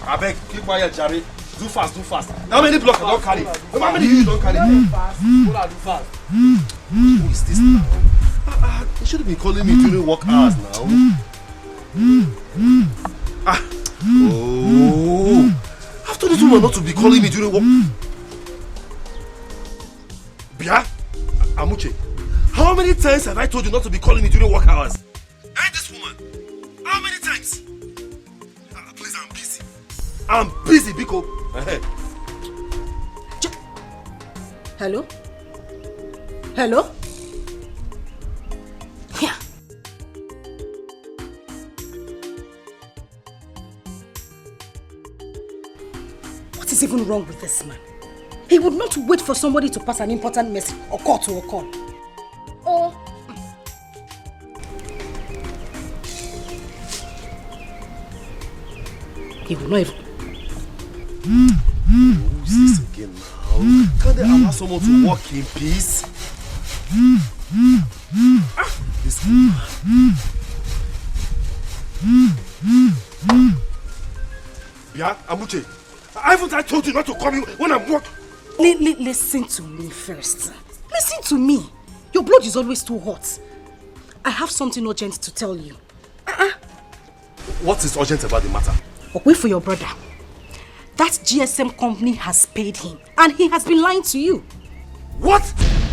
I beg, keep quiet, Jerry. Do fast, do fast. How many blocks I don't carry? How many you don't carry? Do fast. Who is this now? You shouldn't be calling me during work hours now. Oh. I've told this woman not to be calling me during work. Bia, Amuche, how many times have I told you not to be calling me during work hours? And this woman, how many times? Please, I'm busy. I'm busy, Biko. Hello? Hello? Yeah. What is even wrong with this man? He would not wait for somebody to pass an important message or call to a call. Oh. He will not even... Who's this again now? Can't they allow someone to walk in peace? This woman. Yeah, Amuche, haven't I told you not to call me when I'm working? Listen to me first. Listen to me. Your blood is always too hot. I have something urgent to tell you. What is urgent about the matter? Wait for your brother. That GSM company has paid him and he has been lying to you. What?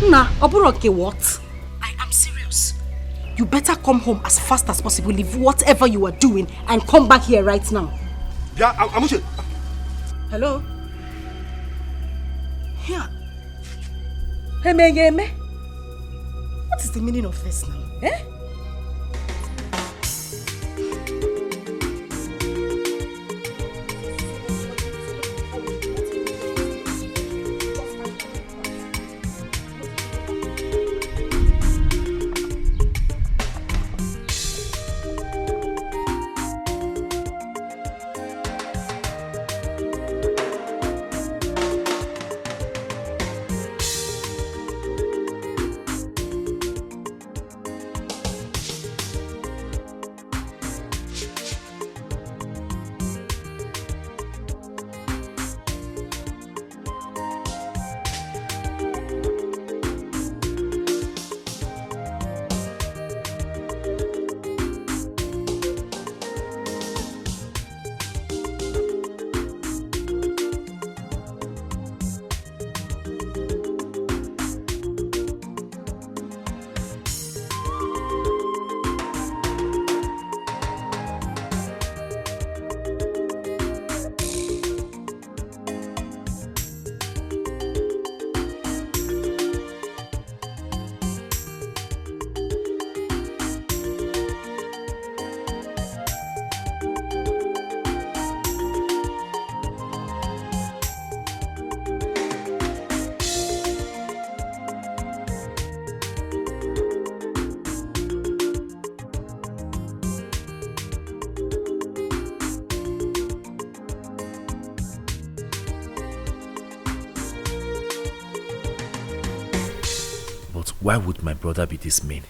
Nah, Oburoke, what? I am serious. You better come home as fast as possible, leave whatever you are doing and come back here right now. Yeah, Amuche. Hello? Yeah. Hey, what is the meaning of this now? Eh? Why would my brother be this mean?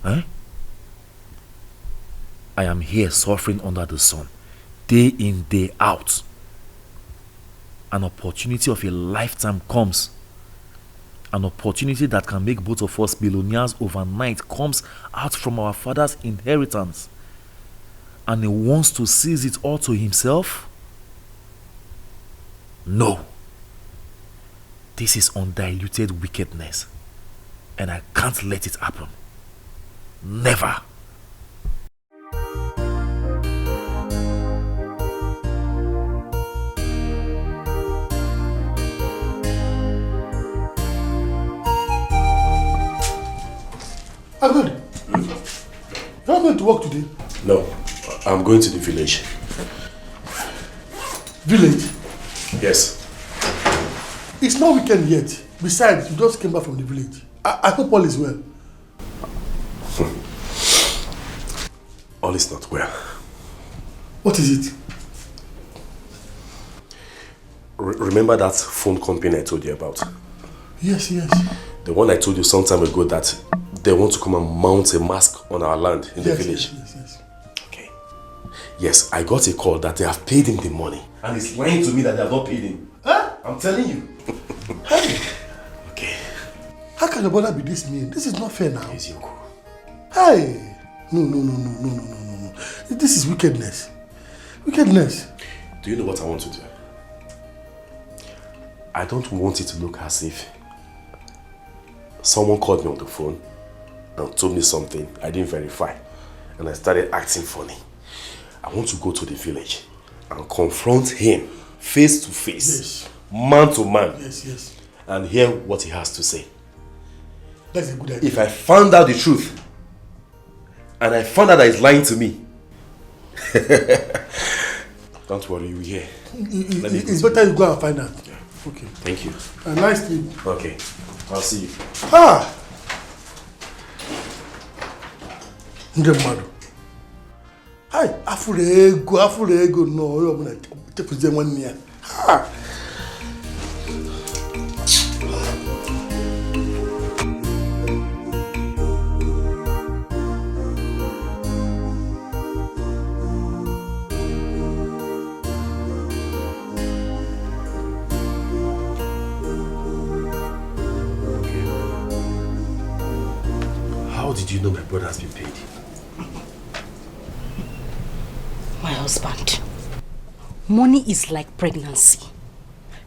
Huh? I am here suffering under the sun, day in, day out. An opportunity of a lifetime comes. An opportunity that can make both of us billionaires overnight comes out from our father's inheritance. And he wants to seize it all to himself? No. This is undiluted wickedness. And I can't let it happen. Never. Agud, you're not going to work today? No, I'm going to the village. Village? Yes. It's not weekend yet. Besides, you just came back from the village. I hope all is well. All is not well. What is it? Remember that phone company I told you about? Yes. The one I told you some time ago that they want to come and mount a mask on our land in the village. Yes. Okay. Yes, I got a call that they have paid him the money. And he's lying to me that they have not paid him. Huh? I'm telling you. Hey, Okay. how can your brother be this mean? This is not fair now. Yes, Yoko. Hey, no. This is wickedness. Wickedness. Do you know what I want to do? I don't want it to look as if someone called me on the phone and told me something I didn't verify, and I started acting funny. I want to go to the village and confront him face to face, man to man, Yes. and hear what he has to say. That's a good idea. If I found out the truth, and I found out that he's lying to me, don't worry, you will hear. It's better you go and find out. Yeah. Okay. Thank you. A nice sleep. Okay, I'll see you. Ah! Nje mmadụ. Hai, afụrụ ego no, onye ọbụla chefuzie nwanne ya. Ha! How did you know my brother has been paid? My husband, money is like pregnancy.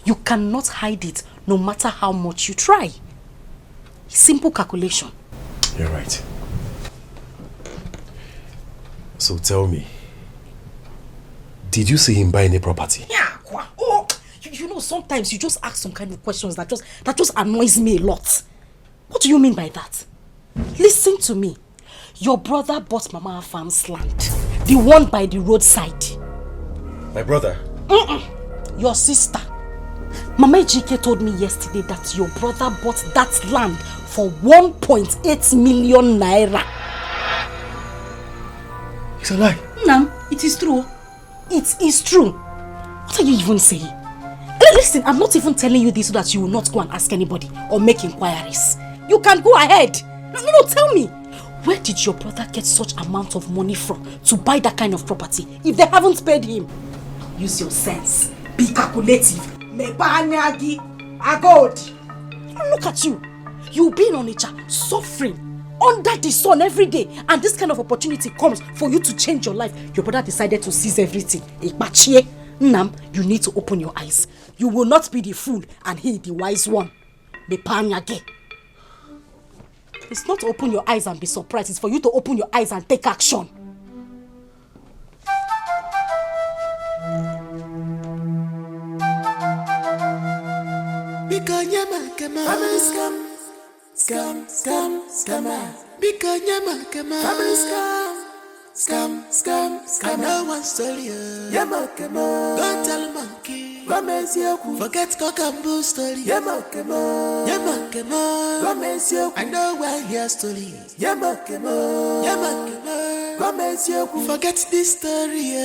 You cannot hide it no matter how much you try. Simple calculation. You're right. So tell me, did you see him buy any property? Yeah, oh, you know, sometimes you just ask some kind of questions that just annoys me a lot. What do you mean by that? Listen to me. Your brother bought Mama Farm's land, the one by the roadside. My brother? Your sister. Mama Dikeh told me yesterday that your brother bought that land for 1.8 million naira. It's a lie. Nam, it is true. It is true. What are you even saying? Listen, I'm not even telling you this so that you will not go and ask anybody or make inquiries. You can go ahead. No, tell me. Where did your brother get such amount of money from to buy that kind of property if they haven't paid him? Use your sense. Be calculative. Look at you. You'll be in Onitsha suffering under the sun every day, and this kind of opportunity comes for you to change your life. Your brother decided to seize everything. Nam, you need to open your eyes. You will not be the fool and he the wise one. It's not to open your eyes and be surprised. It's for you to open your eyes and take action. I know one story. Don't tell monkey. Forget cock and bull story. I know one here story. Forget this story.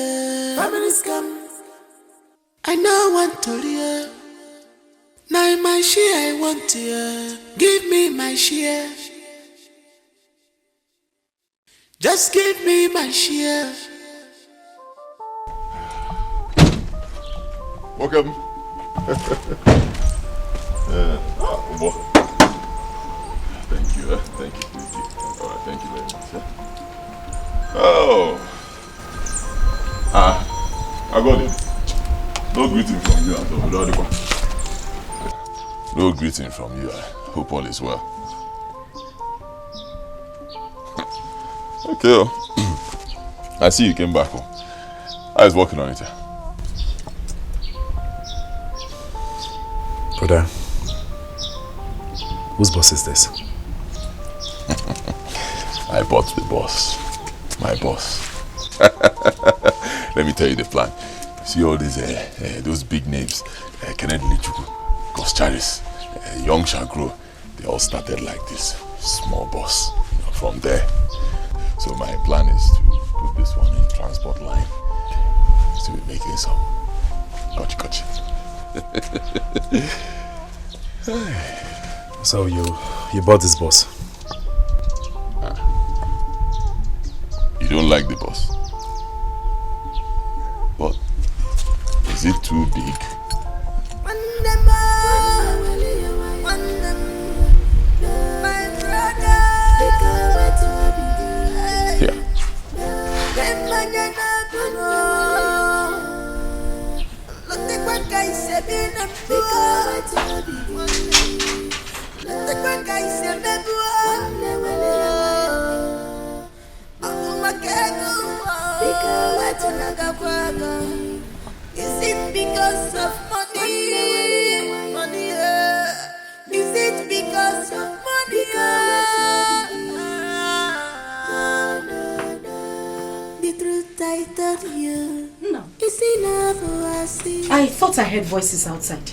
I know one story. Now my share I want to. Give me my share. Just give me my share. Welcome. Thank you. Thank you. All right, thank you very much. Oh. I got it. No greeting from you at all. No greeting from you. I hope all is well. Okay. I see you came back home. I was working on it. Brother, whose boss is this? I bought the boss. My boss. Let me tell you the plan. See all these, those big names. Kenneth Lichuku, Ghost Charis, Young Shagro. They all started like this. Small boss. From there. So my plan is to put this one in transport line. To be making some gotcha. So you bought this boss? You don't like the boss? But is it too big? Yeah. Is it because of money? Money, is it because of money? The truth I told you. No. Is enough for us. I thought I heard voices outside.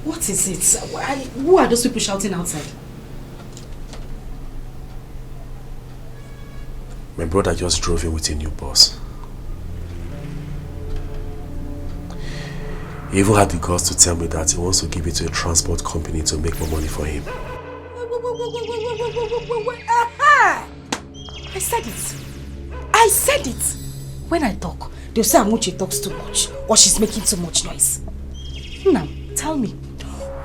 What is it? Who are those people shouting outside? My brother just drove in with a new boss. He even had the guts to tell me that he wants to give it to a transport company to make more money for him. Aha! I said it. I said it. When I talk, they'll say Amuche talks too much or she's making too much noise. Now, tell me,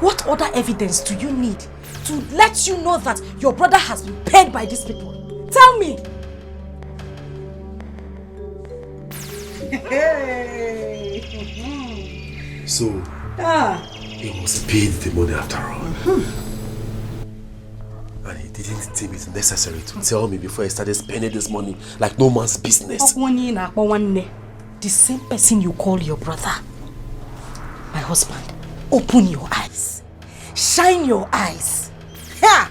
what other evidence do you need to let you know that your brother has been paid by these people? Tell me. So, he was paid the money after all. And he didn't deem it necessary to tell me before he started spending this money like no man's business. The same person you call your brother. My husband, open your eyes. Shine your eyes. Ha!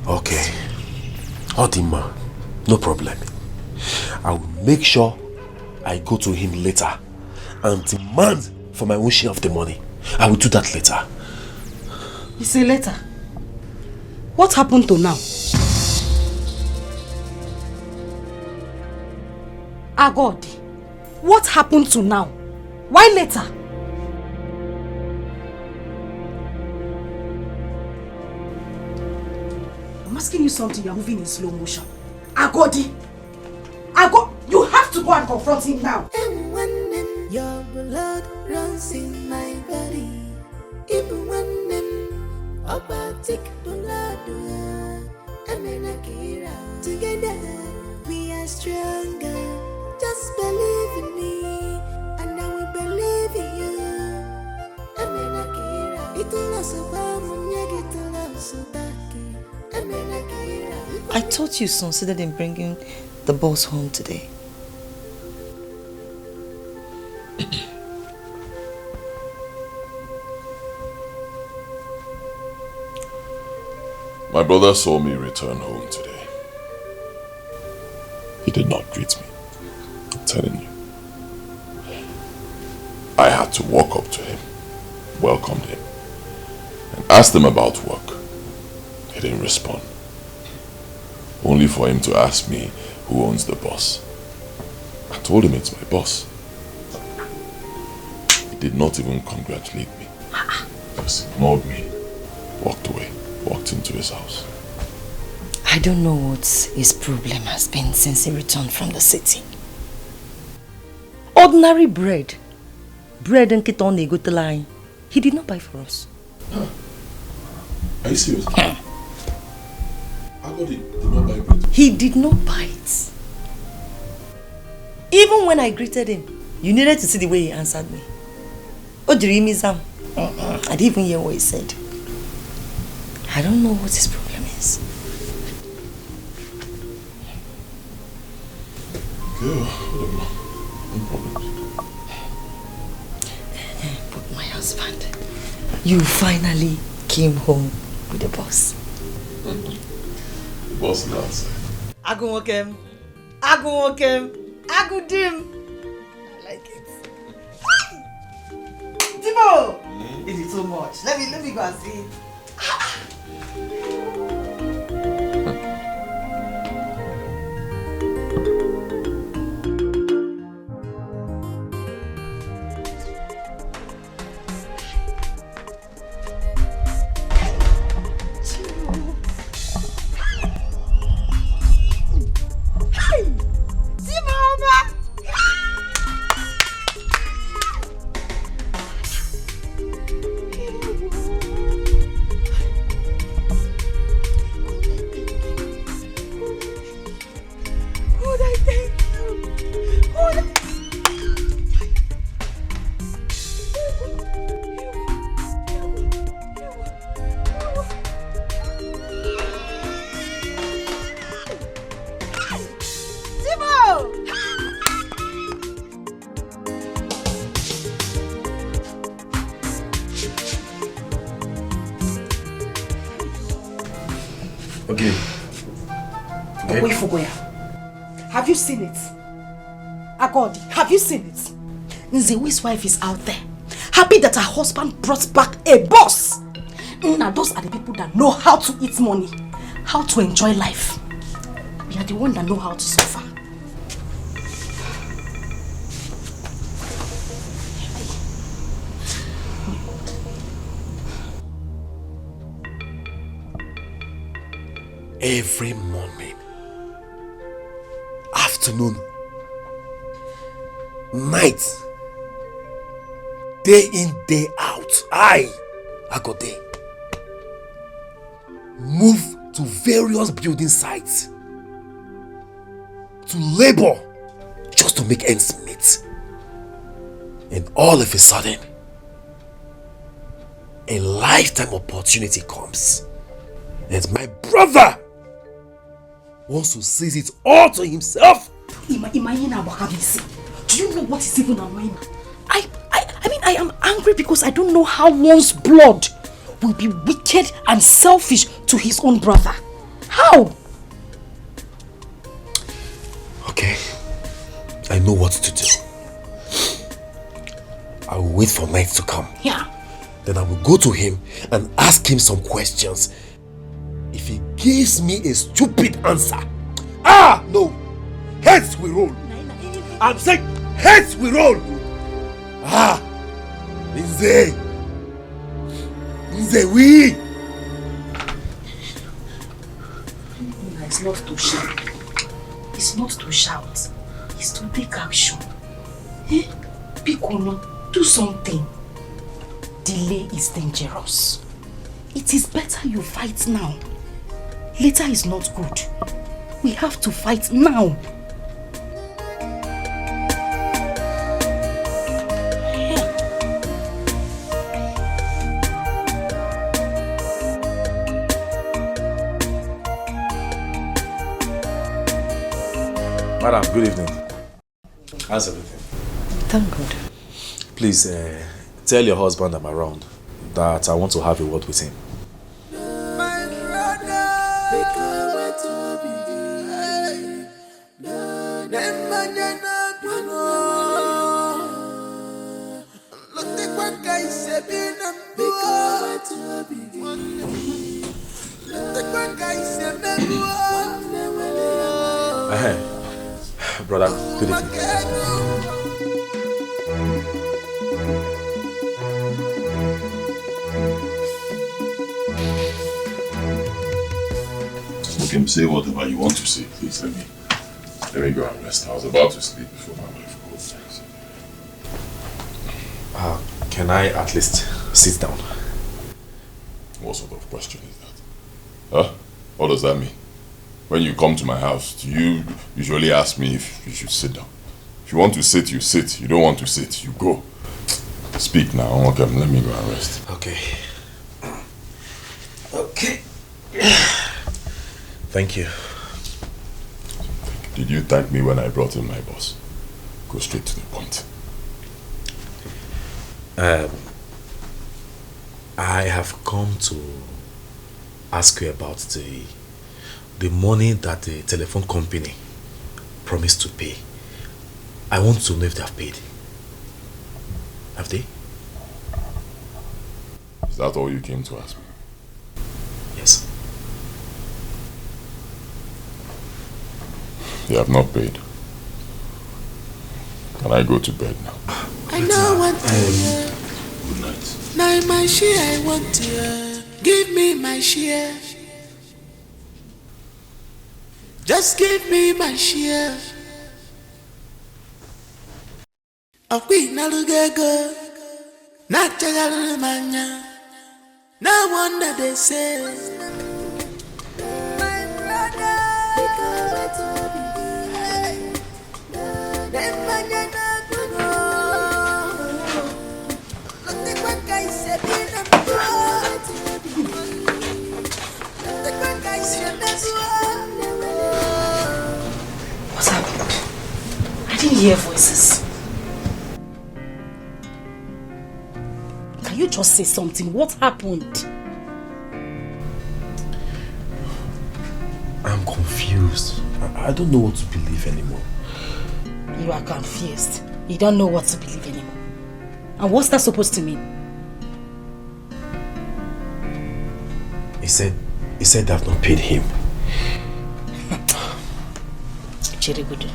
Okay. Odima, no problem. I will make sure I go to him later and demand for my own share of the money. I will do that later. You say later? What happened to now? Agodi, what happened to now? Why later? I'm asking you something, you're moving in slow motion. Agodi! You have to go and confront him now. And when your blood runs in my body, even when Obatik blood, together we are stronger. Just believe in me, and I will believe in you. I thought you considered in bringing the boss home today. My brother saw me return home today. He did not greet me. I'm telling you. I had to walk up to him, welcomed him, and asked him about work. He didn't respond. Only for him to ask me who owns the boss. I told him it's my boss. He did not even congratulate me. Just ignored me, walked away, walked into his house. I don't know what his problem has been since he returned from the city. Ordinary bread. Bread and kiton go to line. He did not buy for us. Huh. Are you serious? I got it. Did not buy bread. He did not buy it. Even when I greeted him, you needed to see the way he answered me. Oh, Sam. I didn't even hear what he said. I don't know what his problem is. Yeah, whatever. No problem. But my husband, you finally came home with the boss. The boss is outside. I go walk him. I go walk him. I go dim. I like it. Timo! It is too much. Let me go and see it. Okay. Okay. Wait for Goya. Have you seen it? Agodi, have you seen it? Nzewi's wife is out there, happy that her husband brought back a boss. Now those are the people that know how to eat money, how to enjoy life. We are the ones that know how to suffer. Every morning, afternoon, night, day in, day out, I go there. Move to various building sites to labor just to make ends meet. And all of a sudden, a lifetime opportunity comes. And my brother wants to seize it all to himself. Do you know what is even annoying? I mean, I am angry because I don't know how one's blood will be wicked and selfish to his own brother. How? Okay, I know what to do. I will wait for night to come. Yeah. Then I will go to him and ask him some questions. If he gives me a stupid answer, no, heads we roll. I'm saying heads we roll. Nze we. It's not to shout. It's not to shout. It's to take action. Piccolo, do something. Delay is dangerous. It is better you fight now. Later is not good. We have to fight now. Madam, good evening. How's everything? Thank God. Please, tell your husband I'm around, that I want to have a word with him. Brother, good evening. You can say whatever you want to say. Please let me go and rest. I was about to sleep before my wife called. Can I at least sit down? What sort of question is that? Huh? What does that mean? When you come to my house, do you usually ask me if you should sit down? If you want to sit, you sit. You don't want to sit, you go. Speak now. Okay, let me go and rest. Okay. Okay. Thank you. Did you thank me when I brought in my boss? Go straight to the point. I have come to ask you about the money that the telephone company promised to pay. I want to know if they have paid. Have they? Is that all you came to ask me? Yes. They have not paid. Can I go to bed now? I know what Good night. now my share I want to give me my share. Just give me my share. A queen alugego, not manya. No wonder they say my brother. What happened? I didn't hear voices. Can you just say something? What happened? I'm confused. I don't know what to believe anymore. You are confused. You don't know what to believe anymore. And what's that supposed to mean? He said they've not paid him. Chiribudu.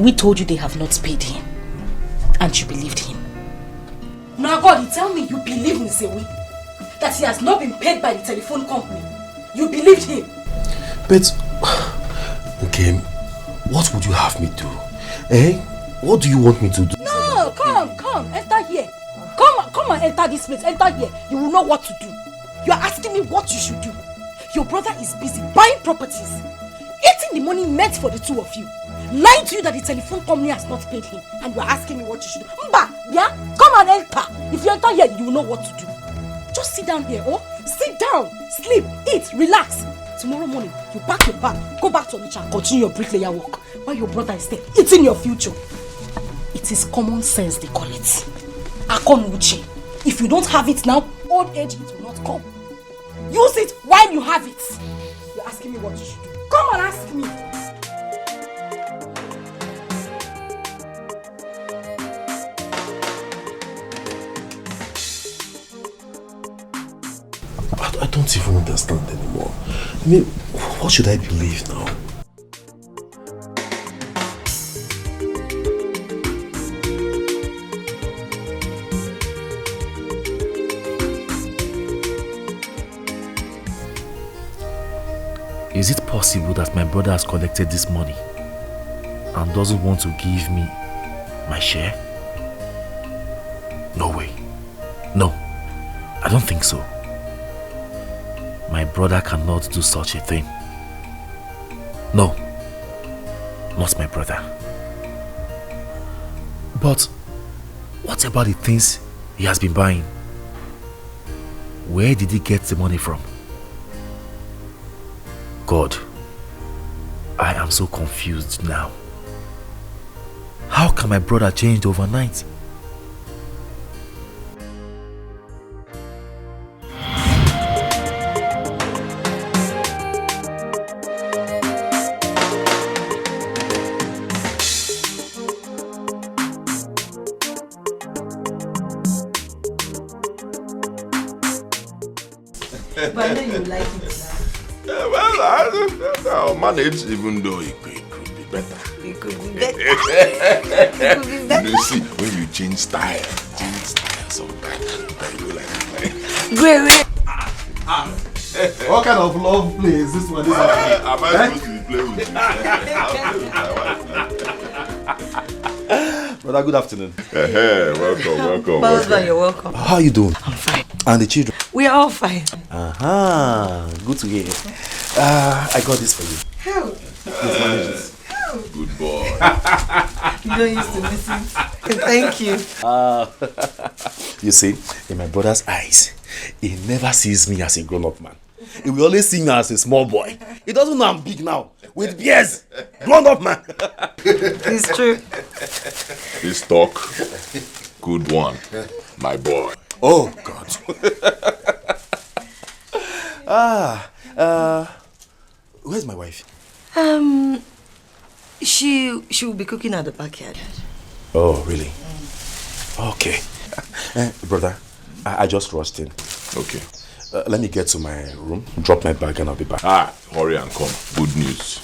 We told you they have not paid him. And you believed him. Now God, tell me you believe Nsewi. That he has not been paid by the telephone company. You believed him. But, okay, what would you have me do? Eh? What do you want me to do? No, come, enter here. Come and enter this place, enter here. You will know what to do. You are asking me what you should do. Your brother is busy buying properties, eating the money meant for the two of you, lying to you that the telephone company has not paid him, and you are asking me what you should do. Mba, yeah? Come and enter. If you enter here, you will know what to do. Just sit down here, sit down, sleep, eat, relax. Tomorrow morning, you pack your bag, go back to Onitsha and continue your bricklayer work while your brother is there, eating your future. It is common sense, they call it. Akonuche. If you don't have it now, old age it will not come. Use it while you have it. You're asking me what you should do. Come and ask me. I don't even understand anymore. I mean, what should I believe now? Is it possible that my brother has collected this money and doesn't want to give me my share? No way. No, I don't think so. My brother cannot do such a thing. No, not my brother. But what about the things he has been buying? Where did he get the money from? God, I am so confused now. How can my brother change overnight? But I know you like it now. Well, I'll manage, even though it could be better. It could be better. It could be better. You see, when you change style sometimes, you go like that. Great. What kind of love play is this one? Am I supposed to be playing with you? Brother, good afternoon. Welcome. Husband, you're welcome. How are you doing? I'm fine. And the children? We are all fine. Good to hear. I got this for you. How? Please manage this. Good boy. You don't used to miss it. Thank you. You see, in my brother's eyes, he never sees me as a grown-up man. He will always see me as a small boy. He doesn't know I'm big now, with beards. Grown-up man. It's true. This talk, good one, my boy. Oh, God. Where's my wife? She will be cooking at the backyard. Oh, really? Okay. Brother, I just rushed in. Okay. Let me get to my room, drop my bag, and I'll be back. Hurry and come. Good news.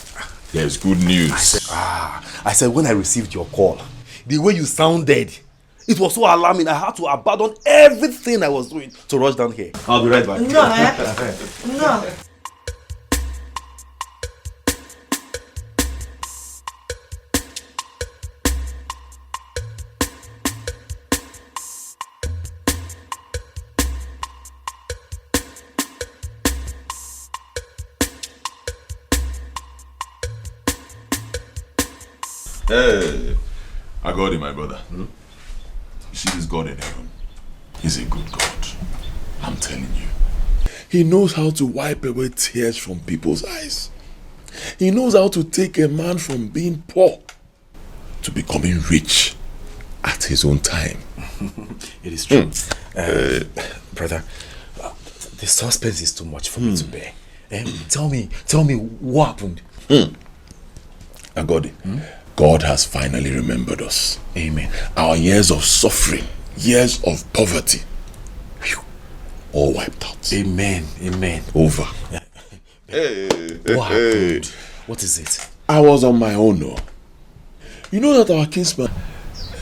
There's good news. I said when I received your call, the way you sounded, it was so alarming. I had to abandon everything I was doing to rush down here. I'll be right back. No, No. Hey, I got it, my brother. You see this God in heaven? He's a good God. I'm telling you. He knows how to wipe away tears from people's eyes. He knows how to take a man from being poor to becoming rich at his own time. It is true. Brother, the suspense is too much for me to bear. Tell me what happened? Agodi, God has finally remembered us. Amen. Our years of suffering, years of poverty, all wiped out. Amen. Over. What happened? What is it? I was on my own, no. You know that our kinsman,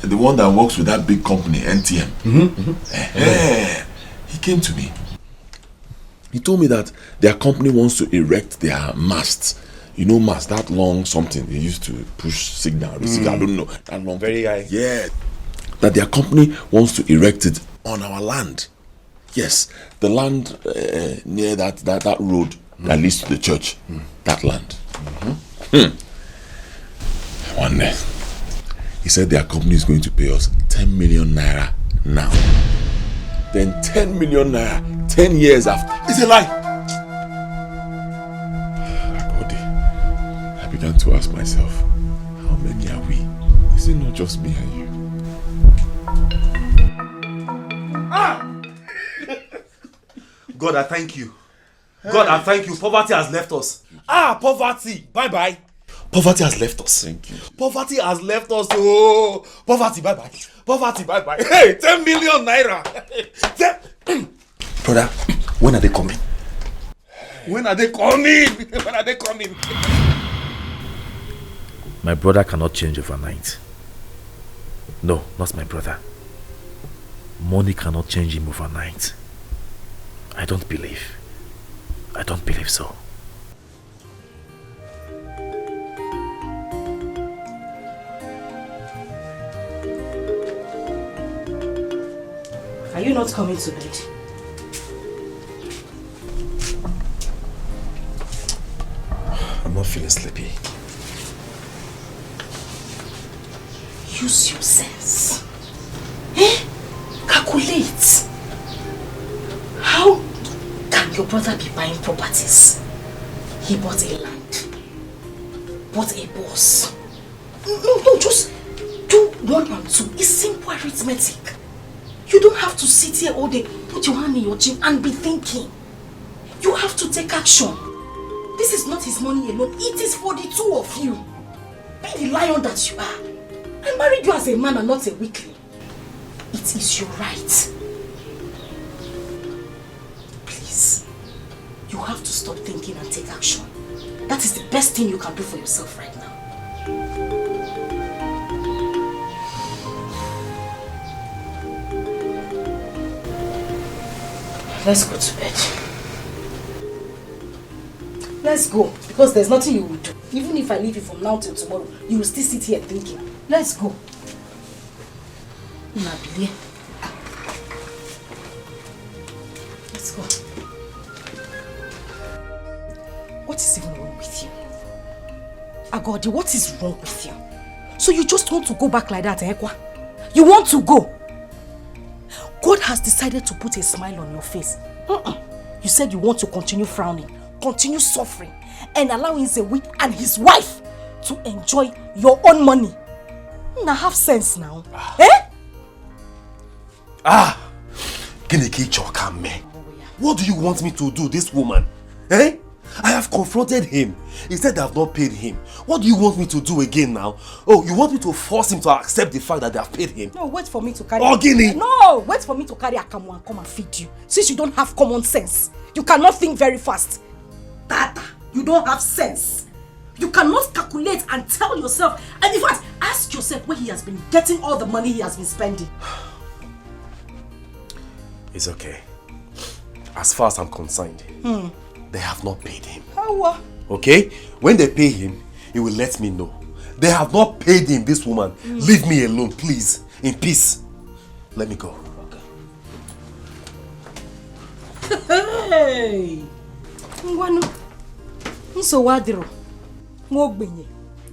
the one that works with that big company, NTM, he came to me. He told me that their company wants to erect their masts. You know mast, that long something they used to push signal, receive, I don't know, that long. Very high. Yeah. That their company wants to erect it on our land. Yes, the land near that road that leads to the church. That land. One day, he said their company is going to pay us 10 million naira now. Then 10 million naira 10 years after. It's a lie. I began to ask myself, how many are we? Is it not just me and you? God, I thank you. God, I thank you. Poverty has left us. Poverty. Bye-bye. Poverty has left us. Thank you. Poverty has left us. Oh, poverty, bye-bye. Poverty, bye-bye. Hey, 10 million naira. Brother, when are they coming? When are they coming? When are they coming? My brother cannot change overnight. No, not my brother. Money cannot change him overnight. I don't believe so. Are you not coming to bed? I'm not feeling sleepy. Use your sense. Calculate. How can your brother be buying properties? He bought a land, bought a boss. No, just do 1 and 2. It's simple arithmetic. You don't have to sit here all day, put your hand in your chin and be thinking. You have to take action. This is not his money alone. It is for the two of you. Be the lion that you are. I married you as a man and not a weakling. It is your right. Please, you have to stop thinking and take action. That is the best thing you can do for yourself right now. Let's go to bed. Let's go, because there's nothing you will do. Even if I leave you from now till tomorrow, you will still sit here thinking. Let's go. Nabili. Let's go. What is even wrong with you? Agodi, what is wrong with you? So you just want to go back like that, Ekwa? You want to go? God has decided to put a smile on your face. You said you want to continue frowning, continue suffering, and allowing Zewi and his wife to enjoy your own money. Now have sense now. What do you want me to do, this woman? I have confronted him. He said I have not paid him. What do you want me to do again now? Oh, you want me to force him to accept the fact that they have paid him? No, wait for me to carry... Guinea! No, wait for me to carry Akamu and come and feed you. Since you don't have common sense. You cannot think very fast. Tata, you don't have sense. You cannot calculate and tell yourself. And in fact, ask yourself where he has been getting all the money he has been spending. It's okay. As far as I'm concerned, they have not paid him. How? Okay? When they pay him, he will let me know. They have not paid him, this woman. Leave me alone, please. In peace. Let me go. Hey!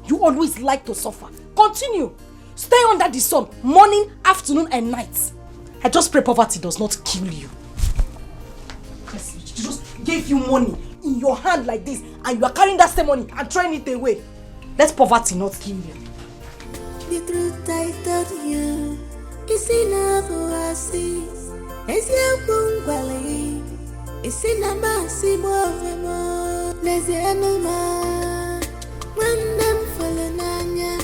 You always like to suffer. Continue. Stay under the sun, morning, afternoon, and night. I just pray poverty does not kill you. She just gave you money in your hand like this, and you are carrying that same money and throwing it away. Let poverty not kill you. The truth I told you is enough for us. As you It's in a massive over. Let's animal. When them falling on ya,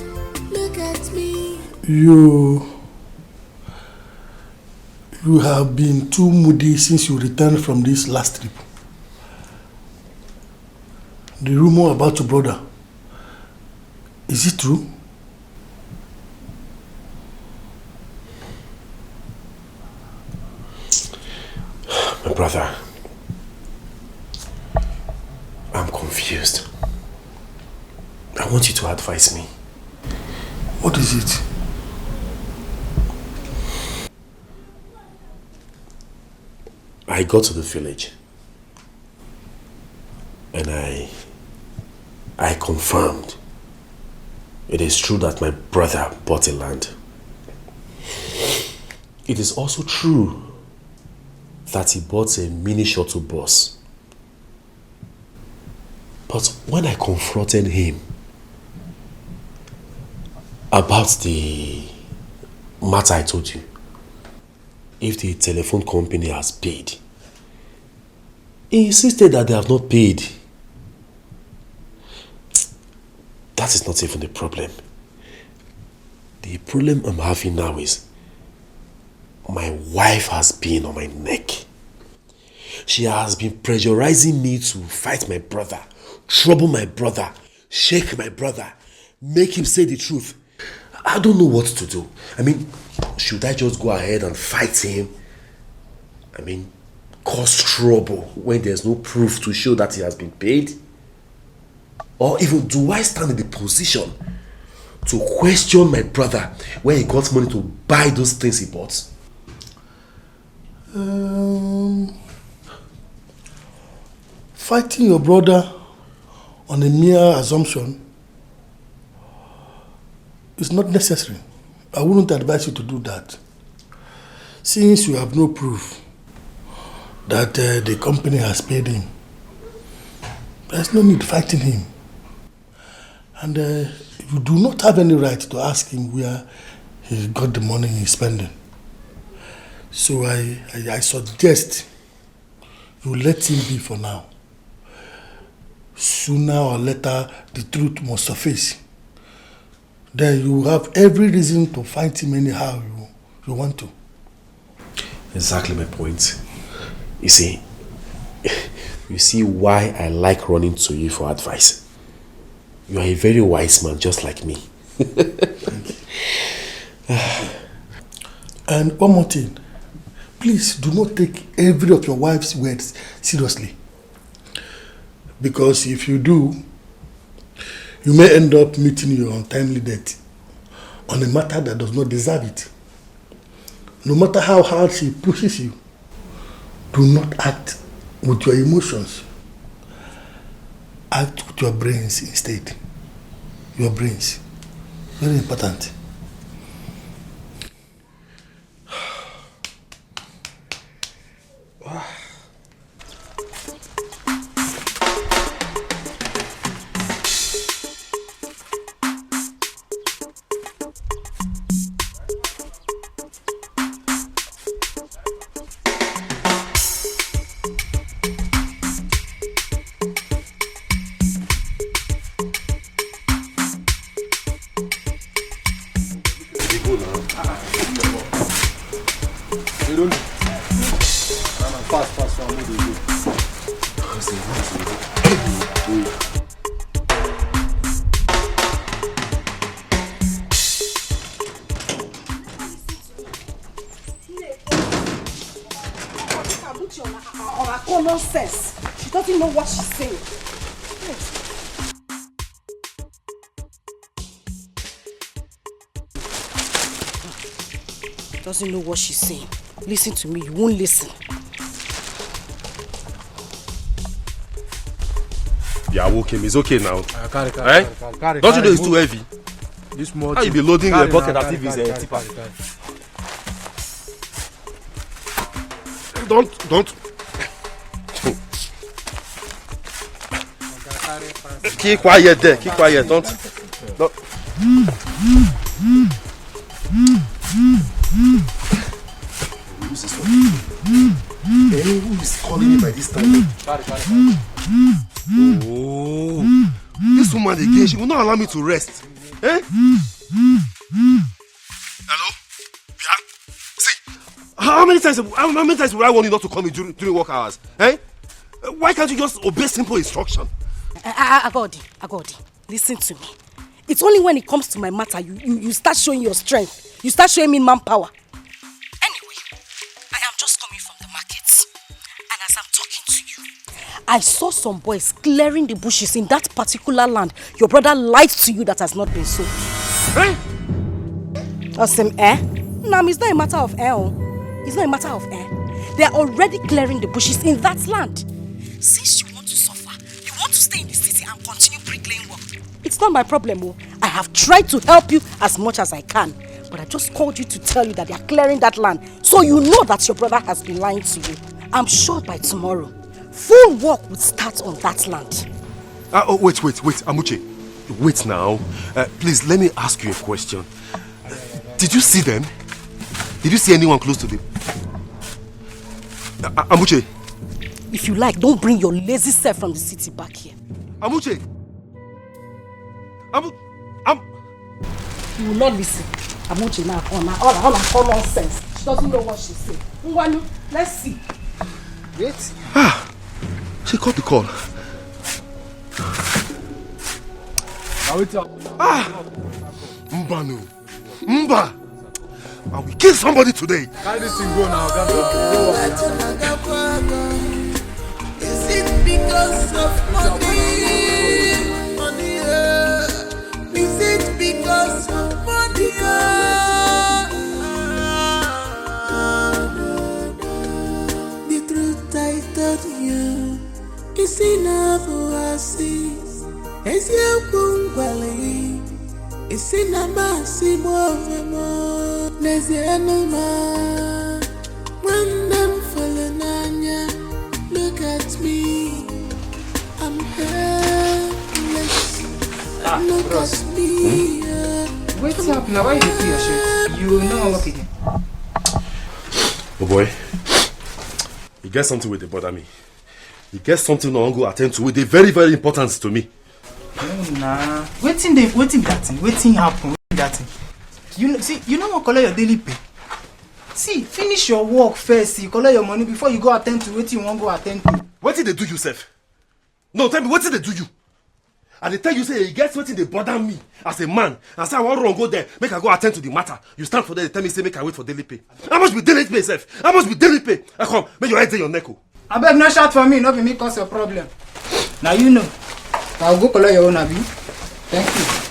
look at me. You have been too moody since you returned from this last trip. The rumor about your brother, is it true? My brother, I'm confused. I want you to advise me. What is it? I got to the village and I confirmed it is true that my brother bought a land. It is also true that he bought a mini shuttle bus. But when I confronted him about the matter I told you, if the telephone company has paid, he insisted that they have not paid. That is not even the problem. The problem I'm having now is my wife has been on my neck. She has been pressurizing me to fight my brother, trouble my brother, shake my brother, make him say the truth. I don't know what to do. I mean, should I just go ahead and fight him? I mean, cause trouble when there's no proof to show that he has been paid? Or even do I stand in the position to question my brother when he got money to buy those things he bought? Fighting your brother on a mere assumption is not necessary. I wouldn't advise you to do that. Since you have no proof that the company has paid him, there's no need fighting him. And you do not have any right to ask him where he got the money he's spending. So I suggest you let him be for now. Sooner or later, the truth must surface. Then you have every reason to fight him anyhow you want to. Exactly my point. You see why I like running to you for advice. You are a very wise man, just like me. And one more thing. Please do not take every of your wife's words seriously. Because if you do, you may end up meeting your untimely death on a matter that does not deserve it. No matter how hard she pushes you, do not act with your emotions. Act with your brains instead. Your brains. Very important. Nonsense. She doesn't know what she's saying. Doesn't know what she's saying. Listen to me, you won't listen. Yeah, okay, it's okay now. Carry, Don't you know it's too heavy? This more. How you be loading your bucket as if it's a tipper? Don't. Keep quiet there. Keep quiet. Don't. Who is calling me by this time? Oh, this woman again, she will not allow me to rest. Eh? Hello? Yeah? See, how many times will I warn you not to call me during work hours? Eh? Why can't you just obey simple instruction? Agodi, listen to me. It's only when it comes to my matter you start showing your strength. You start showing me manpower. Anyway, I am just coming from the market. And as I'm talking to you, I saw some boys clearing the bushes in that particular land your brother lied to you that has not been sold. Eh? No, it's not a matter of air. It's not a matter of air. They are already clearing the bushes in that land. Since you want to suffer, you want to stay in the city and continue bricklaying work. It's not my problem. I have tried to help you as much as I can. But I just called you to tell you that they are clearing that land. So you know that your brother has been lying to you. I'm sure by tomorrow, full work will start on that land. Wait, Amuche. Wait now. Please, let me ask you a question. Did you see them? Did you see anyone close to them? Amuche. If you like, don't bring your lazy self from the city back here. Amuche. You will not listen. Amuche now, all common sense. She doesn't know what she's saying. Nwanu, let's see. Wait. She caught the call. Mbanu. Mba. I will kill somebody today. Carry this thing go now. Is it because of money? Is it because of money? The truth I told you is enough for see. Is your kungwale? Is in a massive more. There's the animal. When them falling on ya, look at me. I'm helpless. Look at me. What's up now? Why you do your shit? You know what again? Oh boy. You get something with the bother me. You get something I want to go attend to with the very, very important to me. Nah. Waiting that thing. Waiting happen. That thing. You know what color your daily pay? See, finish your work first. You collect your money before you go attend to what you want to go attend to. What did they do you, Seth? No, tell me, what did they do you? And they tell you, say, you get something they bother me as a man. And say, I want to go there, make I go attend to the matter. You stand for there, they tell me, say, make I wait for daily pay. How much be daily pay, Seth? How much be daily pay? I come, make your head in your neck. I beg no shout for me, not be me cause your problem. Now you know. I'll go collect your own abi. Thank you.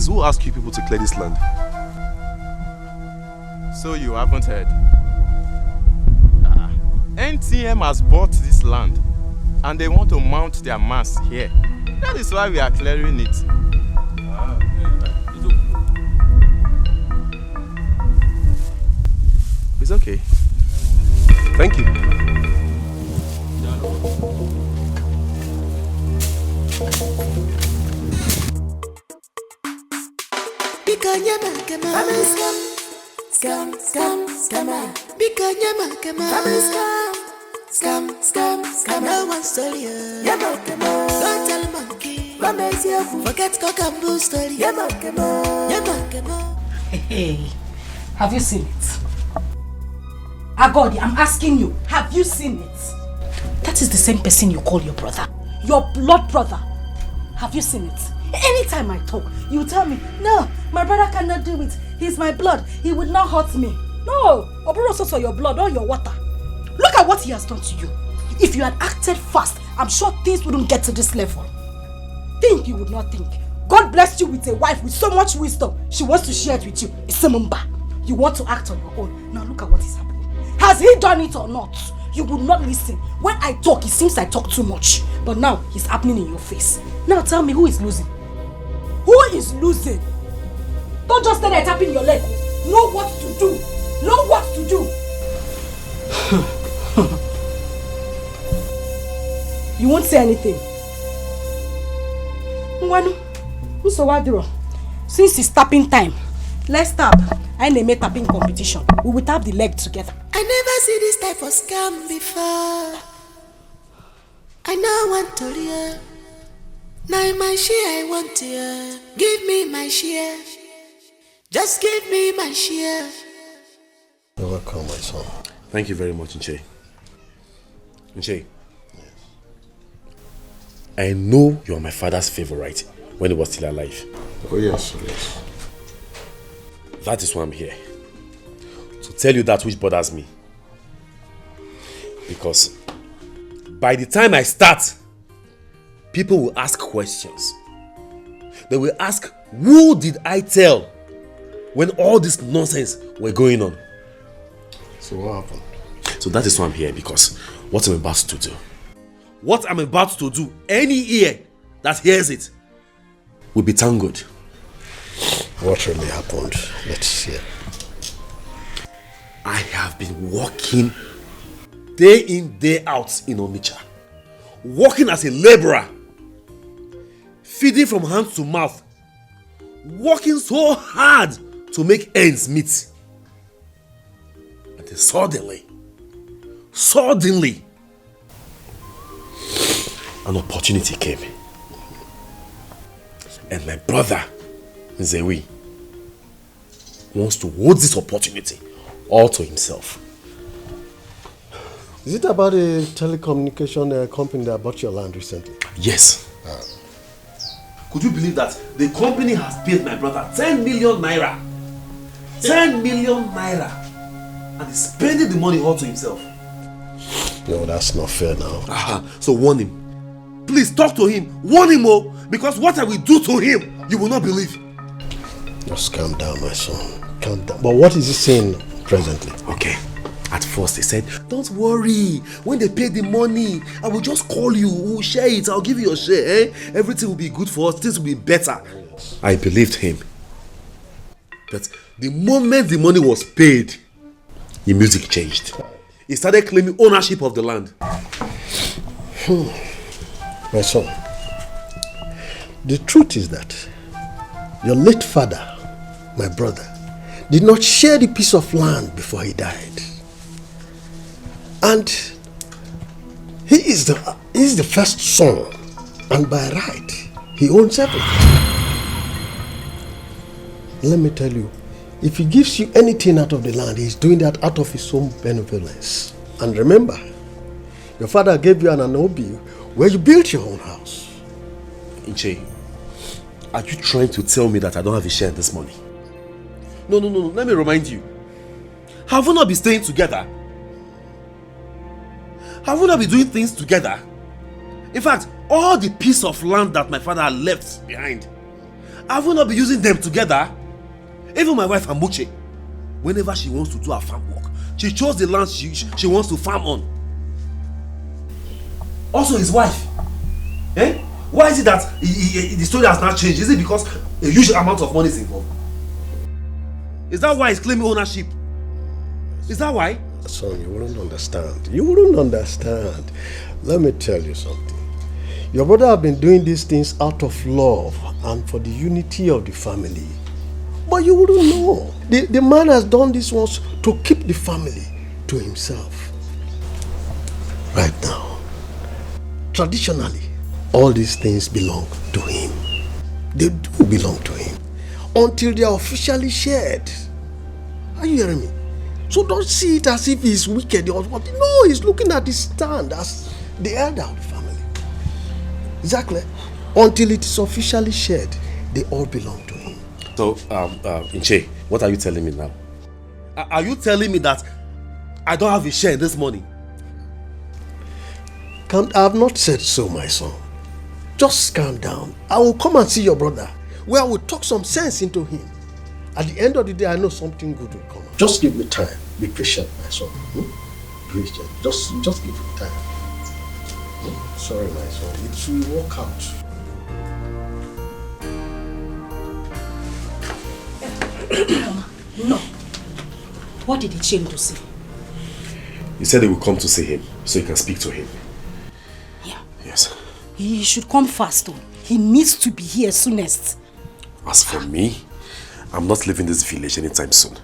Who asked you people to clear this land? So you haven't heard? NTM has bought this land and they want to mount their mast here. That is why we are clearing it. It's okay. Thank you. Scam. No one stole you. Don't tell a monkey. Forget cock and bull story. Hey, have you seen it? Agodi, I'm asking you, have you seen it? That is the same person you call your brother. Your blood brother. Have you seen it? Anytime I talk, you tell me, no, my brother cannot do it. He's my blood. He would not hurt me. No, Oburo saw your blood or your water. Look at what he has done to you. If you had acted fast, I'm sure things wouldn't get to this level. Think you would not think. God blessed you with a wife with so much wisdom. She wants to share it with you. Isemumba. You want to act on your own. Now look at what is happening. Has he done it or not? You would not listen. When I talk, it seems I talk too much. But now, it's happening in your face. Now tell me, who is losing? Who is losing? Don't just stand there tapping your leg. Know what to do. Know what to do. You won't say anything. Mwanu, since it's tapping time, let's tap. I name a tapping competition. We will tap the leg together. I never see this type of scam before. I now want to hear. Now my share I want to hear. Give me my share. Just give me my share. You're welcome, my son. Thank you very much, Nche. Nche. Yes. I know you are my father's favorite when he was still alive. Oh yes, yes. That is why I'm here. To tell you that which bothers me. Because by the time I start, people will ask questions. They will ask, who did I tell when all this nonsense were going on? So what happened? So that is why I'm here, because what I'm about to do. What I'm about to do, any ear that hears it will be tangled. What really happened? Let's hear. I have been working day in, day out in Onitsha. Working as a laborer. Feeding from hand to mouth. Working so hard to make ends meet. And then suddenly, an opportunity came. And my brother, Nzewi, wants to hold this opportunity all to himself. Is it about a telecommunication company that bought your land recently? Yes. Could you believe that the company has paid my brother 10 million naira? 10 million naira. And he's spending the money all to himself. No, that's not fair now. So warn him. Please talk to him. Warn him, oh, because what I will do to him, you will not believe. Just calm down, my son. Calm down. But what is he saying presently? Okay. At first he said, don't worry. When they pay the money, I will just call you. We'll share it. I'll give you your share. Eh? Everything will be good for us. Things will be better. Yes. I believed him. But the moment the money was paid, the music changed. He started claiming ownership of the land. My son, the truth is that your late father, my brother, did not share the piece of land before he died. And he is the first son, and by right, he owns everything. Let me tell you, if he gives you anything out of the land, he's doing that out of his own benevolence. And remember, your father gave you an anobi where you built your own house. Nche, are you trying to tell me that I don't have a share in this money? No. Let me remind you. Have we not been staying together? Have we not been doing things together? In fact, all the piece of land that my father had left behind, have we not been using them together? Even my wife Amuche, whenever she wants to do her farm work, she chose the land she wants to farm on. Also his wife. Why is it that the story has not changed? Is it because a huge amount of money is involved? Is that why he's claiming ownership? Is that why? Son, you wouldn't understand. You wouldn't understand. Let me tell you something. Your brother have been doing these things out of love and for the unity of the family. But you wouldn't know. The man has done this once to keep the family to himself. Right now, traditionally, all these things belong to him. They do belong to him. Until they are officially shared. Are you hearing me? So don't see it as if he's wicked or what. No, he's looking at his stand as the elder of the family. Exactly. Until it is officially shared, they all belong to him. So, Nche, what are you telling me now? Are you telling me that I don't have a share in this money? I have not said so, my son. Just calm down. I will come and see your brother, where I will talk some sense into him. At the end of the day, I know something good will come. Just give me time. Be patient, my son. Patient. Just give me time. Sorry, my son. It will work out. No. What did Ichiem say? He said he will come to see him, so he can speak to him. Yeah. Yes. He should come fast, though. He needs to be here soonest. As for me, I'm not leaving this village anytime soon.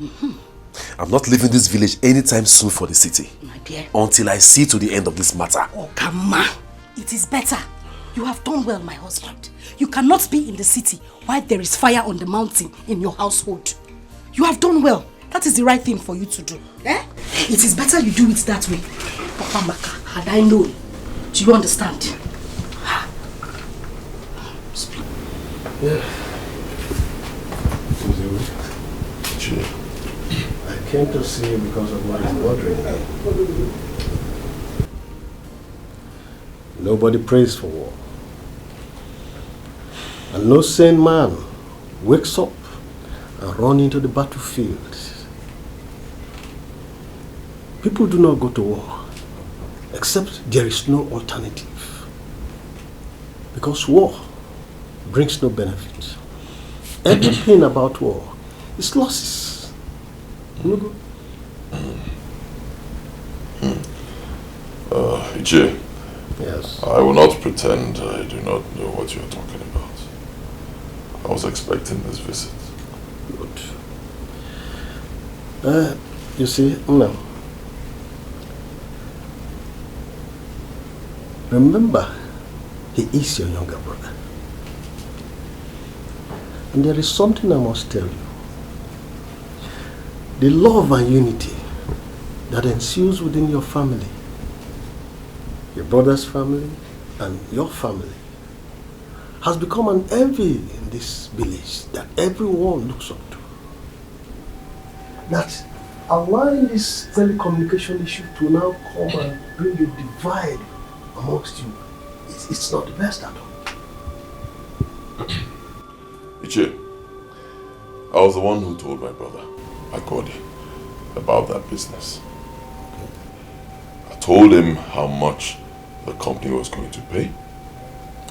I'm not leaving this village anytime soon for the city. My dear. Until I see to the end of this matter. Oh, come on. It is better. You have done well, my husband. You cannot be in the city while there is fire on the mountain in your household. You have done well. That is the right thing for you to do. Eh? It is better you do it that way. Papa Maka, had I known. Do you understand? Speak. Yeah. I came to see you because of what is bothering me. Nobody prays for war. And no sane man wakes up and runs into the battlefield. People do not go to war except there is no alternative. Because war brings no benefit. Everything about war is losses. Ichie. Yes. I will not pretend I do not know what you are talking about. I was expecting this visit. Good. You see, no. Remember, he is your younger brother. And there is something I must tell you. The love and unity that ensues within your family, your brother's family and your family, has become an envy in this village that everyone looks up to. That allowing this telecommunication issue to now come and bring a divide amongst you, it's not the best at all. Ichie, I was the one who told my brother, Akodi, about that business. I told him how much the company was going to pay.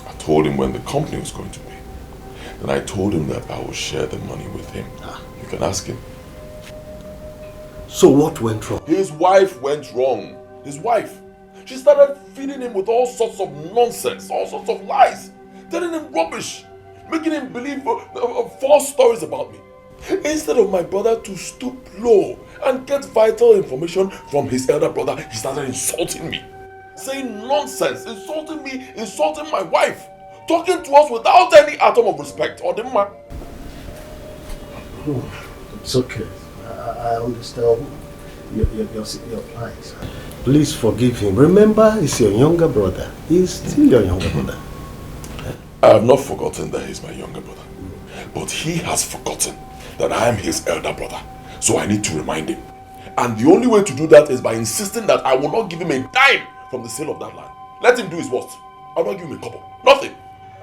I told him when the company was going to pay. Then I told him that I will share the money with him. You can ask him. So what went wrong? His wife went wrong. His wife. She started feeding him with all sorts of nonsense, all sorts of lies, telling him rubbish, making him believe false stories about me. Instead of my brother to stoop low and get vital information from his elder brother, he started insulting me, saying nonsense, insulting me, insulting my wife, talking to us without any atom of respect. Or It's okay. I understand your plight. Please forgive him. Remember, he's your younger brother. He's still your younger brother. I have not forgotten that he's my younger brother. But he has forgotten that I am his elder brother. So I need to remind him. And the only way to do that is by insisting that I will not give him a dime from the sale of that land. Let him do his worst. I will not give him a couple. Nothing.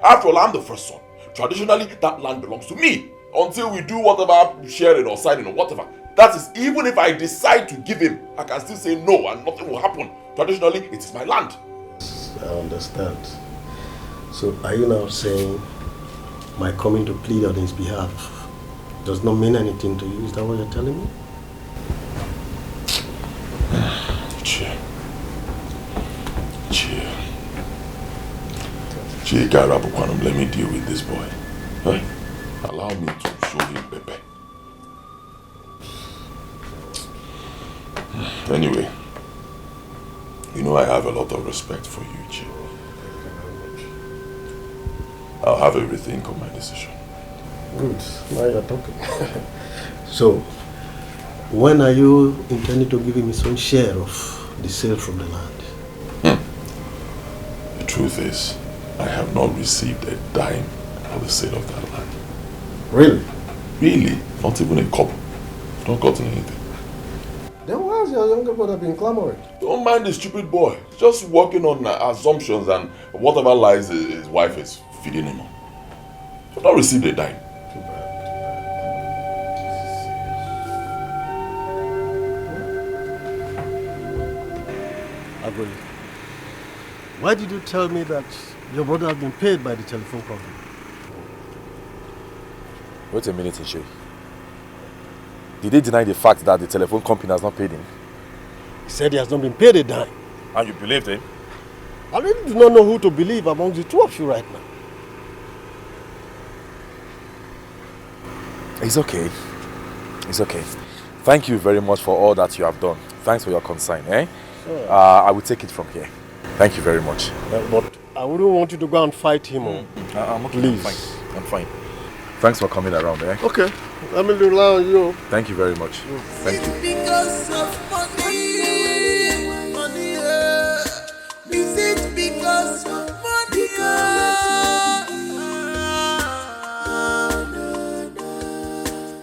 After all, I'm the first son. Traditionally, that land belongs to me. Until we do whatever, sharing or signing or whatever. That is, even if I decide to give him, I can still say no and nothing will happen. Traditionally, it is my land. I understand. So are you now saying my coming to plead on his behalf does not mean anything to you? Is that what you're telling me? Let me deal with this boy. Huh? Allow me to show him Pepe. Anyway, you know I have a lot of respect for you, Chi. I'll have a rethink on my decision. Good. Now you're talking. So, when are you intending to give him his own share of the sale from the land? The truth is, I have not received a dime for the sale of that land. Really? Really? Not even a couple. I've not gotten anything. Then why has your younger brother been clamoring? Don't mind the stupid boy. Just working on assumptions and whatever lies his wife is feeding him on. He'll not receive a dime. Agoli, why did you tell me that your brother has been paid by the telephone company? Wait a minute, Ishe. Did they deny the fact that the telephone company has not paid him? He said he has not been paid a dime. And you believed him? I really do not know who to believe among the two of you right now. It's okay. It's okay. Thank you very much for all that you have done. Thanks for your concern, eh? I will take it from here. Thank you very much. But I wouldn't want you to go and fight him. I'm okay. Please. I'm fine. Thanks for coming around, eh? Okay. Let me rely on you. Thank you very much. Thank you. Because of money, money. Is it because of money?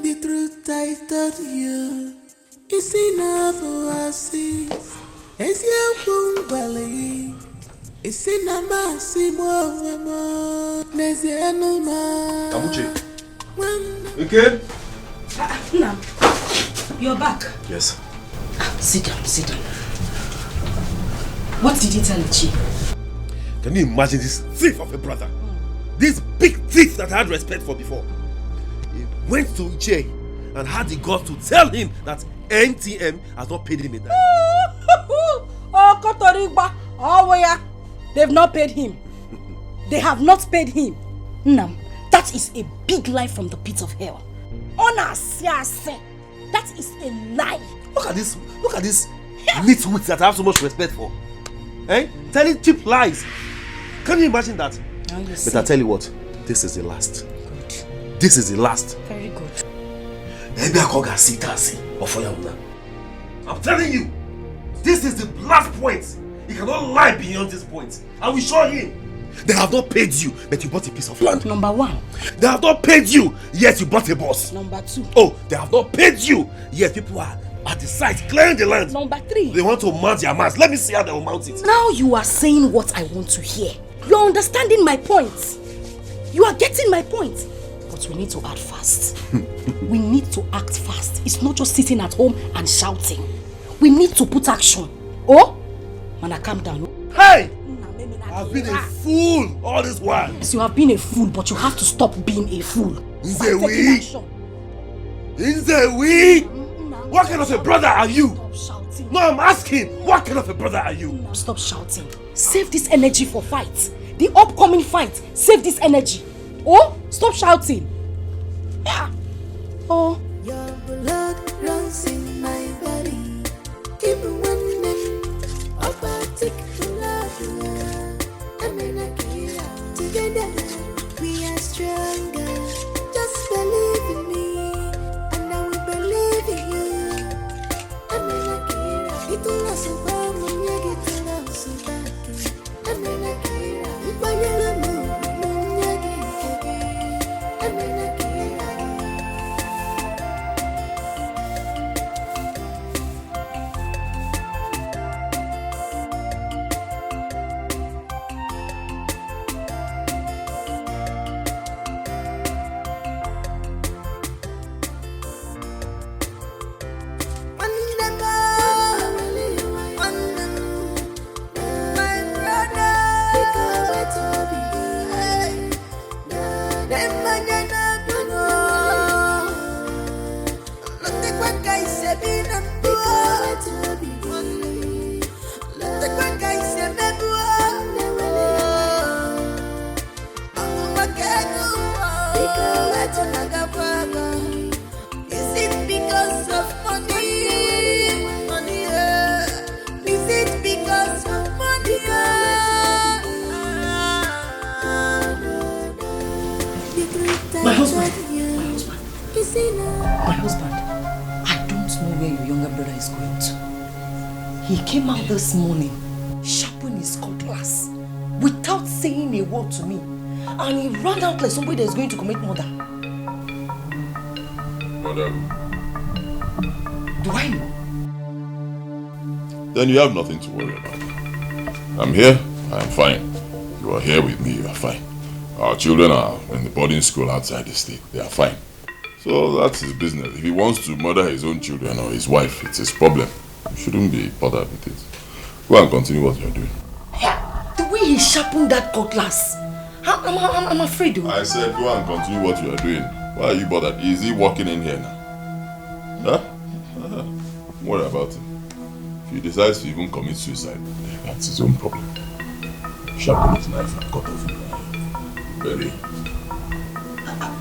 The truth I told you is enough for us. It's your bungalow. It's in a massive more. There's a no man. Amuche. Okay? Nam, you're back. Yes. Sit down, sit down. What did you tell Ichi? Can you imagine this thief of a brother? This big thief that I had respect for before. He went to Ichi and had the guts to tell him that NTM has not paid him a dime. Oh, Kotorigba, oh, yeah. They've not paid him. They have not paid him. Nam, that is a big lie from the pit of hell. That is a lie. Look at this nitwits that I have so much respect for. Eh? Telling cheap lies. Can you imagine that? But I tell you what, this is the last. Good. This is the last. Very good. I'm telling you, this is the last point. He cannot lie beyond this point. I will show him. They have not paid you, but you bought a piece of land. Number one. They have not paid you, yet you bought a bus. Number two. Oh, they have not paid you, yet people are at the site clearing the land. Number three. They want to mount their mast. Let me see how they will mount it. Now you are saying what I want to hear. You are understanding my point. You are getting my point. But we need to act fast. We need to act fast. It's not just sitting at home and shouting. We need to put action. Oh? Man, calm down. Hey! I've been a fool all this while. Yes, you have been a fool, but you have to stop being a fool. Nzewi! What kind of a brother are you? Stop shouting. No, I'm asking, what kind of a brother are you? Stop shouting. Save this energy for fight. The upcoming fight. Save this energy. Oh, stop shouting. Yeah. Oh. Your blood runs in my body. Even when I'm about to love you. Together we are stronger. Just believe in me, and I will believe in you. It will not survive when you get to love somebody. My husband, I don't know where your younger brother is going to. He came out this morning, sharpened his cutlass, without saying a word to me. And he ran out like somebody that is going to commit murder. Murder? Do I know? then you have nothing to worry about. I'm here, I'm fine. You are here with me, you are fine. Our children are in the boarding school outside the state. They are fine. So that's his business. If he wants to murder his own children or his wife, it's his problem. You shouldn't be bothered with it. Go and continue what you're doing. The way he sharpened that cutlass, I'm afraid. I said go and continue what you are doing. Why are you bothered? Is he walking in here now? Huh? Don't worry about it. If he decides to even commit suicide, that's his own problem. Sharpen his knife and cut off his belly.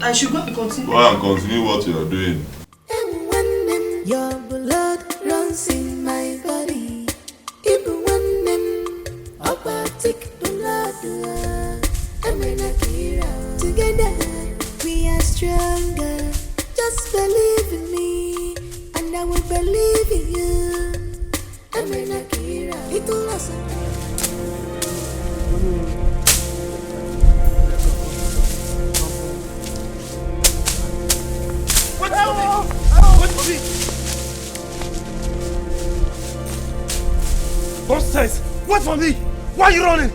I should go and continue. Go and continue what you are doing. And when your blood runs in my body, even when them opatic blood, I'm in a hero. Together we are stronger. Just believe in me, and I will believe in you. I'm in a hero. Little lesson. Wait for me! Wait for me! Nonsense! Wait for me! Why are you running?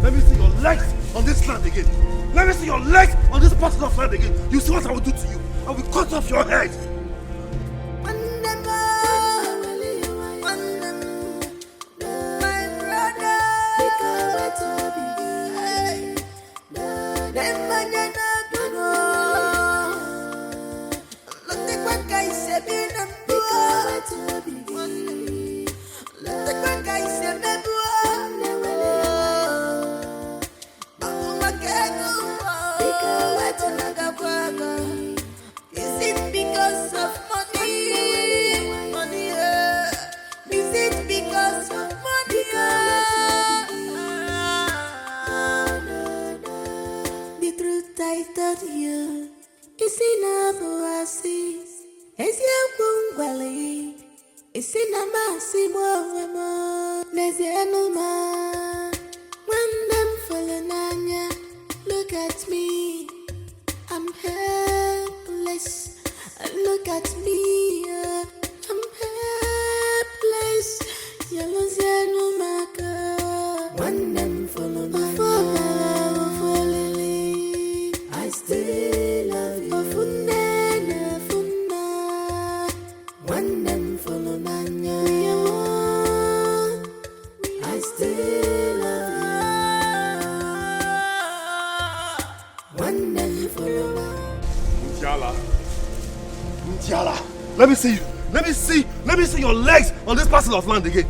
Let me see your legs on this land again. Let me see your legs on this part of land again. You see what I will do to you? I will cut off your head. Look at me, I'm helpless. Look at me, I'm helpless. Yellow maka. When them follow my I still love you. When them follow my I still love you. When them follow my Ndiala, let me see you. Let me see your legs on this parcel of land again.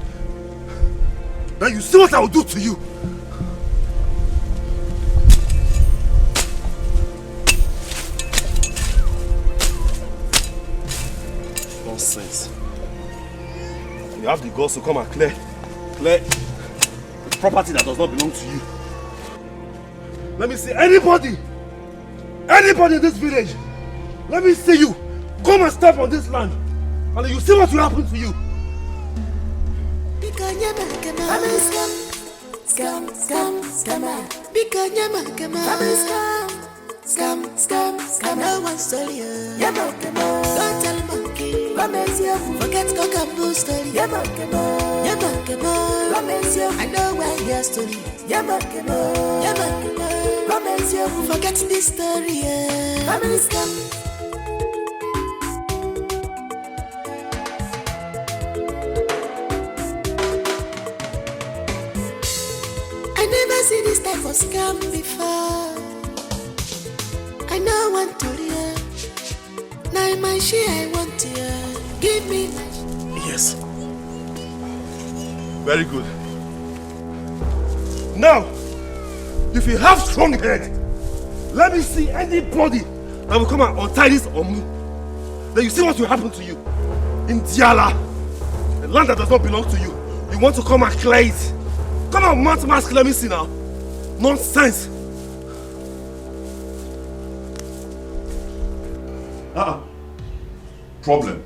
Now you see what I will do to you. Nonsense. You have the guts to come and clear the property that does not belong to you. Let me see anybody in this village. Let me see you. Come and step on this land, and you see what will happen to you. Scam. No one stole you. Don't tell monkey. Forget cockapoo story. I know where your story. Forget this story. Family scam. See this type of scam before. I know want to hear. Now my share I want to hear. Give me my Yes. Very good. Now, if you have strong head, let me see anybody that will come and untie this on me. Then you see what will happen to you. In Diala, the land that does not belong to you. You want to come and clear it. Come on, mount mask, let me see now. Nonsense. Problem?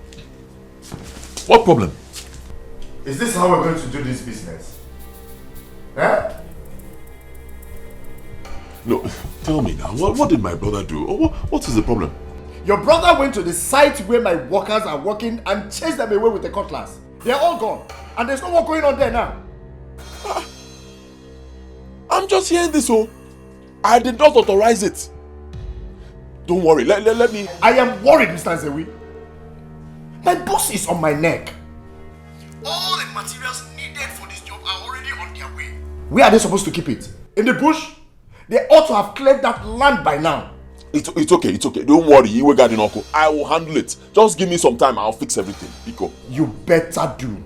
What problem? Is this how we're going to do this business? Eh? No, tell me now, what did my brother do? What is the problem? Your brother went to the site where my workers are working and chased them away with the cutlass. They're all gone. And there's no more going on there now. I'm just hearing this, oh. I did not authorize it. Don't worry, let me... I am worried, Mr. Nzewi. My boss is on my neck. All the materials needed for this job are already on their way. Where are they supposed to keep it? In the bush? They ought to have cleared that land by now. It's okay. Don't worry, Iwe Garden Uncle. I will handle it. Just give me some time, I'll fix everything. Biko. You better do.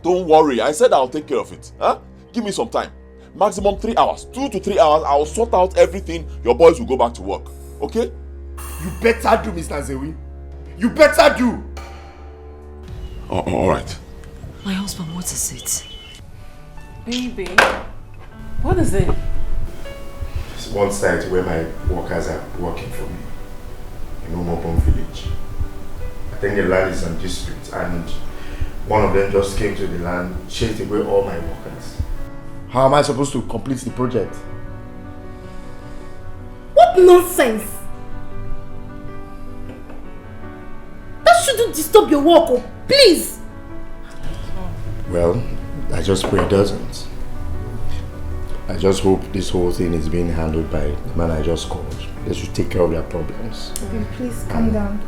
Don't worry, I said I'll take care of it. Huh? Give me some time. Maximum 3 hours. 2 to 3 hours, I'll sort out everything. Your boys will go back to work. Okay? You better do, Mr. Nzewi. You better do. Alright. My husband, what is it? Baby, what is it? It's one site where my workers are working for me. In Umobon village. I think the land is on district and one of them just came to the land, chased away all my workers. How am I supposed to complete the project? What nonsense! That shouldn't disturb your work, oh, please! Well, I just pray it doesn't. I just hope this whole thing is being handled by the man I just called. They should take care of their problems. Okay, please calm down,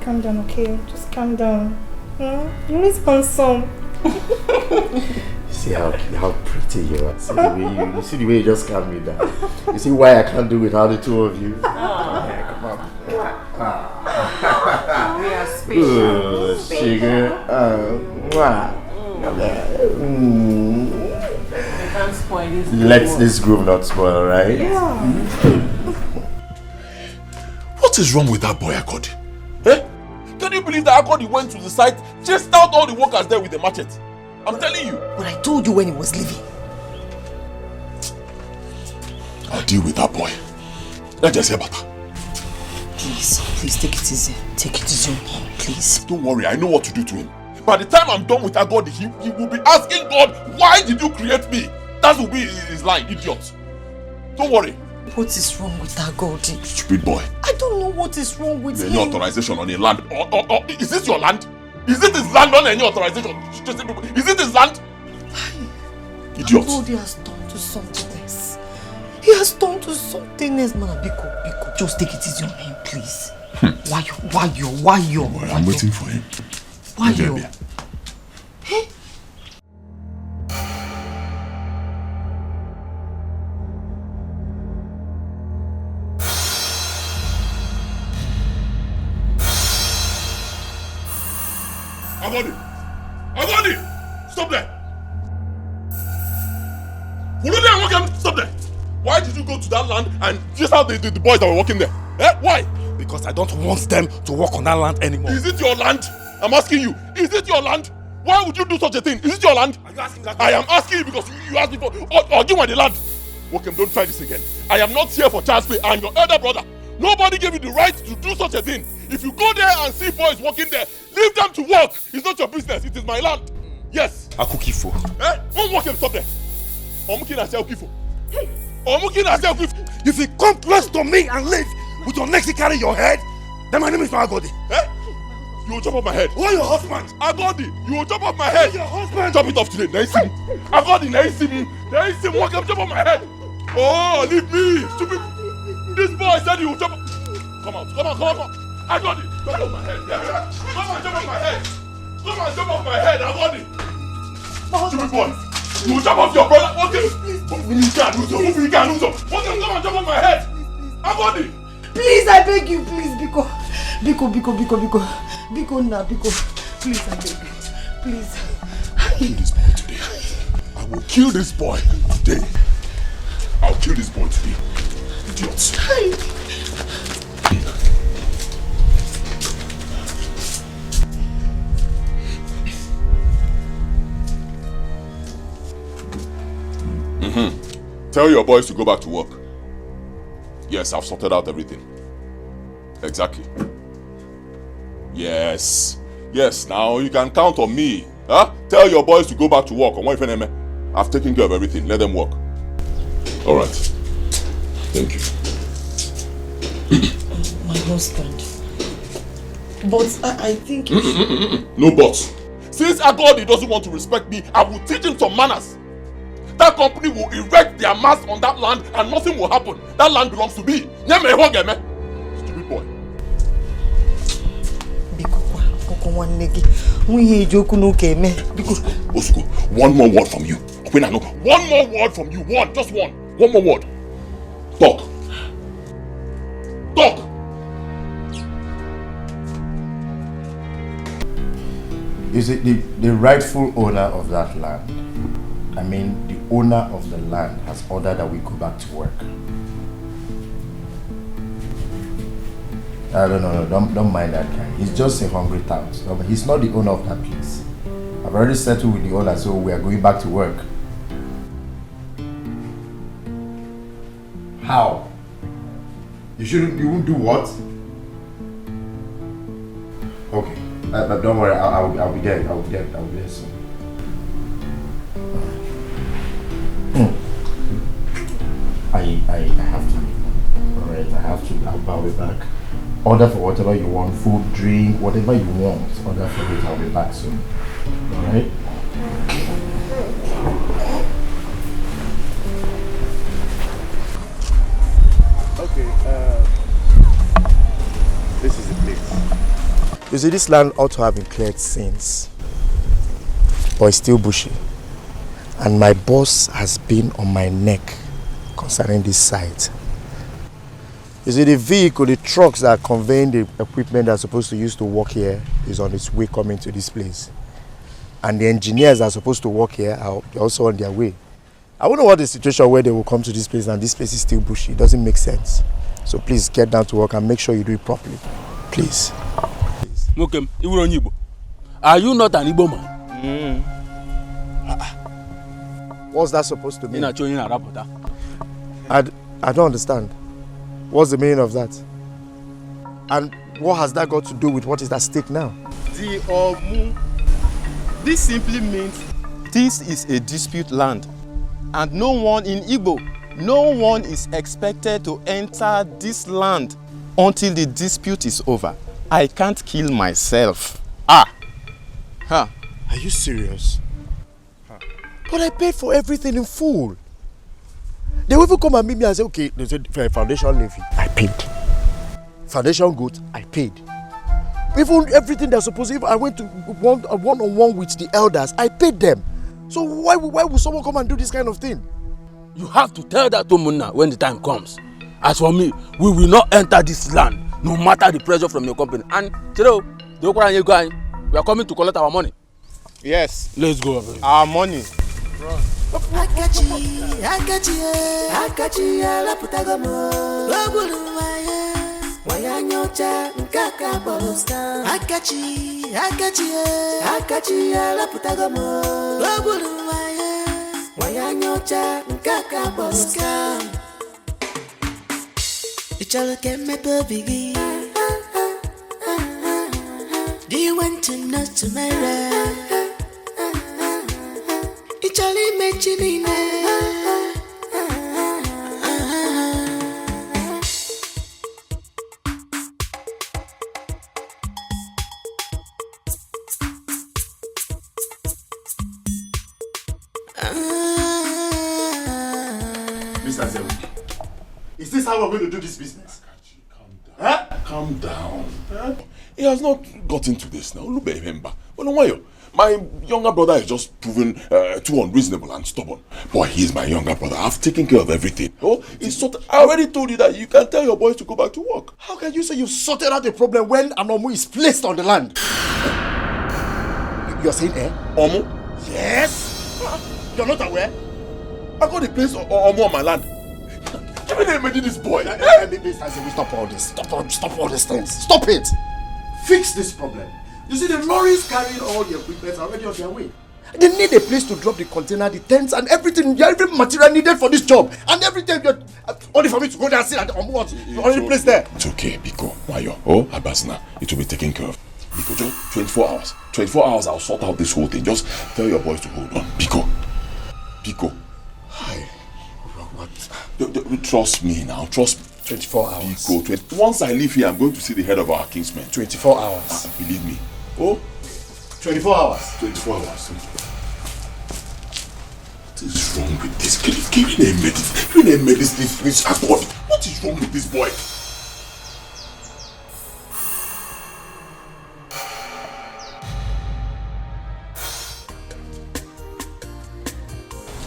okay? Just calm down. You're always handsome. See how pretty you are. See the way you just calm me down. You see why I can't do without the two of you? Yeah, come on. We are Good, sugar. Can't spoil this. Let this groove not spoil, right? Yeah. What is wrong with that boy, Akodi? Eh? Can you believe that Akodi went to the site, chased out all the workers there with a machete? I'm telling you. But I told you when he was leaving. I'll deal with that boy. Let's just hear better. Please take it easy. Take it easy on him, please. Don't worry, I know what to do to him. By the time I'm done with Agodi, he will be asking God, why did you create me? That will be his line, idiot. Don't worry. What is wrong with Agodi? Stupid boy. I don't know what is wrong with him. Any authorization on a land? Or is this your land? Is it his land on any authorization? Is it his land? Idiot. Agodi has turned to something else. He has turned to something else, man. Biko. Just take it easy on him, please. Why you? I'm waiting for him. Why you? Hey? Agodi! Stop there! Stop there! Why did you go to that land and just how the boys that were working there? Eh? Why? Because I don't want them to work on that land anymore. Is it your land? I'm asking you. Is it your land? Why would you do such a thing? Is it your land? Are you asking that? I am asking you because you asked me for... Or give me the land. Wokem, don't try this again. I am not here for chance play. I am your elder brother. Nobody gave you the right to do such a thing. If you go there and see boys working there, leave them to work. It's not your business. It is my land. Yes. Akukifo. Eh? Don't walk him. Stop there. If you come close to me and live with your neck carry your head, then my name is Agodi. Eh? You will chop off my head. Who are your husband? Agodi, you will chop off my head. Your husband. Chop it off today. Naisim. Agodi, Naisim. Walk up, chop off my head. Oh, leave me. Stupid. This boy said you will chop. Come on. Agodi, chop off my head. Come on, chop off my head. Agodi. Stupid boy. You will chop off your brother. Okay. You can't lose. Okay, come on, chop off my head. Agodi. Please, I beg you, please, Biko. Biko, now, Biko. Please, I beg you. Please. I will kill this boy today. I'll kill this boy today. Idiots. Tell your boys to go back to work. Yes, I've sorted out everything. Exactly. Yes, now you can count on me. Huh? Tell your boys to go back to work. I've taken care of everything. Let them work. Alright. Thank you. My husband. But I think... No buts. Since Agodi doesn't want to respect me, I will teach him some manners. That company will erect their mast on that land and nothing will happen. That land belongs to me. Stupid boy. Osuko, one more word from you. One more word from you. Just one. One more word. Talk. Talk. Is it the rightful owner of that land? I mean, the owner of the land has ordered that we go back to work. Don't mind that guy. He's just a hungry tout. He's not the owner of that place. I've already settled with the owner, so we are going back to work. How? You won't do what? Okay, but don't worry. I'll be there. I'll be there soon. I have to. Alright, I have to. I'll be back. Order for whatever you want, food, drink, whatever you want. Order for it. I'll be back soon. Alright. Okay. This is the place. You see, this land ought to have been cleared since, but it's still bushy. And my boss has been on my neck concerning this site. You see, the vehicle, the trucks that are conveying the equipment that are supposed to use to work here is on its way coming to this place. And the engineers that are supposed to work here are also on their way. I wonder what the situation where they will come to this place and this place is still bushy. It doesn't make sense. So please get down to work and make sure you do it properly. Please. Mokem, are you not an Igbo man? What's that supposed to mean? I don't understand. What's the meaning of that? And what has that got to do with what is at stake now? This simply means this is a dispute land. And no one in Igbo, no one is expected to enter this land until the dispute is over. I can't kill myself. Are you serious? But I paid for everything in full. They will even come and meet me and say, okay, they said foundation levy, I paid. Foundation goat, I paid. Even everything they're supposed to, I went to one-on-one with the elders, I paid them. So why would someone come and do this kind of thing? You have to tell that to Munna when the time comes. As for me, we will not enter this land, no matter the pressure from your company. And Chiro, we are coming to collect our money. Yes. Let's go. Our money. Akachi, la putagomo. Wayanyocha, nkaka bolusta. Akachi, la putagomo. Wayanyocha, nkaka bolusta. Ichalo keme bigi. Do you want to know tomorrow? Ichali mechinine. Mr. Zewu, is this how we're going to do this business? Calm down. He has not gotten to this now. Look at him. My younger brother is just proven too unreasonable and stubborn. Boy, he's my younger brother. I've taken care of everything. Oh, I already told you that you can tell your boys to go back to work. How can you say you've sorted out the problem when Anomu is placed on the land? You're saying Omo? Yes! You're not aware? I got the place Omo on my land. Give me the name of this boy. Stop all this. Stop all these things. Stop it! Fix this problem. You see, the lorries carrying all the equipment are already on their way. They need a place to drop the container, the tents, and everything, every material needed for this job. And every time you're only for me to go there and sit at the only place there. It's okay, Biko. Wayo. Oh, Abasna. It will be taken care of. Biko, just 24 hours. 24 hours, I'll sort out this whole thing. Just tell your boys to hold on. Biko. Hi. What? Trust me now. Trust 24 hours. Go. Once I leave here, I'm going to see the head of our kingsmen. 24 hours. Believe me. Oh? 24 hours. 24 hours. What is wrong with this? Give me a medicine, please. What is wrong with this boy?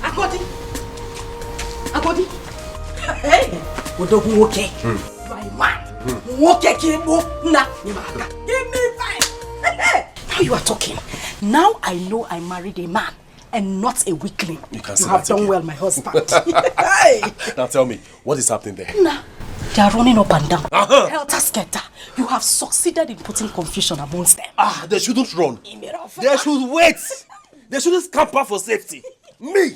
Agodi. Hey, Odogu okay. My man. Okay, Kimbo. Nah, give me five. Now you are talking. Now I know I married a man and not a weakling. You have done well, my husband. Hey. Now tell me, what is happening there? Nah, they are running up and down. Helter skelter. You have succeeded in putting confusion amongst them. They shouldn't run. They should wait. They shouldn't scamper for safety. Me,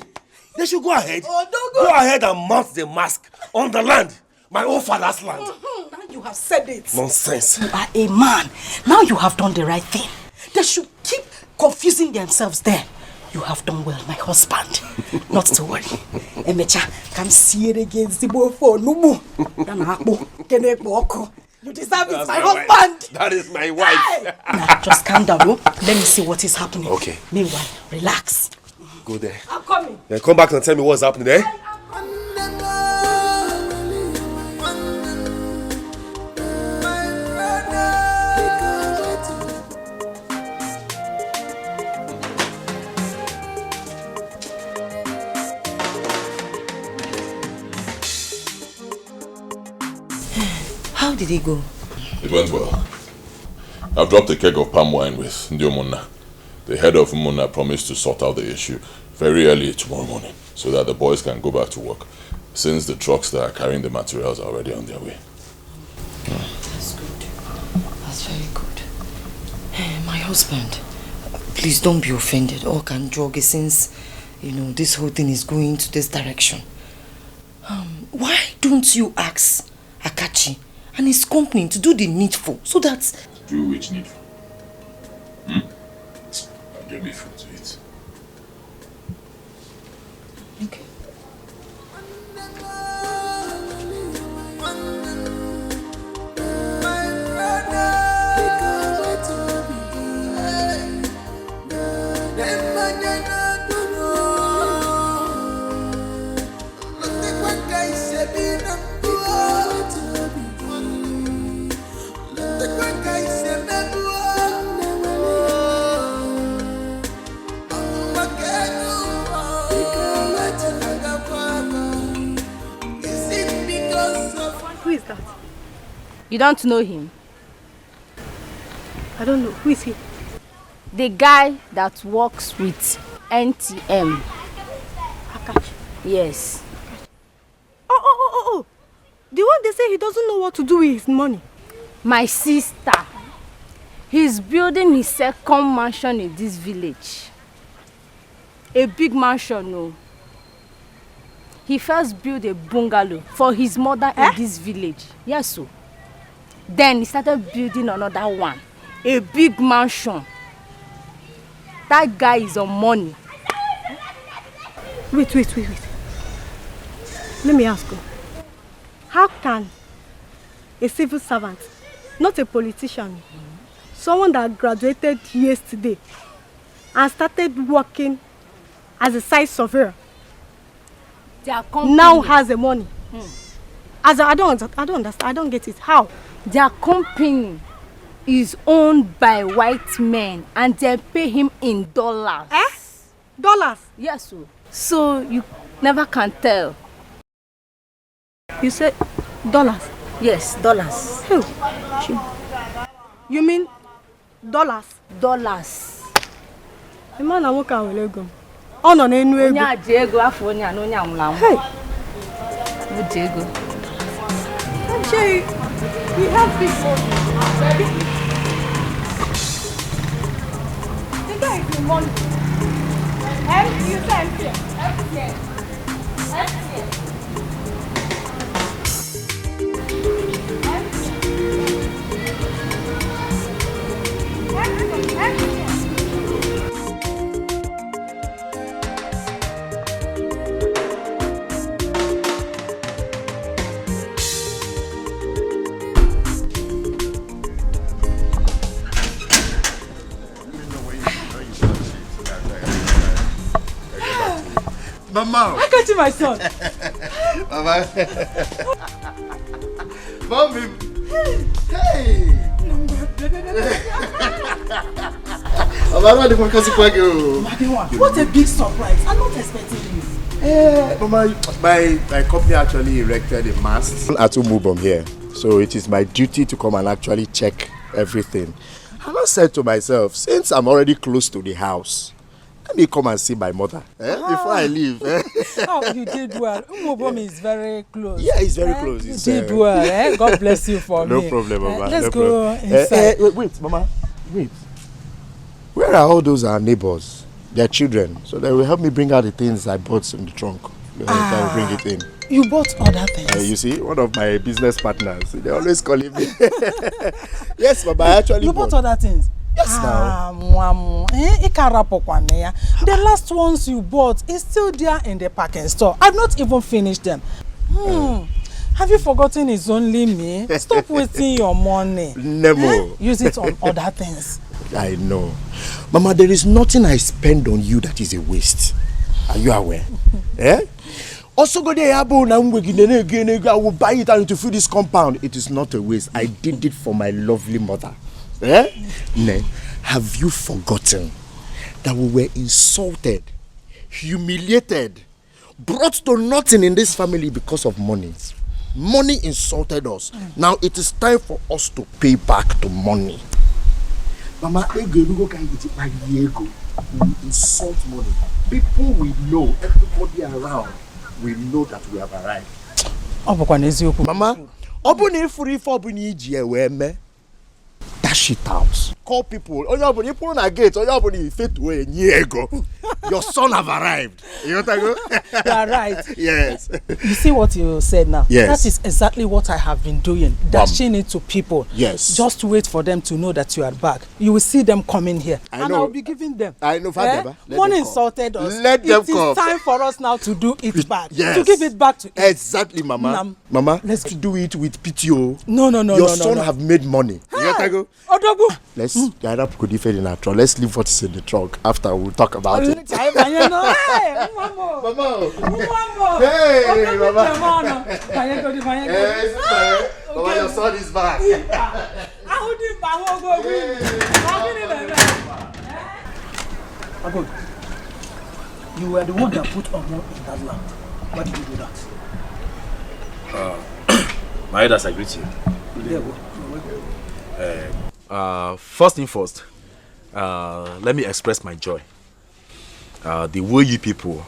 they should go ahead. Go ahead and mount the mask on the land. My own father's land. Now you have said it. Nonsense. You are a man. Now you have done the right thing. They should keep confusing themselves there. You have done well, my husband. Not to worry. Emecha, come see it against the boy for Nubu. You deserve it, my husband. That is my wife. Hey. Now, just calm down. Oh. Let me see what is happening. Okay. Meanwhile, relax. Go there. I'm coming. Then come back and tell me what's happening, eh? How did it go? It went well. I've dropped a keg of palm wine with Ndiomuna. The head of Muna promised to sort out the issue very early tomorrow morning so that the boys can go back to work, since the trucks that are carrying the materials are already on their way. That's good. That's very good. My husband, please don't be offended. All can jog since, this whole thing is going to this direction. Why don't you ask Akachi and his company to do the needful so that... Do which needful? Give me food to eat. Okay. Who is that? You don't know him? I don't know. Who is he? The guy that works with NTM. Akachi. Yes. Oh. The one they say he doesn't know what to do with his money. My sister. He's building his second mansion in this village. A big mansion, no. He first built a bungalow for his mother in this village. Yes, so. Then he started building another one. A big mansion. That guy is on money. Wait. Let me ask you. How can a civil servant, not a politician, someone that graduated yesterday and started working as a site surveyor, now has the money? As I don't understand. I don't get it. How? Their company is owned by white men and they pay him in dollars. Dollars? Yes, sir. So you never can tell. You said dollars? Yes, dollars. You mean dollars? Dollars. The man I work out with ego. Oh no, no, no. Diego, afọ nya no nya mlam. Hey. No Diego. Actually, we have people. The guy is in money. You say empty. Mama. I got you, my son. Mama. Mommy. Hey. What a big surprise. I'm not expecting this. Mama, my company actually erected a mast at Umubom here. So it is my duty to come and actually check everything. And I said to myself, since I'm already close to the house, let me come and see my mother before I leave. Oh, you did well. Umubom is very close. Yeah, it's very close. You did well. God bless you for me. No problem, Mama. Let's go inside. Wait, Mama. Wait. Where are all those our neighbors? Their children. So they will help me bring out the things I bought in the trunk. I will bring it in. You bought other things? You see, one of my business partners, they always calling me. Yes, Mama, I actually You bought other things? Yes, now. The last ones you bought is still there in the packing store. I've not even finished them. Have you forgotten it's only me? Stop wasting your money. Nemo. Use it on other things. I know. Mama, there is nothing I spend on you that is a waste. Are you aware? Also go there, I will buy it and to fill this compound. It is not a waste. I did it for my lovely mother. Have you forgotten that we were insulted, humiliated, brought to nothing in this family because of money? Money insulted us. Now it is time for us to pay back the money. Mama, we insult money. People we know, everybody around, we know that we have arrived. Mama, dash it out. Call people. You put on a gate. Your son have arrived. You are right. Yes. You see what you said now? Yes. That is exactly what I have been doing. Dashing it to people. Yes. Just wait for them to know that you are back. You will see them coming here. I know. I'll be giving them. I know. Money insulted us. Let them come. It is time for us now to do it back. Yes. To give it back to it. Exactly, Mama. Mama, let's do it with PTO. No. Your son have made money. Hey. Let's let's leave what is in the trunk. After we'll talk about it. Mama. Hey, Mama. Mama, your son is back. You were the one that put Omo in that land. Why did you do that? My elders, I greet you. First thing first, let me express my joy. The way you people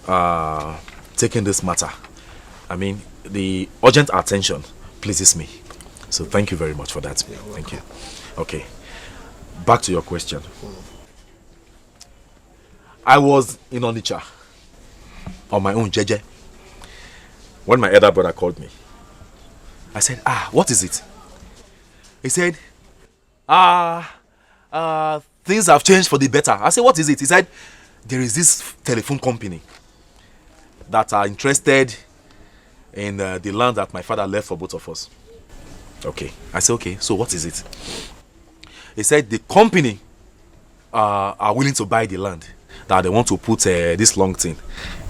are taking this matter, I mean, the urgent attention pleases me. So thank you very much for that. Thank you. Okay, back to your question. I was in Onitsha on my own, Jeje, when my elder brother called me. I said, what is it? He said, things have changed for the better. I said, what is it? He said, there is this telephone company that are interested in the land that my father left for both of us. Okay. I said, okay, so what is it? He said, the company are willing to buy the land, that they want to put this long thing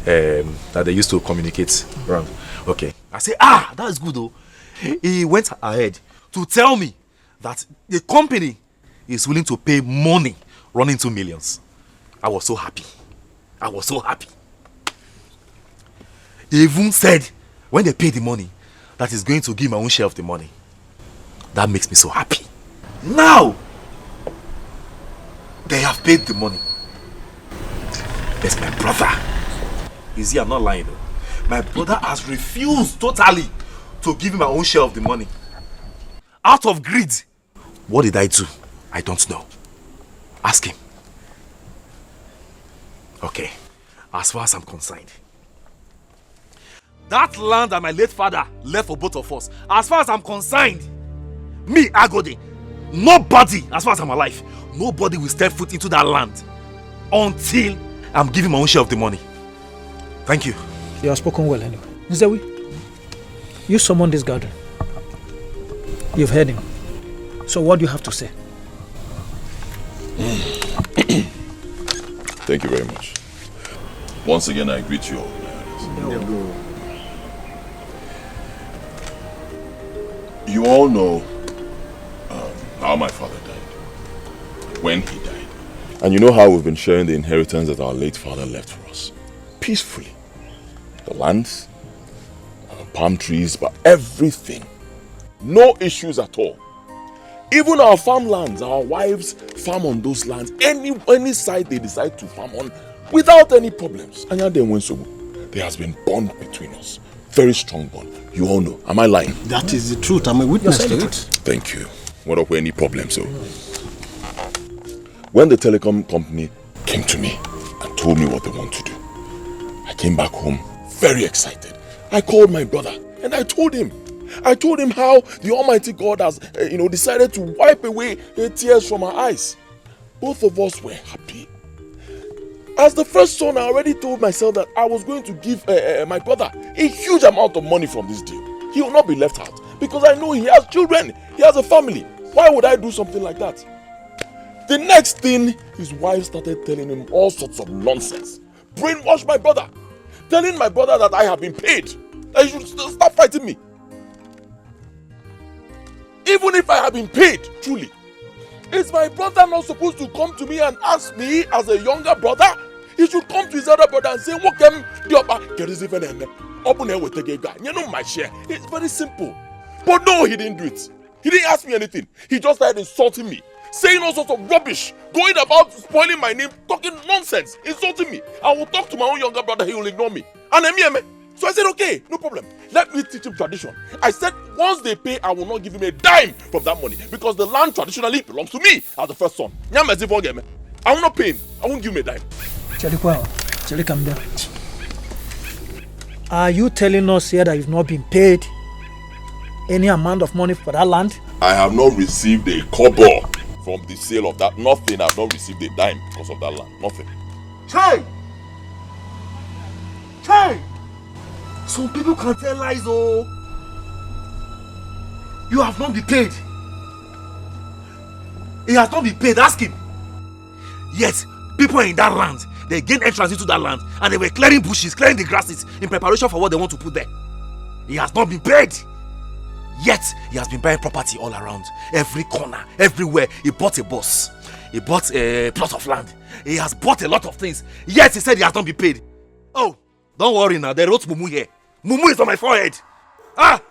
that they used to communicate around. Okay. I said, that's good though. He went ahead to tell me that the company is willing to pay money running to millions. I was so happy. He even said, when they pay the money, that is going to give my own share of the money. That makes me so happy. Now, they have paid the money. That's my brother. You see, I'm not lying though. My brother has refused totally to give me my own share of the money. Out of greed. What did I do? I don't know. Ask him. Okay. As far as I'm concerned, that land that my late father left for both of us, as far as I'm concerned, me, Agode, nobody, as far as I'm alive, nobody will step foot into that land until I'm giving my own share of the money. Thank you. You have spoken well anyway. Nzewi, you summoned this gathering. You've heard him. So what do you have to say? Thank you very much. Once again, I greet you all. You all know how my father died, when he died. And you know how we've been sharing the inheritance that our late father left for us. Peacefully. The lands, palm trees, but everything. No issues at all. Even our farmlands, our wives farm on those lands. Any site they decide to farm on without any problems. And there has been bond between us. Very strong bond. You all know. Am I lying? That is the truth. I'm a witness to it. Thank you. What up with any problems? So, when the telecom company came to me and told me what they want to do, I came back home very excited. I called my brother and I told him how the Almighty God has, decided to wipe away the tears from our eyes. Both of us were happy. As the first son, I already told myself that I was going to give my brother a huge amount of money from this deal. He will not be left out because I know he has children, he has a family. Why would I do something like that? The next thing, his wife started telling him all sorts of nonsense. Brainwash my brother. Telling my brother that I have been paid. That he should stop fighting me. Even if I have been paid, truly, is my brother not supposed to come to me and ask me as a younger brother? He should come to his other brother and say, "What can you know my share?" It's very simple. But no, he didn't do it. He didn't ask me anything. He just started insulting me, saying all sorts of rubbish, going about spoiling my name, talking nonsense, insulting me. I will talk to my own younger brother, he will ignore me. So I said, okay, no problem. Let me teach him tradition. I said, once they pay, I will not give him a dime from that money because the land traditionally belongs to me as the first son. I will not pay him. I won't give him a dime. Charlie, come down. Are you telling us here that you've not been paid any amount of money for that land? I have not received a kobo from the sale of that. Nothing. I have not received a dime because of that land. Nothing. Chai! Some people can tell lies, oh. You have not been paid. He has not been paid. Ask him. Yes, people in that land, they gained entrance into that land and they were clearing bushes, clearing the grasses in preparation for what they want to put there. He has not been paid. Yet, he has been buying property all around. Every corner, everywhere. He bought a bus. He bought a plot of land. He has bought a lot of things. Yet, he said he has not been paid. Oh, don't worry now. They wrote Mumu here. Mumu is on my forehead. Ah!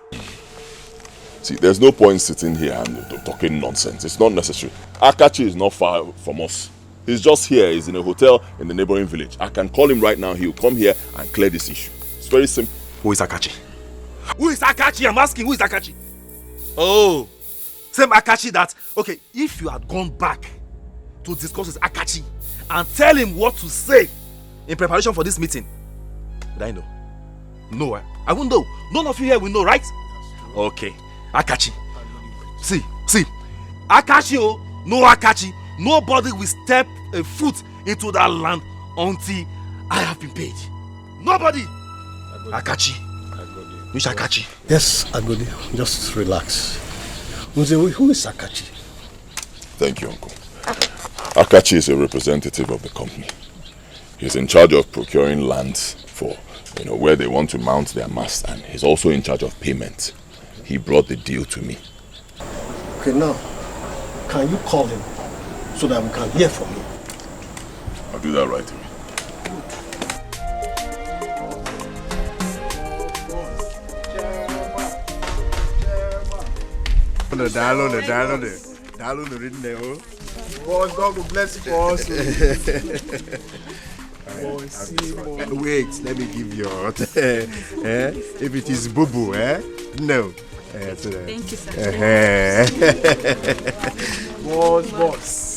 See, there's no point sitting here and talking nonsense. It's not necessary. Akachi is not far from us. He's just here. He's in a hotel in the neighboring village. I can call him right now. He'll come here and clear this issue. It's very simple. Who is Akachi? Who is Akachi? I'm asking, who is Akachi? Oh, same Akachi that, okay, if you had gone back to discuss with Akachi and tell him what to say in preparation for this meeting, would I know? No, I won't know. None of you here will know, right? Okay, Akachi. See, Akachi, oh, no Akachi. Nobody will step a foot into that land until I have been paid. Nobody. Akachi. Which Akachi? Yes, Agodi. Just relax. Who is Akachi? Thank you, Uncle. Akachi is a representative of the company. He's in charge of procuring lands for, where they want to mount their mast, and he's also in charge of payment. He brought the deal to me. Okay, now, can you call him so that we can hear from him? I'll do that right away. Download the there, oh. Boss, God will bless you for us. Wait, let me give you if it is boo-boo, no. Thank you, sir. Boss.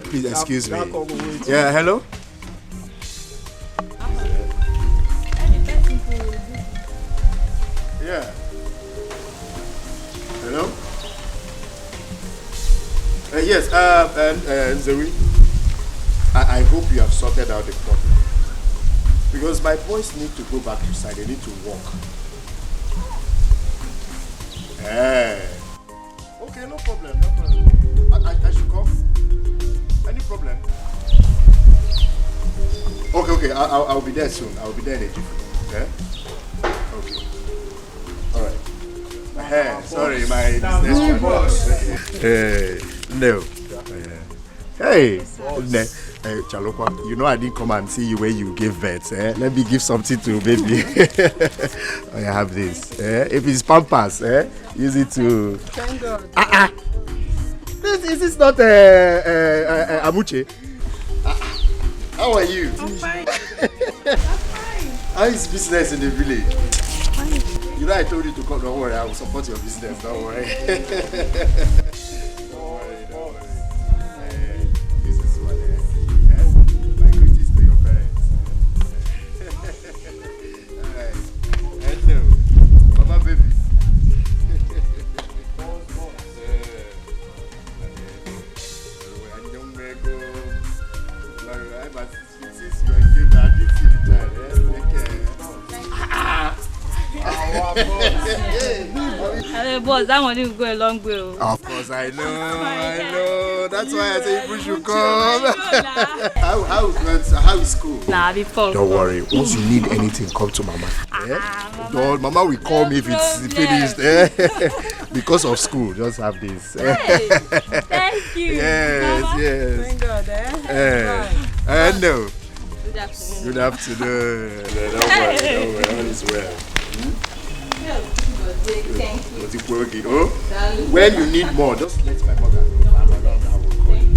Please excuse me. Yeah, hello? Yeah. Hello? Yes, Zoe. I hope you have sorted out the problem. Because my boys need to go back to side. They need to walk. Okay, no problem, I should come. Any problem? Okay. I'll be there soon. I'll be there in a jiffy. Okay? Okay. All right. Sorry, my no. Hey, Chalokwa, you know I didn't come and see you when you gave birth. Let me give something to baby. I have this. If it's Pampers, use it to. Thank God. This is not Amuche. How are you? I'm fine. How is business in the village? Fine. You know I told you to come. Don't worry, I will support your business. Don't worry. This is what my greetings to your parents. Hello, Mama baby. Since you are giving that Hey, boss, that one didn't go a long way. Of course, I know. That's why I say you should come. How is school? Nah, before. Don't worry. Once you need anything, come to Mama. Mama will call me if it's finished. Because of school, just have this. Hey, thank you. Yes, Mama. yes. Thank God, No. Good afternoon. Good afternoon. Don't worry. All is well. Thank you. Oh, when you need more, just let my mother know. I'm around, I will call you.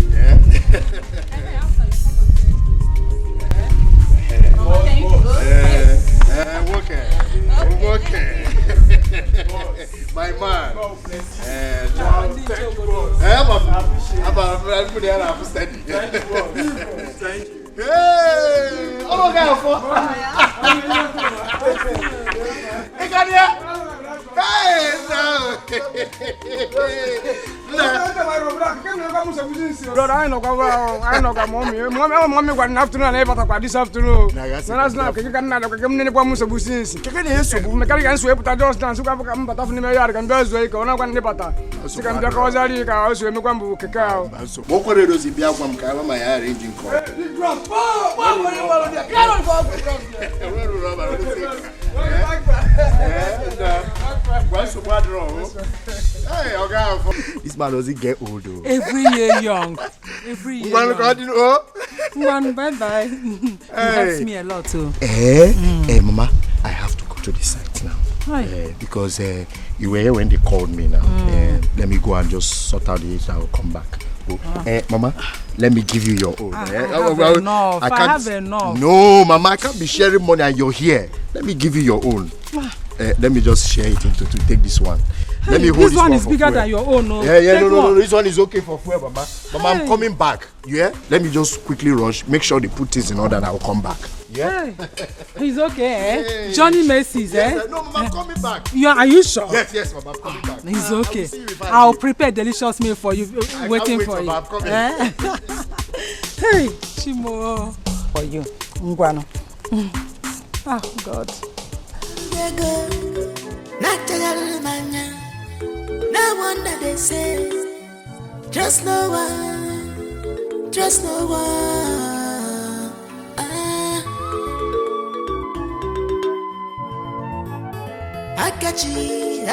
Okay. My man. Thank you. Hey! Oh, my God. Hey, Brother, I know mommy got an afternoon and ever this afternoon. That's not you can not give me one musa business. Mechanic sweep with a just dance who can come but often in my yard and does wake on one nipata. She can take all the house with Mukambu cacao. What could it be up from Kala, my arranging call? This man doesn't get old though. Every year young. Every year young. One bye-bye. It helps me a lot too. Hey, Mama, I have to go to the site now. Because you were here when they called me now. Let me go and just sort out the issue. I will come back. Mama, let me give you your own. I have enough. No, Mama, I can't be sharing money and you're here. Let me give you your own. Let me just share it into to take this one. Let me hold this one is bigger fuel. than your own. No, no. This one is okay for fuel, Mama. Mama, I'm coming back. Yeah? Let me just quickly rush. Make sure they put things in order and I'll come back. Yeah? He's okay, Johnny Macy's, No, Mama, I'm coming back. Are you sure? Yes, Mama, I'm coming back. He's okay. I'll prepare delicious meal for you, waiting for you. Mama, I'm coming. Hey, Chimo. For you. Ngwano. Oh, God. No wonder they say, trust no one, trust no one. Akachi,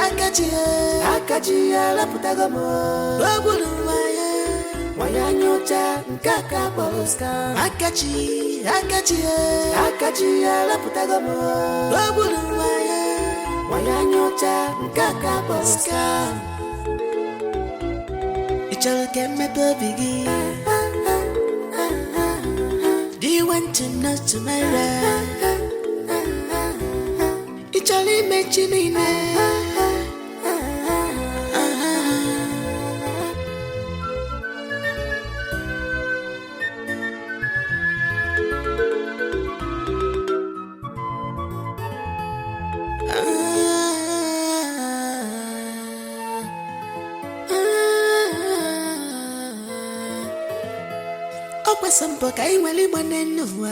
la putagamo. Babulu waya nyota nkaka boloska. Akachi, la putagamo. Babulu waya nyota nkaka boloska. Ichal kemme bobigi. Do you want to know tomorrow? Ichali mechinine. Sampo kai wali manenwa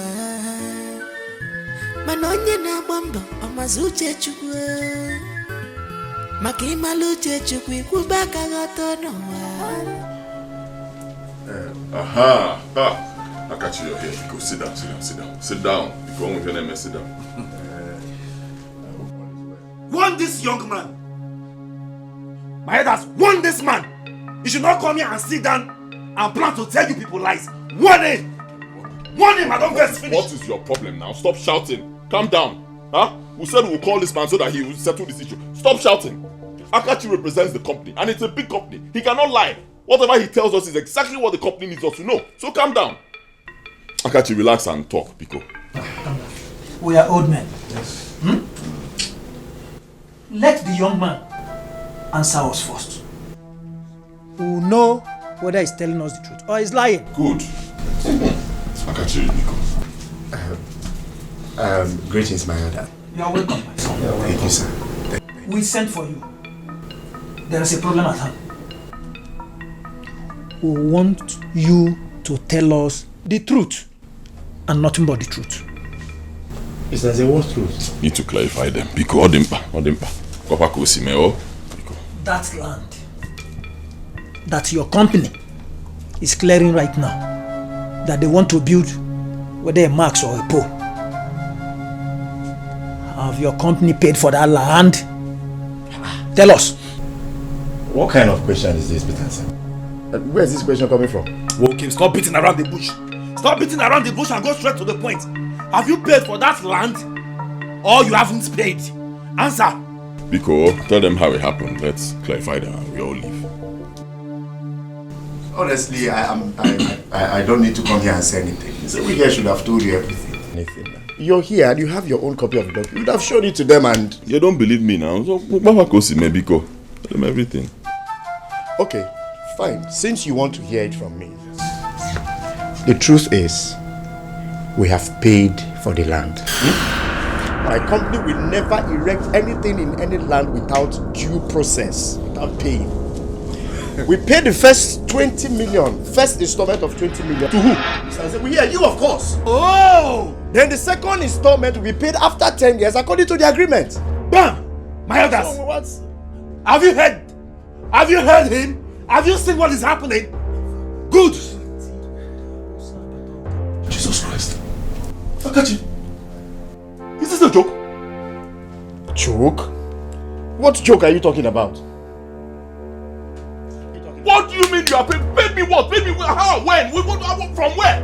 manonye na bombo amazuche chukwu maka imaluche chukwu ikubaka goto no Akachi, you're here. Go sit down, sit down, sit down. Sit down. You go on with your name and sit down. Warn this young man. My elders, warn this man. You should not come here and sit down and plan to tell you people lies. Warn him. Warn him, I don't get finished. What is your problem now? Stop shouting. Calm down. Huh? We said we'll call this man so that he will settle this issue. Stop shouting. Akachi represents the company and it's a big company. He cannot lie. Whatever he tells us is exactly what the company needs us to know. So calm down. Akachi, relax and talk, Biko. We are old men. Yes. Let the young man answer us first. We will know whether he's telling us the truth or he's lying. Good. Akachi, Biko. Greetings, my elder. You are welcome, my son. Thank you, sir. We sent for you. There is a problem at hand. We want you to tell us the truth and nothing but the truth. Is that the what truth? Need to clarify them. Biko, Odimpa. Kopako Simeo. Biko. That land that your company is clearing right now, that they want to build, whether a max or a pole. Have your company paid for that land? Tell us. What kind of question is this, Peter? Where is this question coming from? Okay, stop beating around the bush. Stop beating around the bush and go straight to the point. Have you paid for that land or you haven't paid? Answer. Biko, tell them how it happened. Let's clarify that and we all leave. Honestly, I don't need to come here and say anything. So we here should have told you everything. You're here and you have your own copy of the document. You would have shown it to them and... You don't believe me now. So, Biko, tell them everything. Okay, fine. Since you want to hear it from me, the truth is, we have paid for the land. My company will never erect anything in any land without due process, without paying. We paid the first 20 million, first installment of 20 million. To who? We hear you, of course. Oh! Then the second installment will be paid after 10 years according to the agreement. Bam! My elders! So what? Have you heard? Have you heard him? Have you seen what is happening? Good! Jesus Christ. Akachi, is this a joke? Joke? What joke are you talking about? What do you mean you are paid? Paid me what? Paid me how? When? From where?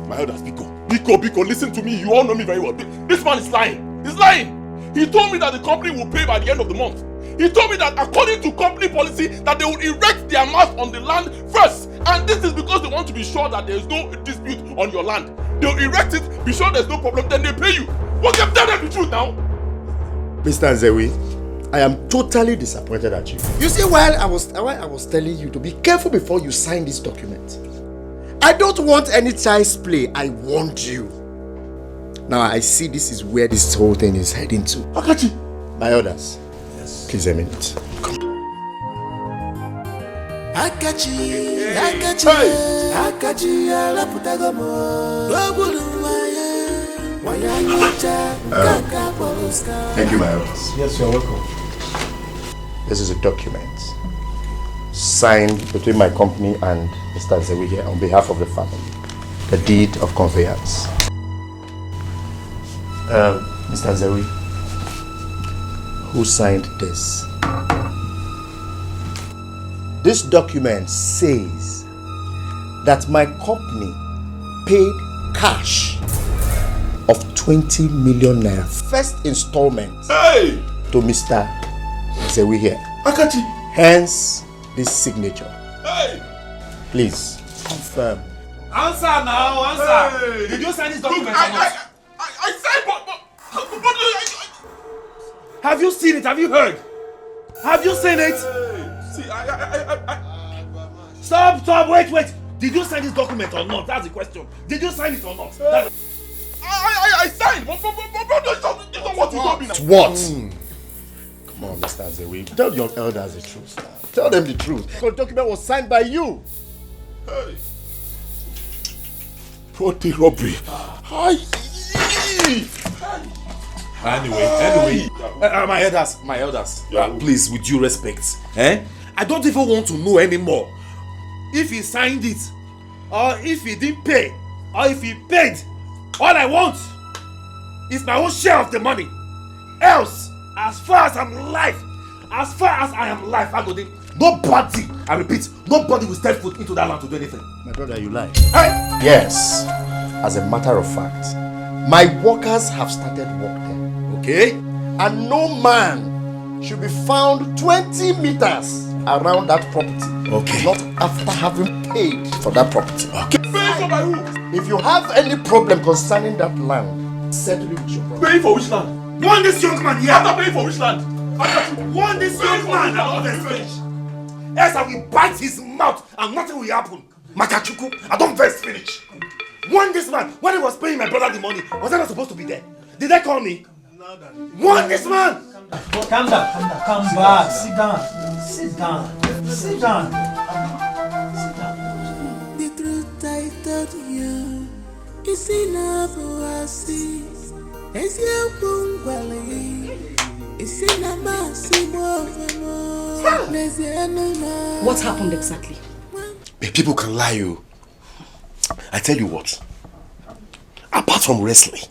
My elders, Biko, listen to me. You all know me very well. This man is lying. He's lying. He told me that the company will pay by the end of the month. He told me that according to company policy that they will erect their mast on the land first. And this is because they want to be sure that there is no dispute on your land. They'll erect it, be sure there's no problem, then they pay you. But you've done the truth now. Mr. Nzewi, I am totally disappointed at you. You see, while I was telling you to be careful before you sign this document, I don't want any child's play. I warned you. Now I see this is where this whole thing is heading to. Akachi, my orders. Yes. Please a minute. Come. Akachi, thank you, my elders. Yes, you're welcome. This is a document signed between my company and Mr. Nzewi here on behalf of the family. The deed of conveyance. Mr. Nzewi, who signed this? This document says that my company paid cash of 20 million naira, first installment, to Mr. Nzewi here. Akachi. Hence this signature. Hey. Please confirm. Answer now, answer. Hey. Did you sign this document? Look, I signed, but have you seen it? Have you heard? Have you seen it? See, Stop, wait. Did you sign this document or not? That's the question. Did you sign it or not? I signed, but this is what you told me now. What? Come on, Mr. Nzewi. Tell your elders the truth now. Tell them the truth. The document was signed by you. Hey. What the robbery? Anyway, my elders, please, with due respect, I don't even want to know anymore if he signed it, or if he didn't pay, or if he paid, all I want is my own share of the money. Else, as far as I'm alive, nobody, I repeat, nobody will step foot into that land to do anything. My brother, you lie. Hey! Yes, as a matter of fact, my workers have started work there. Okay? And no man should be found 20 meters around that property. Okay. Not after having paid for that property. Okay. Pay for my room. If you have any problem concerning that land, settle it with your brother. Pay for which land? Want this young man here? After paying for which land? Want this young man? I don't finish. Else I will bite his mouth and nothing will happen. Makachuku, I don't first finish. Want this man? When he was paying my brother the money, was I not supposed to be there? Did they call me? Want this man? Calm down. Come back. Sit down. The truth I told you is enough for us. It's your bungalow. It's in a massive What happened exactly? People can lie you. I tell you what. Apart from wrestling,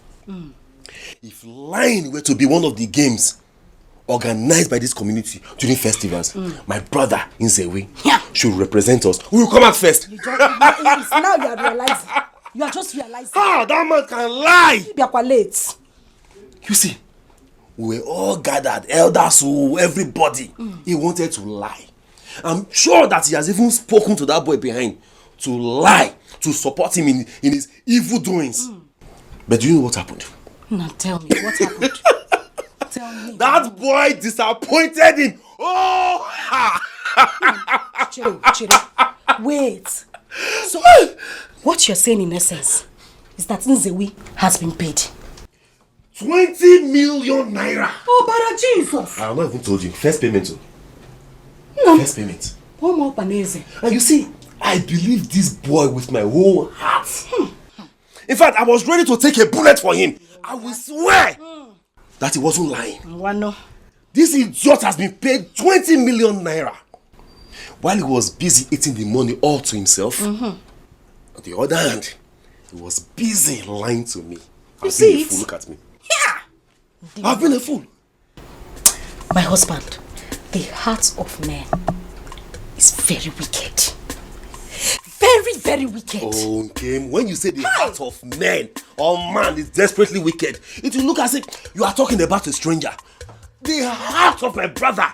if lying were to be one of the games organized by this community during festivals, my brother Nzewi should represent us. We will come out first. Now you are realizing. You are just realizing. Ah, that man can lie. You are late. You see, we were all gathered, elders, everybody. He wanted to lie. I'm sure that he has even spoken to that boy behind to lie, to support him in his evil doings. But do you know what happened? Now tell me, what happened? Tell me. That boy disappointed him. Oh! Chiro. Wait. So, what you're saying in essence is that Nzewi has been paid 20 million naira. Oh, Bara Jesus. I have not even told you. First payment. No. First payment. One more panese. And you see, I believe this boy with my whole heart. In fact, I was ready to take a bullet for him. I will swear that he wasn't lying. Wano. This idiot has been paid 20 million naira while he was busy eating the money all to himself. On the other hand, he was busy lying to me. I've been a fool. Look at me. Yeah. I've been a fool. My husband, the heart of man is very wicked. Very, very wicked. Okay, when you say the heart of man or man is desperately wicked, it will look as if you are talking about a stranger. The heart of my brother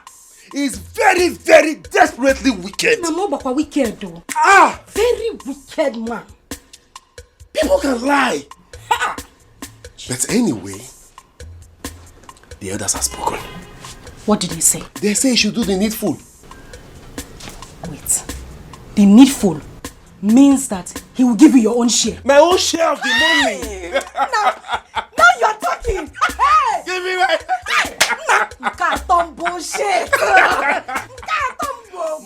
is very, very desperately wicked. Namobakwa wicked though. Very wicked man. People can lie. But anyway, the elders have spoken. What did they say? They say you should do the needful. Wait. The needful means that he will give you your own share. My own share of the money. Now you are talking. Hey! Give me my... Carton bullshit.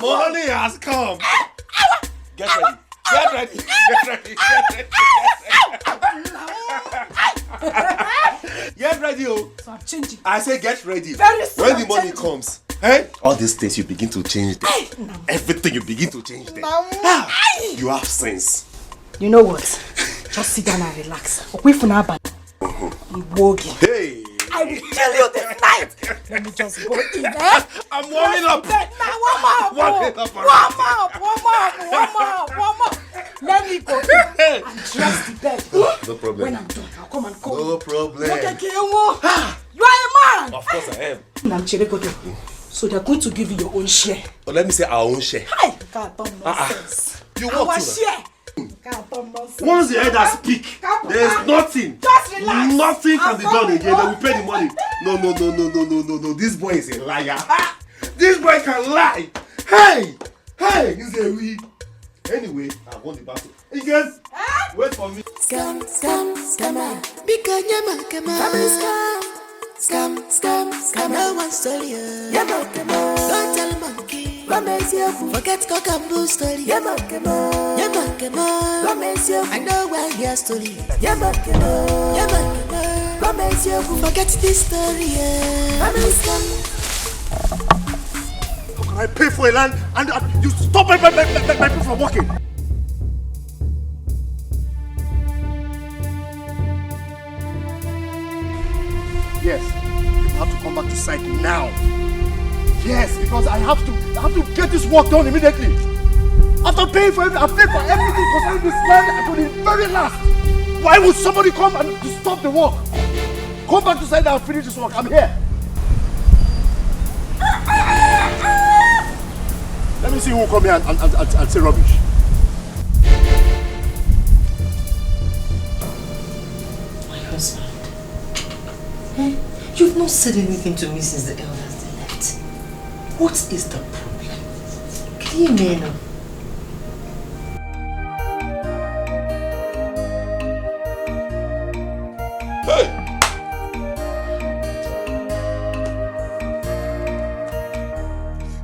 Money has come. Get ready. Get ready. Get ready. Get ready, oh. So I'm changing. I say get ready. Very soon when the money comes, all these things you begin to change them. Everything you begin to change them. You have sense. You know what? Just sit down and relax. Hey! I will kill you this night. Let me just go in there. I'm warming up. Now warm up. Let me go in and dress the bed. No problem. When I'm done, I'll come and call you. No problem. You are a man. Of course I am. So they're going to give you your own share. But let me say our own share. Hey, God, don't nonsense. You our want share. God, don't nonsense. Once the elders speak, there is nothing. Just relax. Nothing can be done again. They will pay the money. No. This boy is a liar. This boy can lie. Hey, he's a weed. Anyway, I won the battle. You guys, wait for me. Scam, because scam. No one stole you. Don't tell monkey. Forget cock and bull story. I know why your story. Forget this story. How can I pay for a land and you stop my people from working? Yes. You have to come back to site now. Yes, because I have to get this work done immediately. After paying for everything, I've paid for everything concerning this land until the very last. Why would somebody come and stop the work? Come back to site and finish this work. I'm here. Let me see who will come here and say rubbish. My husband. Hey, you've not said anything to me since the elders they left. What is the problem? Can you hear me now?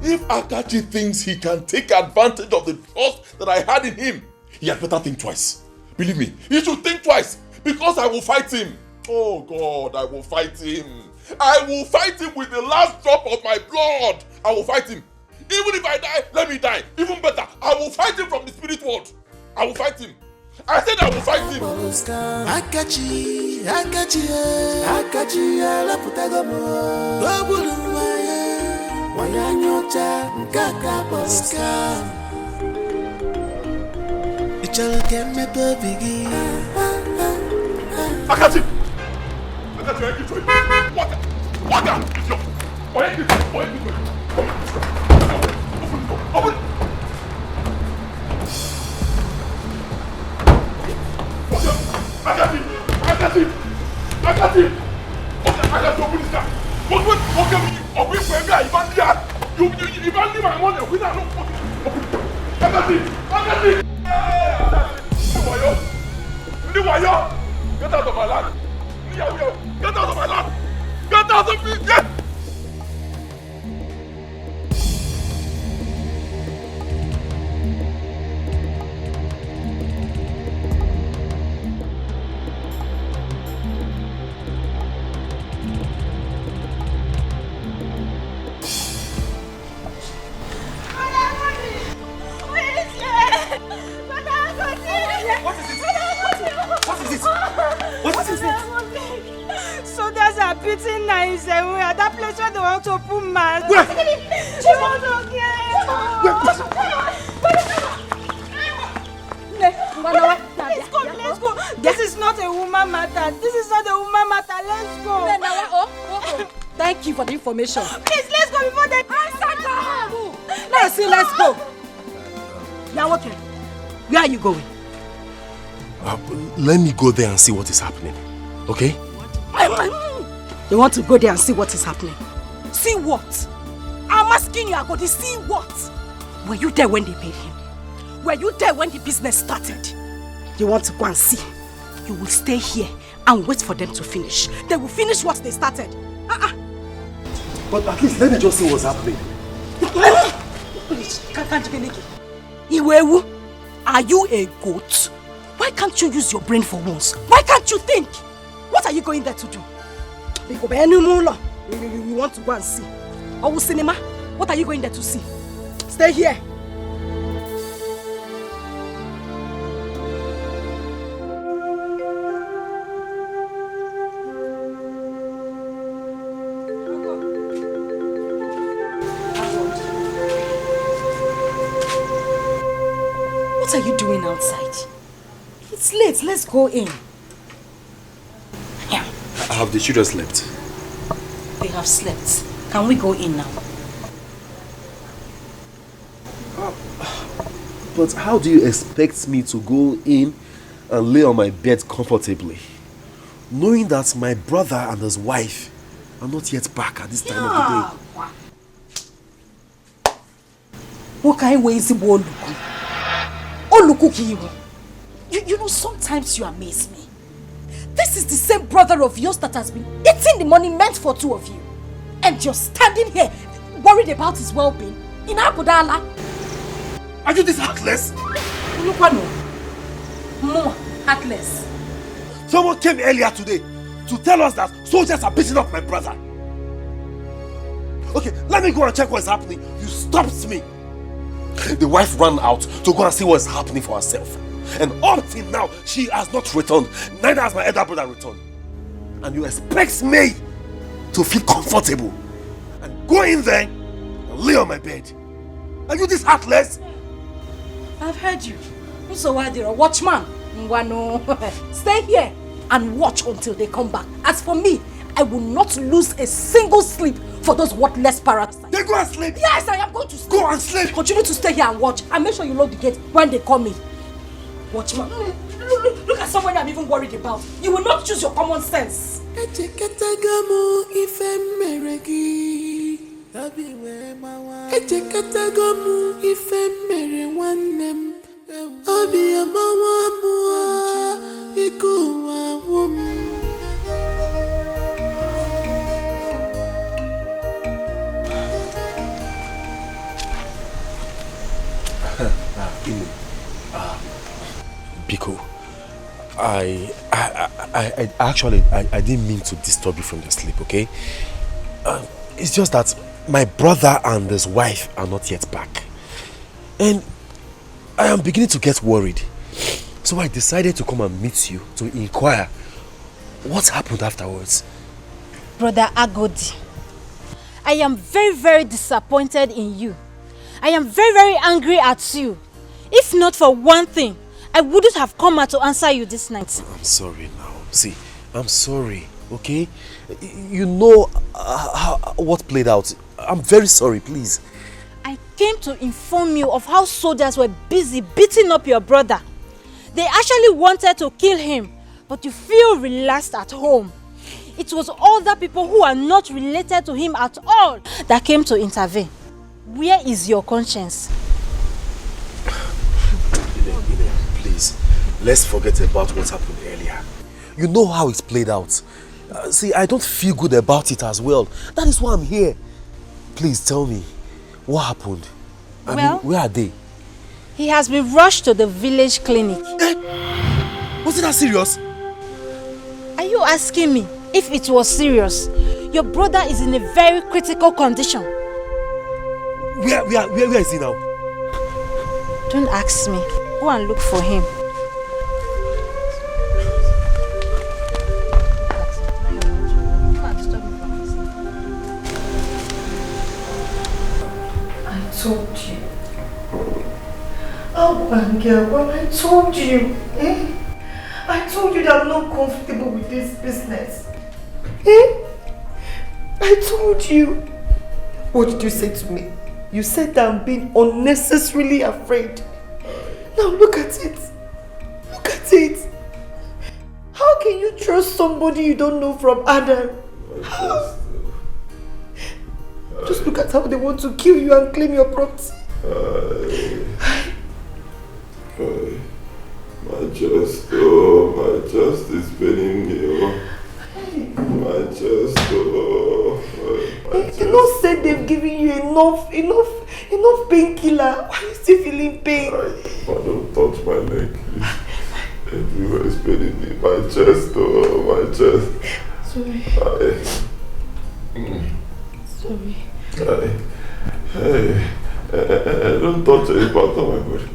If Akachi thinks he can take advantage of the trust that I had in him, he had better think twice. Believe me, he should think twice, because I will fight him. Oh God, I will fight him. I will fight him with the last drop of my blood. I will fight him. Even if I die, let me die. Even better, I will fight him from the spirit world. I will fight him. I said I will fight him. Akachi, la putagomo. Wanyanyocha mkaka boska. Ichalo keme bobigi. Akachi! Akachi, I keep What? Open! Akachi! Open this car! Open for me, you can't leave my money without no fucking. Akachi! Niwayo! Get out of my land! Get out of my land! Get out of me! Get! Beating 97 at that place where they want to put man. Where? She wants to Let's go. This is not a woman matter. This is not a woman matter. Let's go. Thank you for the information. Please, let's go before they Let's go. Now, okay. Where are you going? Let me go there and see what is happening. Okay? You want to go there and see what is happening? See what? I'm asking you, Agodi, see what? Were you there when they paid him? Were you there when the business started? You want to go and see? You will stay here and wait for them to finish. They will finish what they started. But at least let me just see what's happening. Iwewu, are you a goat? Why can't you use your brain for once? Why can't you think? What are you going there to do? You want to go and see? Or cinema? What are you going there to see? Stay here. What are you doing outside? It's late. Let's go in. Have the children slept? They have slept. Can we go in now? But how do you expect me to go in and lay on my bed comfortably, knowing that my brother and his wife are not yet back at this time of the day? What kind of way is it? You know, sometimes you amaze me. This is the same brother of yours that has been eating the money meant for two of you. And you're standing here worried about his well-being in Abudala. Are you this heartless? More heartless. Someone came earlier today to tell us that soldiers are beating up my brother. Okay, let me go and check what's happening. You stopped me. The wife ran out to go and see what's happening for herself. And up till now, she has not returned. Neither has my elder brother returned. And you expect me to feel comfortable and go in there and lay on my bed. Are you this heartless? I've heard you. So why you're a watchman? Mwano. Stay here and watch until they come back. As for me, I will not lose a single sleep for those worthless parasites. They go and sleep? Yes, I am going to sleep. Go and sleep. Continue to stay here and watch. And make sure you lock the gate when they come in. Watchman. Look at someone I'm even worried about. You will not choose your common sense. Biko, I actually didn't mean to disturb you from your sleep, okay? It's just that my brother and his wife are not yet back. And I am beginning to get worried. So I decided to come and meet you to inquire what happened afterwards. Brother Agodi, I am very, very disappointed in you. I am very, very angry at you. If not for one thing, I wouldn't have come out to answer you this night. I'm sorry now. See, I'm sorry, okay? You know what played out. I'm very sorry, please. I came to inform you of how soldiers were busy beating up your brother. They actually wanted to kill him, but you feel relaxed at home. It was other people who are not related to him at all that came to intervene. Where is your conscience? Ine, please, let's forget about what happened earlier. You know how it played out. See, I don't feel good about it as well. That is why I'm here. Please tell me, what happened? I mean, where are they? He has been rushed to the village clinic. Was it that serious? Are you asking me if it was serious? Your brother is in a very critical condition. Where is he now? Don't ask me. Go and look for him. I told you. Oh, my girl, when I told you, I told you that I'm not comfortable with this business. I told you. What did you say to me? You said that I'm being unnecessarily afraid. Now look at it. Look at it. How can you trust somebody you don't know from Adam? How? Just look at how they want to kill you and claim your property. My chest is paining me. My chest, They not said they've given you enough painkiller. Why are you still feeling pain? Don't touch my leg, please. Everywhere is paining me. My chest, my chest. Sorry. Sorry. Hey, don't touch any part of my body.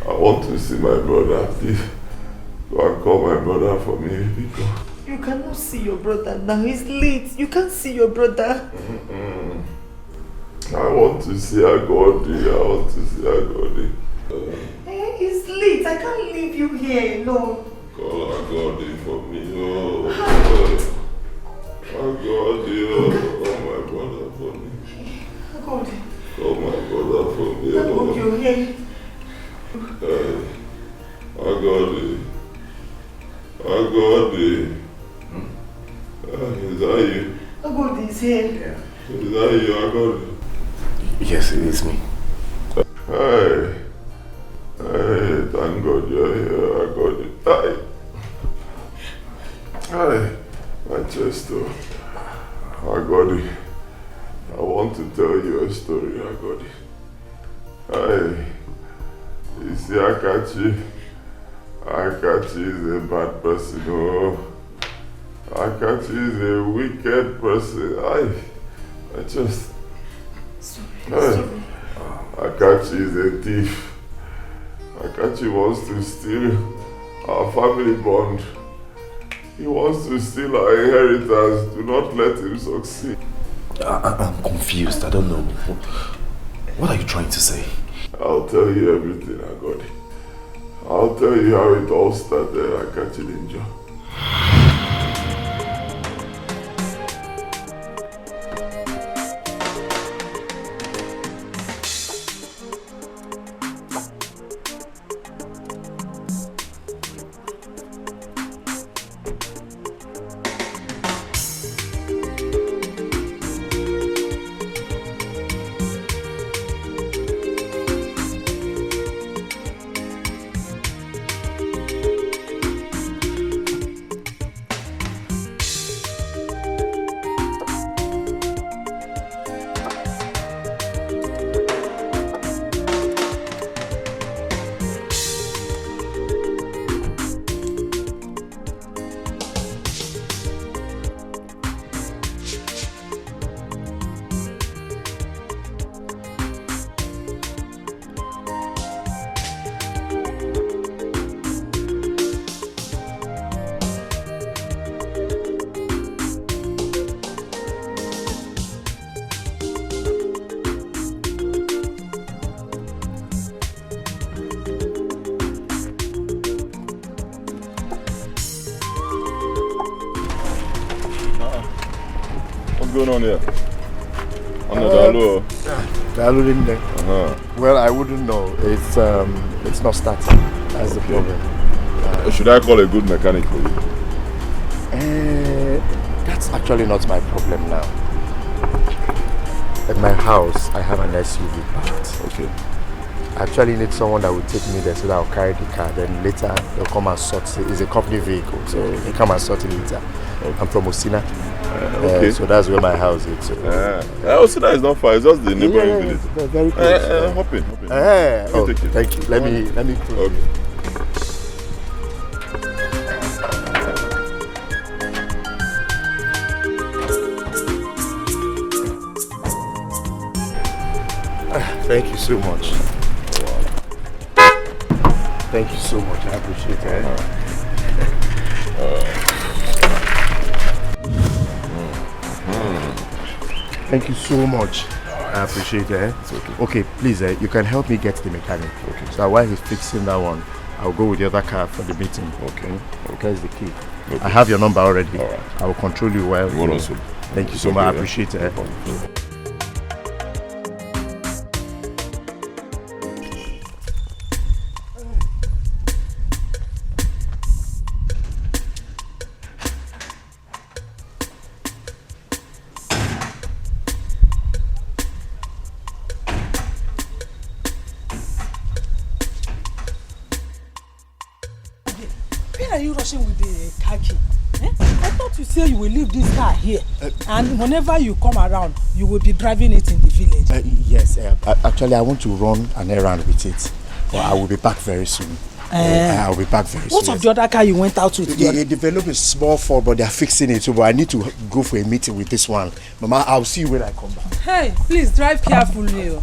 I want to see my brother, please. Go and call my brother for me, because you cannot see your brother now. He's late. You can't see your brother. I want to see Agodi. He's late. I can't leave you here alone. Call Agodi for me. Agodi, call my brother for me. Agodi. Call my brother for me. Agodi, you're here. Agodi. Is that you? Agodi is here. Yeah. Is that you, Agodi? Yes, it is me. Hey, thank God you're here, Agodi. Hey, my chest, Agodi. I want to tell you a story, Agodi. Hey, you see Akachi? Akachi is a bad person, Akachi is a wicked person. I just... Sorry. Akachi is a thief. Akachi wants to steal our family bond. He wants to steal our inheritance. Do not let him succeed. I'm confused. I don't know. What are you trying to say? I'll tell you everything, Agodi. I'll tell you how it all started at Kachilinjo. What's going on here? Well, I wouldn't know. It's not starting. That's the problem. Should I call a good mechanic for you? That's actually not my problem now. At my house, I have an SUV parked. Okay. I actually need someone that will take me there so that I'll carry the car. Then later, they'll come and sort it. It's a company vehicle, so they come and sort it later. Okay. I'm from Osina. Okay. So that's where my house is. So. Osina is not far. It's just the neighboring village. Very close. Hop in. Thank you. Let me. Okay. Thank you so much. Thank you so much. I appreciate it. Thank you so much. I appreciate it. It's okay. Okay, please, you can help me get the mechanic. Okay. So while he's fixing that one, I'll go with the other car for the meeting. Okay. Here's the key. Okay. I have your number already. All right. I will control you well. Thank you so much. I appreciate it. Where are you rushing with the car key? I thought you said you will leave this car here, and whenever you come around, you will be driving it in the village. Yes, actually I want to run an errand with it, but I will be back very soon. I'll be back very soon. What of the other car you went out with? It developed a small fault, but they are fixing it, so but I need to go for a meeting with this one. Mama, I'll see you when I come back. Hey, please drive carefully.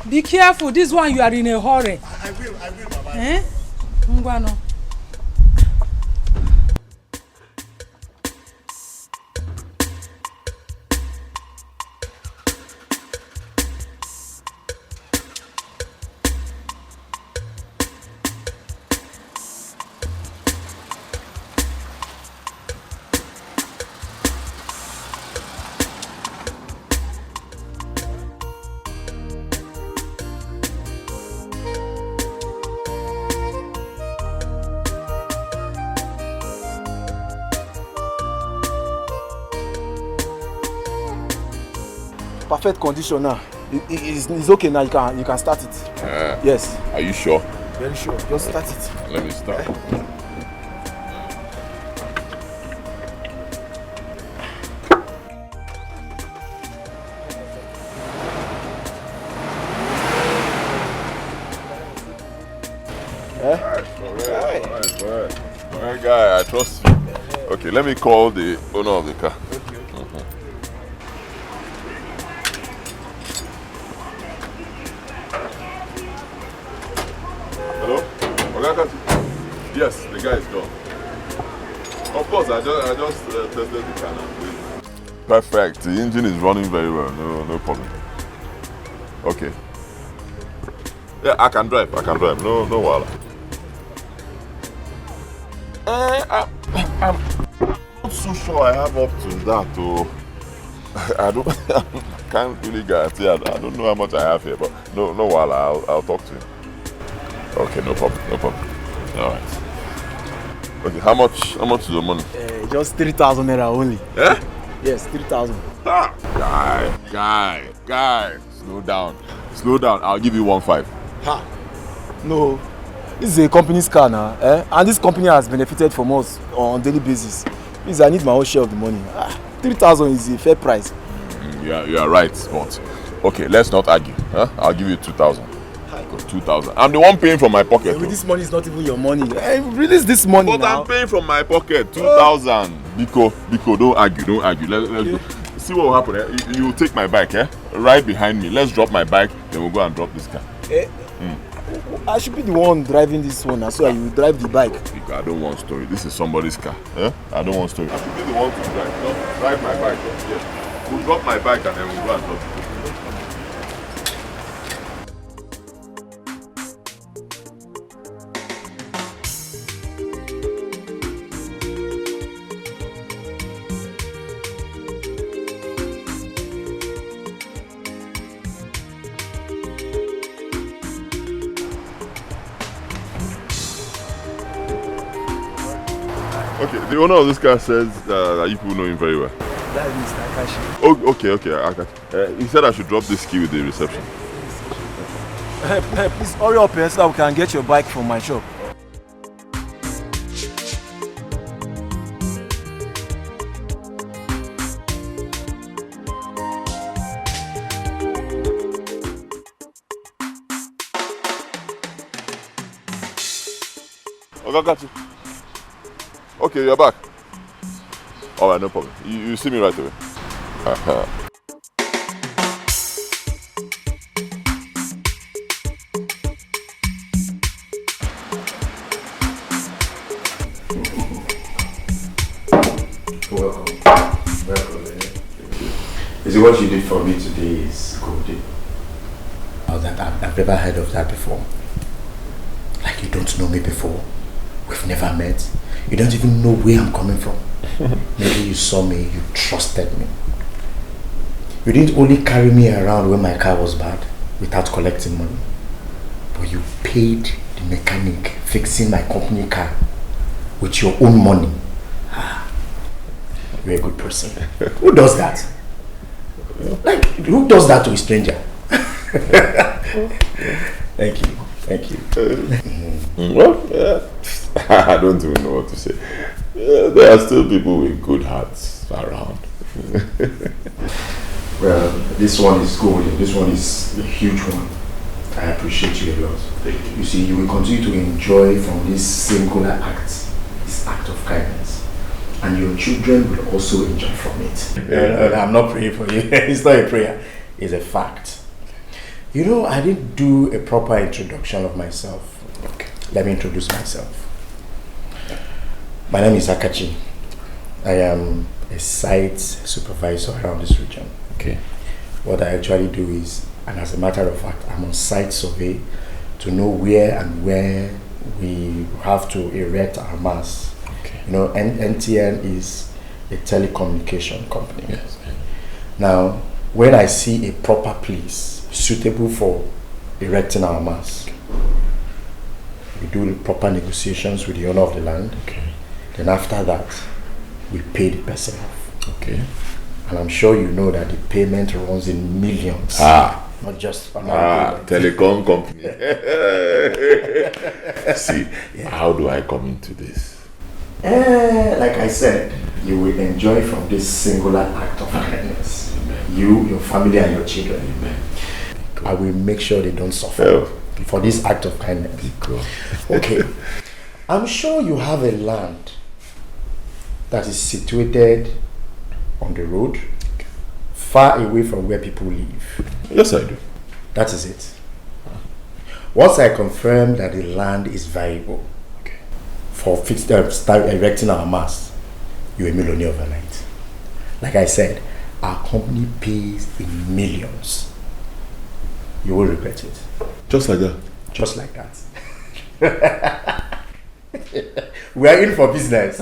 Be careful, this one you are in a hurry. I will, Mama. Ngwano. Perfect condition now. It's okay now. You can start it. Yes. Are you sure? Very sure. Just start it. Let me start. Alright, guy, I trust you. Okay, let me call the owner of the car. Hello? Yes, the guy is gone. Of course. I just tested the car now. Perfect. The engine is running very well. No problem. Okay. Yeah, I can drive. No wala. I'm not so sure I have up to that though. I can't really guarantee. I don't know how much I have here, but no wala. I'll talk to him. Okay, no problem. All right. Okay, how much is the money? Just 3,000 naira only. Yeah? Yes, 3,000. Guy, slow down. I'll give you 1.5. Ha! No, this is a company's car now, and this company has benefited from us on a daily basis. Please, I need my own share of the money. 3,000 is a fair price. You are right, but okay, let's not argue. Huh? I'll give you 2,000. 2,000. I'm the one paying from my pocket. This money is not even your money. Release this money but now. I'm paying from my pocket. 2,000. Biko, don't argue. Let's go. See what will happen. You take my bike, right behind me. Let's drop my bike, then we'll go and drop this car. I should be the one driving this one, so you drive the bike. Biko, I don't want story. This is somebody's car. I don't want story. I should be the one to drive. No, drive my bike. Yeah. We'll drop my bike and then we'll go and drop it. Okay, the owner of this car says that you people know him very well. That is Mr. Akashi. Oh, okay, Akashi. He said I should drop this key with the reception. Please hurry up so that we can get your bike from my shop. Okay, got you. Okay, you're back. Alright, no problem. You see me right away. Welcome. You see, what you did for me today is good. Oh, I've never heard of that before. Like you don't know me before. We've never met. You don't even know where I'm coming from. Maybe you saw me, you trusted me. You didn't only carry me around when my car was bad without collecting money, but you paid the mechanic fixing my company car with your own money. You're a good person. Who does that? Like, who does that to a stranger? Thank you. Well, I don't even know what to say. There are still people with good hearts around. Well, this one is good. This one is a huge one. I appreciate you a lot. Thank you. You see, you will continue to enjoy from this singular act, this act of kindness. And your children will also enjoy from it. I'm not praying for you. It's not a prayer. It's a fact. You know, I didn't do a proper introduction of myself. Okay. Let me introduce myself. My name is Akachi. I am a site supervisor around this region. Okay. What I actually do is, and as a matter of fact, I'm on site survey to know where we have to erect our masts. Okay. You know, NTN is a telecommunication company. Yes. Now, when I see a proper place suitable for erecting our masts, we do the proper negotiations with the owner of the land. Okay. Then after that, we pay the person off. Okay. And I'm sure you know that the payment runs in millions. Not just telecom company. See, how do I come into this? Like I said, you will enjoy from this singular act of kindness. You, your family, and your children. I will make sure they don't suffer for this act of kindness. Okay. I'm sure you have a land that is situated on the road, far away from where people live. Yes, I do. That is it. Once I confirm that the land is viable for erecting our mast, you're a millionaire overnight. Like I said, our company pays in millions. You will regret it. Just like that? Just like that. We are in for business.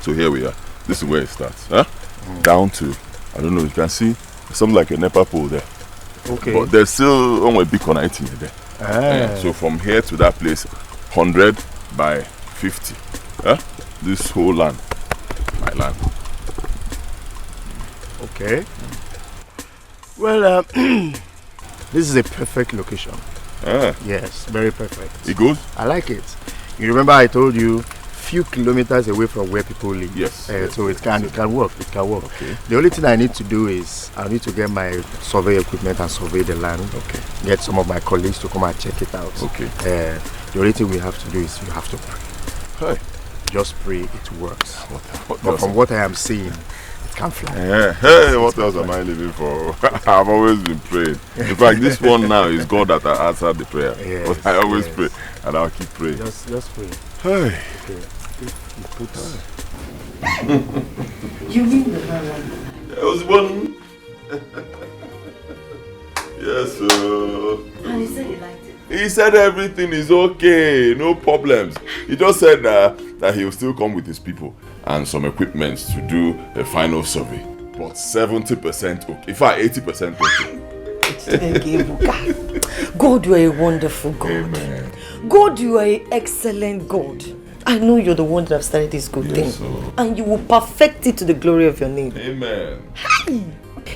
So here we are. This is where it starts. Huh? Down to, I don't know, you can see something like a NEPA pole there. Okay. But there's still only a big connecting there. So from here to that place, 100 by 50. This whole land, my land. Okay. Well, this is a perfect location. Yes, very perfect. It goes? I like it. You remember I told you few kilometers away from where people live. Yes. So it can work. It can work. Okay. The only thing I need to do is I need to get my survey equipment and survey the land. Okay. Get some of my colleagues to come and check it out. Okay. The only thing we have to do is you have to pray. Hey. Just pray, it works. What but from what I am seeing, it can't fly. Hey, what else am I living for? I've always been praying. In fact, this one now is God that I answered the prayer. Yes, but I always pray, and I'll keep praying. Just pray. Hey. Okay. You mean the man? There was one. Yes, sir. And he said he liked it. He said everything is okay, no problems. He just said that he will still come with his people and some equipment to do the final survey. But 70% okay. In fact, 80% okay. God, you are a wonderful God. Amen. God, you are an excellent God. I know you're the one that have started this good thing. Sir. And you will perfect it to the glory of your name. Amen.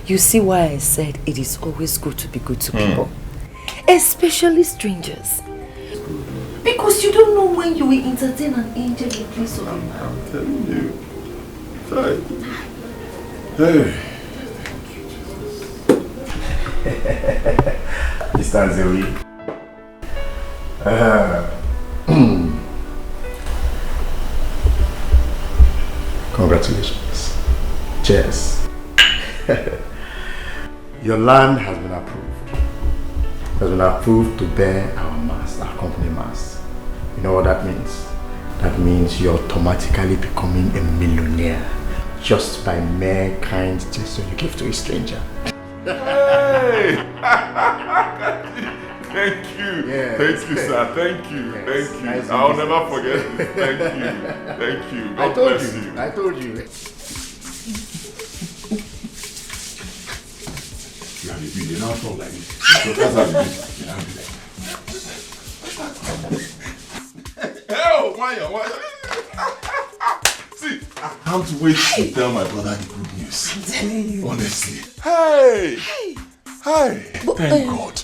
You see why I said it is always good to be good to people. Especially strangers. Because you don't know when you will entertain an angel in place of a man. I'm telling you. Sorry. Hey. Mr. Zoe. Congratulations. Cheers. Your land has been approved. It has been approved to bear our mast, our company mast. You know what that means? That means you're automatically becoming a millionaire just by mere kind gesture you give to a stranger. Hey! Thank you. Yes. Thank you, sir. Thank you. Yes. Thank you. Nice I'll business. never forget this. Thank you. Thank you. God I told bless you. I told you. You now talk like this. So that's how you do it. Oh, why? See, I can't wait to tell my brother the good news. I'm telling you. Honestly. Hey! Hi! But, Thank God.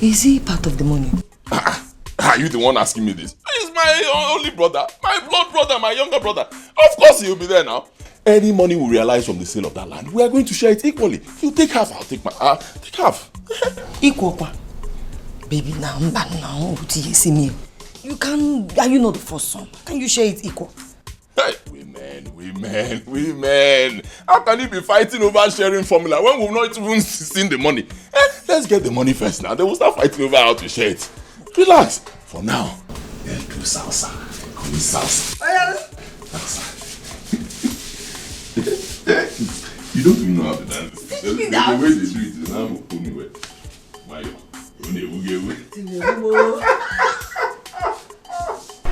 Is he part of the money? Are you the one asking me this? He's my only brother, my blood brother, my younger brother. Of course he'll be there now. Any money we realize from the sale of that land, we are going to share it equally. You take half, I'll take take half. Equal. Baby, now, you see me. You can, are you not the first son? Can you share it equal? Hey, women. How can you be fighting over sharing formula when we've not even seen the money? Let's get the money first now. Then we'll start fighting over how to share it. Relax. For now, let's do salsa. Call me salsa. Salsa. You don't even know how to dance. The way they do it is now put me wet.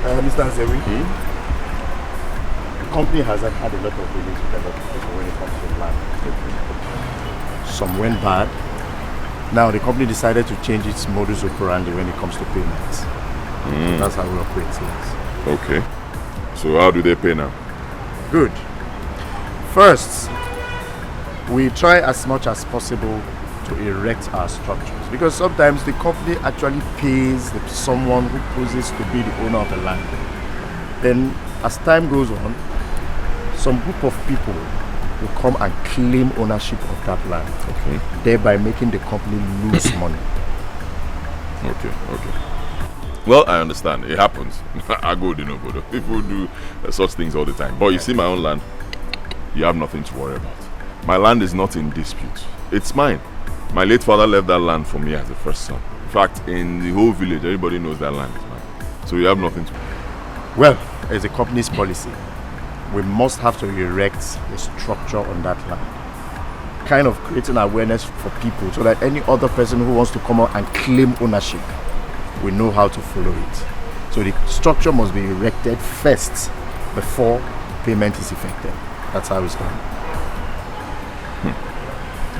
Mr. Nzewi, the company has had a lot of dealings with a lot of people when it comes to land. Some went bad. Now the company decided to change its modus operandi when it comes to payments. That's how we operate things. Okay. So how do they pay now? Good. First, we try as much as possible to erect our structures, because sometimes the company actually pays someone who poses to be the owner of the land. Then as time goes on, some group of people will come and claim ownership of that land, thereby making the company lose money. Okay. Well, I understand. It happens. I go to Nobodo. People do such things all the time. But you see my own land, you have nothing to worry about. My land is not in dispute. It's mine. My late father left that land for me as the first son. In fact, in the whole village, everybody knows that land is mine. So you have nothing to... Well, as a company's policy, we must have to erect a structure on that land, kind of creating awareness for people so that any other person who wants to come out and claim ownership, we know how to follow it. So the structure must be erected first before payment is effected. That's how it's done.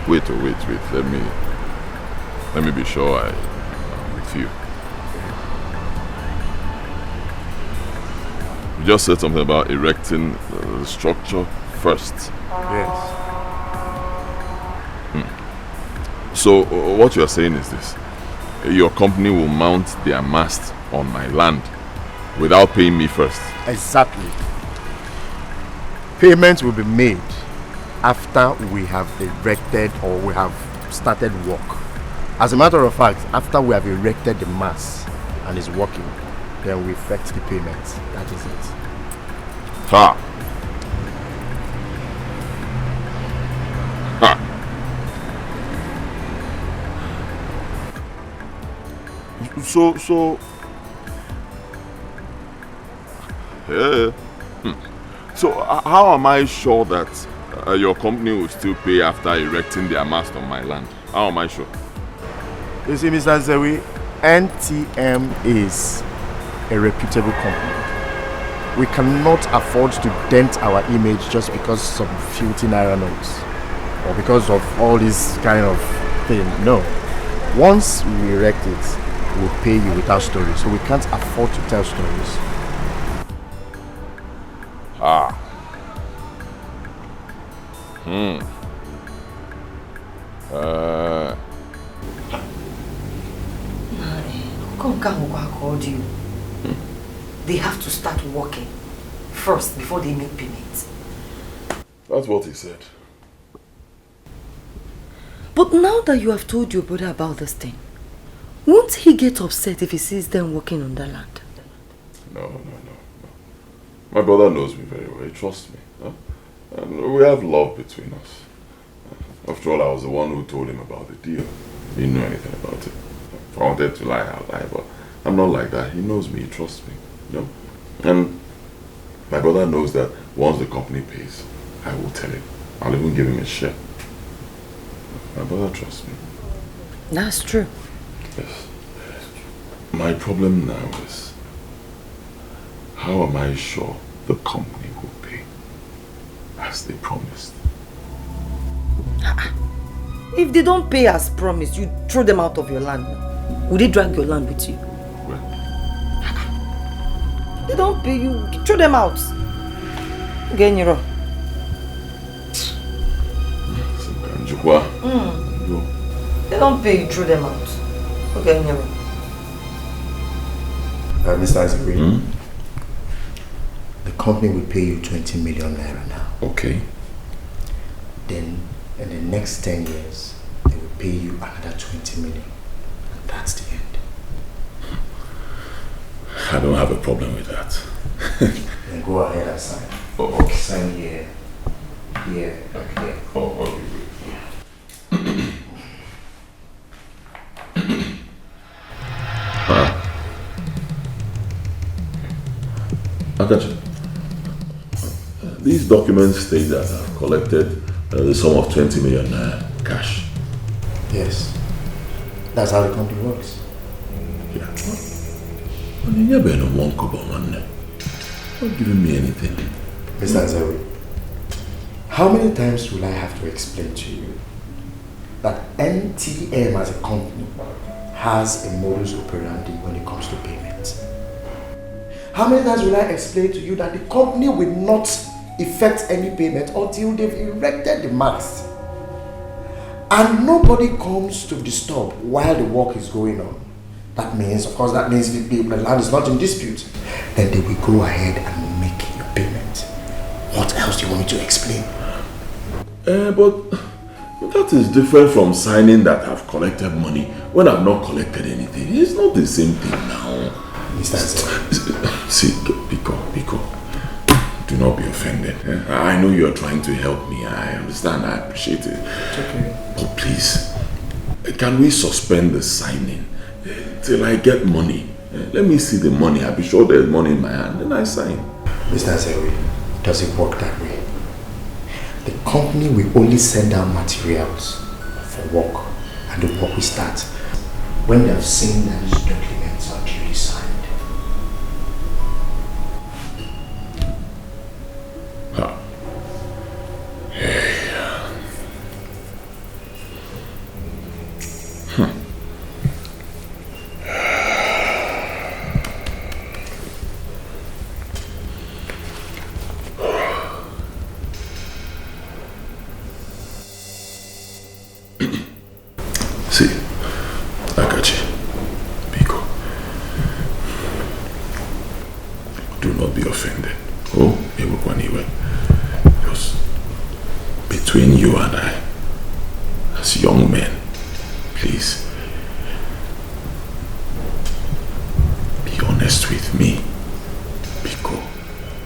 Wait. Let me be sure I'm with you. You just said something about erecting the structure first. Yes. So what you're saying is this: your company will mount their mast on my land without paying me first. Exactly. Payments will be made after we have erected or we have started work. As a matter of fact, after we have erected the mast and is working, then we effect the payments. That is it. Ha! Ha! So yeah. So how am I sure that your company will still pay after erecting their mast on my land? How am I sure? You see, Mr. Zewi, NTM is a reputable company. We cannot afford to dent our image just because some filthy naira notes or because of all this kind of thing. No. Once we erect it, we'll pay you without stories. So we can't afford to tell stories. Ah. Called you. They have to start working first before they make payments. That's what he said. But now that you have told your brother about this thing, won't he get upset if he sees them working on the land? No. My brother knows me very well. He trusts me. Huh? And we have love between us. After all, I was the one who told him about the deal. He didn't know anything about it. If I wanted to lie, I'll lie, but I'm not like that. He knows me, he trusts me. You know? And my brother knows that once the company pays, I will tell him. I'll even give him a share. My brother trusts me. That's true. Yes. My problem now is, how am I sure the company will pay as they promised? If they don't pay as promised, you throw them out of your land. Will they drag your land with you? They don't pay you, throw them out. Get your They don't pay you, throw them out. Okay, Mr. Isaac, the company will pay you 20 million naira now. Okay. Then in the next 10 years, they will pay you another 20 million. And that's the end. I don't have a problem with that. Then go ahead and sign. Oh, okay. Sign here, here, here. Oh, okay. I got you. These documents state that I've collected the sum of 20 million cash. Yes. That's how the company works. Yeah. You're being a man. Not giving me anything. Mr. Azawi, how many times will I have to explain to you that NTM as a company has a modus operandi when it comes to payments? How many times will I explain to you that the company will not effect any payment until they've erected the mast? And nobody comes to disturb while the work is going on. That means the land is not in dispute. Then they will go ahead and make your payment. What else do you want me to explain? But that is different from signing that I've collected money when I've not collected anything. It's not the same thing now. Mr. See, Becos, do not be offended. I know you're trying to help me. I understand. I appreciate it. It's okay. But please, can we suspend the signing till I get money? Let me see the money. I'll be sure there's money in my hand. Then I sign. Mr. Zewi, does it work that way? The company will only send out materials for work, and the work will start when they have seen that these documents are duly signed. See, Akachi, Biko, do not be offended. Oh, Ebukwaniwe. Because between you and I, as young men, please, be honest with me. Biko,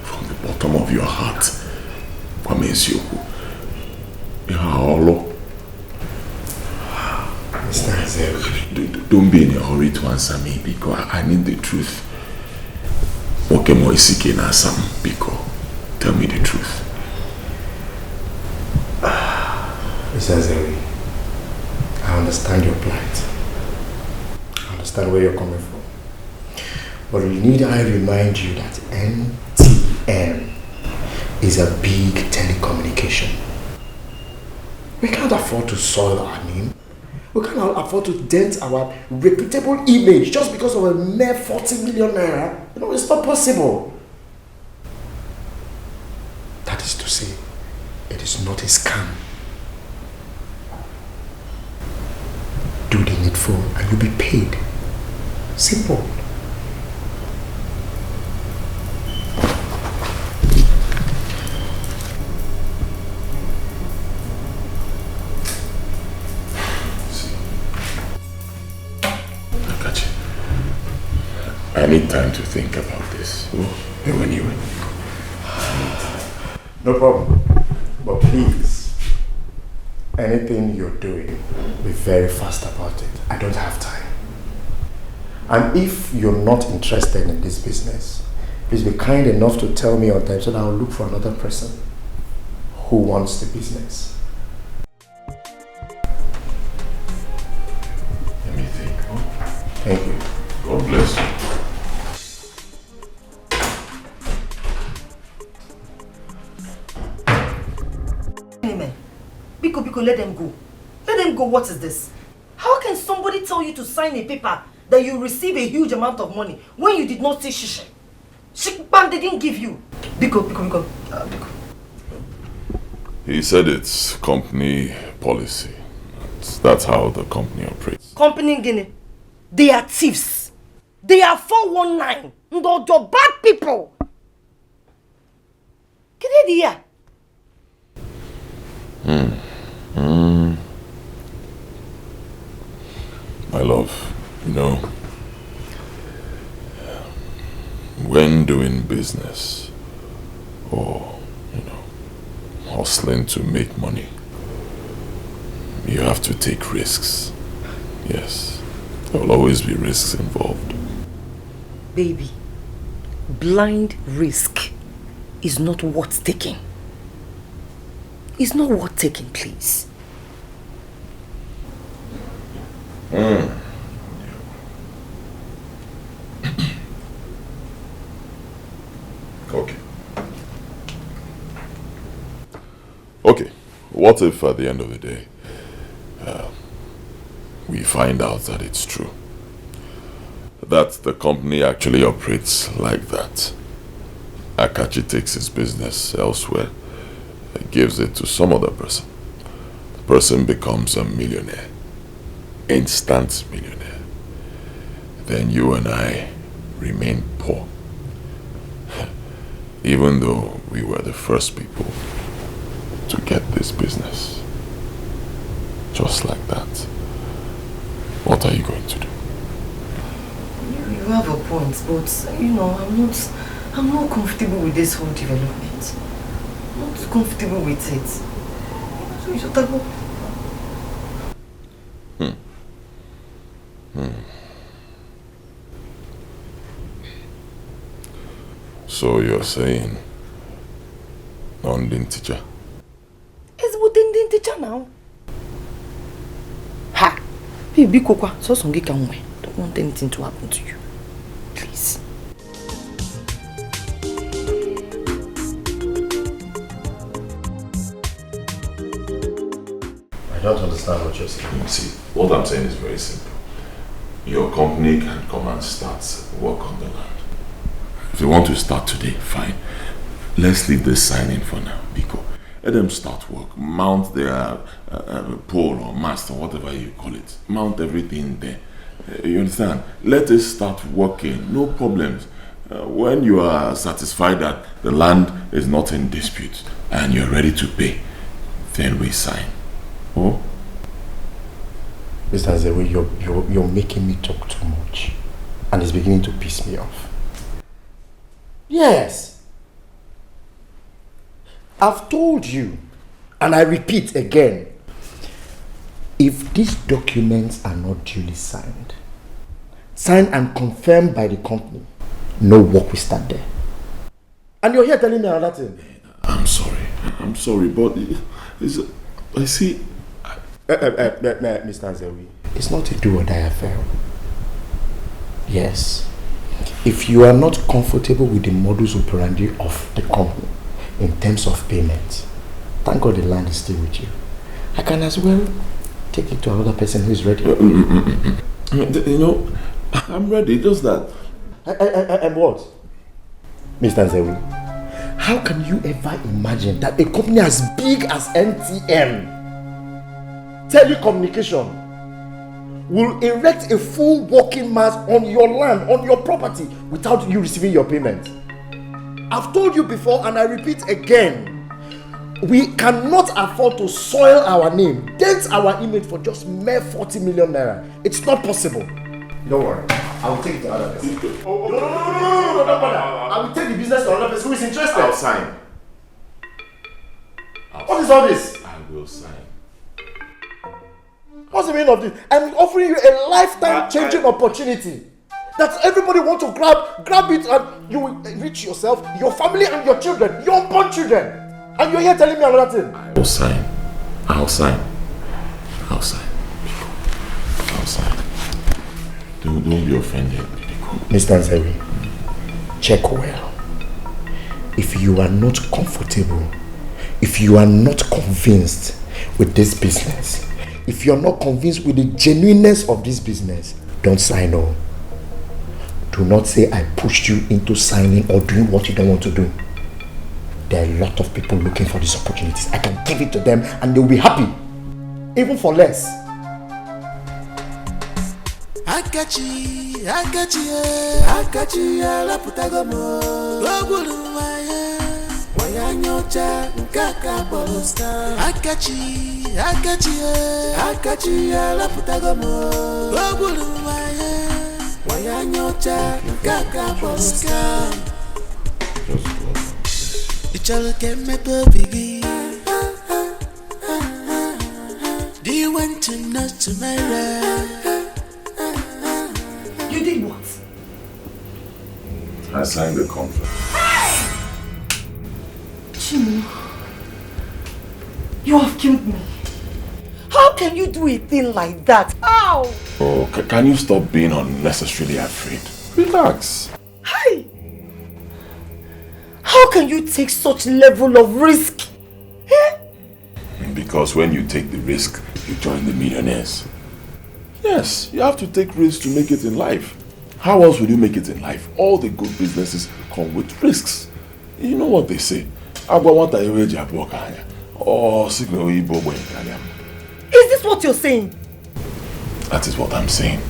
from the bottom of your heart, Wamezioku, Ihalo. Don't be in a hurry to answer me, because I need the truth. Okay, Moisike na Sam, Biko, tell me the truth. Mr. Zewi, I understand your plight. I understand where you're coming from. But need I remind you that NTM is a big telecommunication. We can't afford to soil our name. We cannot afford to dent our reputable image just because of a mere 40 million naira. You know, it's not possible. That is to say, it is not a scam. Do the needful and you'll be paid. Simple. I need time to think about this. Anyway. No problem. But please, anything you're doing, be very fast about it. I don't have time. And if you're not interested in this business, please be kind enough to tell me on time so that I'll look for another person who wants the business. Let me think. Thank you. God bless you. Biko, let them go. Let them go. What is this? How can somebody tell you to sign a paper that you receive a huge amount of money when you did not say shishi? Shikbam, they didn't give you. Biko. He said it's company policy. That's how the company operates. Company Guinea. They are thieves. They are 419. They're bad people. Get it here. My love, you know, when doing business or, hustling to make money, you have to take risks. Yes, there will always be risks involved. Baby, blind risk is not worth taking. It's not worth taking, please. Okay. What if at the end of the day, we find out that it's true? That the company actually operates like that. Akachi takes his business elsewhere and gives it to some other person. The person becomes a millionaire. Instant millionaire. Then you and I remain poor. Even though we were the first people to get this business. Just like that. What are you going to do? You have a point, but I'm not comfortable with this whole development. I'm not comfortable with it. So you should go. So you're saying non-din teacher? It's what din teacher now. Ha! Baby Kokwa, so some can wait. Don't want anything to happen to you. Please. I don't understand what you're saying. See, what I'm saying is very simple. Your company can come and start work on the land. If you want to start today, fine. Let's leave this sign in for now, Becos. Let them start work. Mount their pole or mast or whatever you call it. Mount everything there. You understand? Let us start working. No problems. When you are satisfied that the land is not in dispute and you're ready to pay, then we sign. Oh? Mr. Zewe, you're making me talk too much. And it's beginning to piss me off. Yes. I've told you, and I repeat again, if these documents are not duly signed and confirmed by the company, no work will start there. And you're here telling me another thing. I'm sorry, but I see... Mr. Zewe, it's not a do or die affair. Yes. If you are not comfortable with the modus operandi of the company in terms of payment, thank God the land is still with you. I can as well take it to another person who is ready. You know, I'm ready, just that. And what? Mr. Zewe, how can you ever imagine that a company as big as NTM, telecommunication, will erect a full working mass on your land, on your property, without you receiving your payment? I've told you before and I repeat again, we cannot afford to soil our name, dent our image for just mere 40 million naira. It's not possible. Don't worry, I will take it to another person. No, I will take the business to another person who is interested. I'll sign. What is all this? I will sign. What's the meaning of this? I'm offering you a lifetime changing opportunity that everybody wants to grab it, and you will enrich yourself, your family and your children, your unborn children. And you're here telling me another thing. I'll sign. Don't be offended. Mr. Zewe, check well. If you are not comfortable, if you are not convinced with this business, if you are not convinced with the genuineness of this business, don't sign on. Do not say I pushed you into signing or doing what you don't want to do. There are a lot of people looking for these opportunities. I can give it to them and they'll be happy, even for less. Akachi, ala putagomo. Ogulu waya nyocha nkaka bolosta. Akachi, ala putagomo. Ogulu waya nyocha nkaka bolosta. Ichalo keme to bigi. Do you want to know tomorrow? You did what? I signed the contract. Chimu, you have killed me. How can you do a thing like that? How? Oh, can you stop being unnecessarily afraid? Relax. Hi! How can you take such level of risk? Because when you take the risk, you join the millionaires. Yes, you have to take risks to make it in life. How else would you make it in life? All the good businesses come with risks. You know what they say? Is this what you're saying? That is what I'm saying.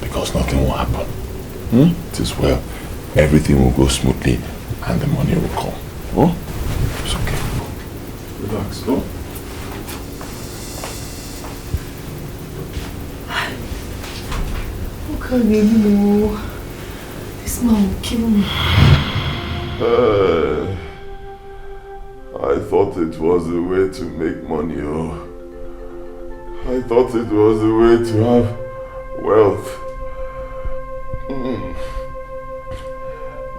Because nothing will happen. It is well. Everything will go smoothly and the money will come. Oh? It's okay. Relax. Oh? This man will kill me. I thought it was the way to make money, oh. I thought it was the way to have wealth.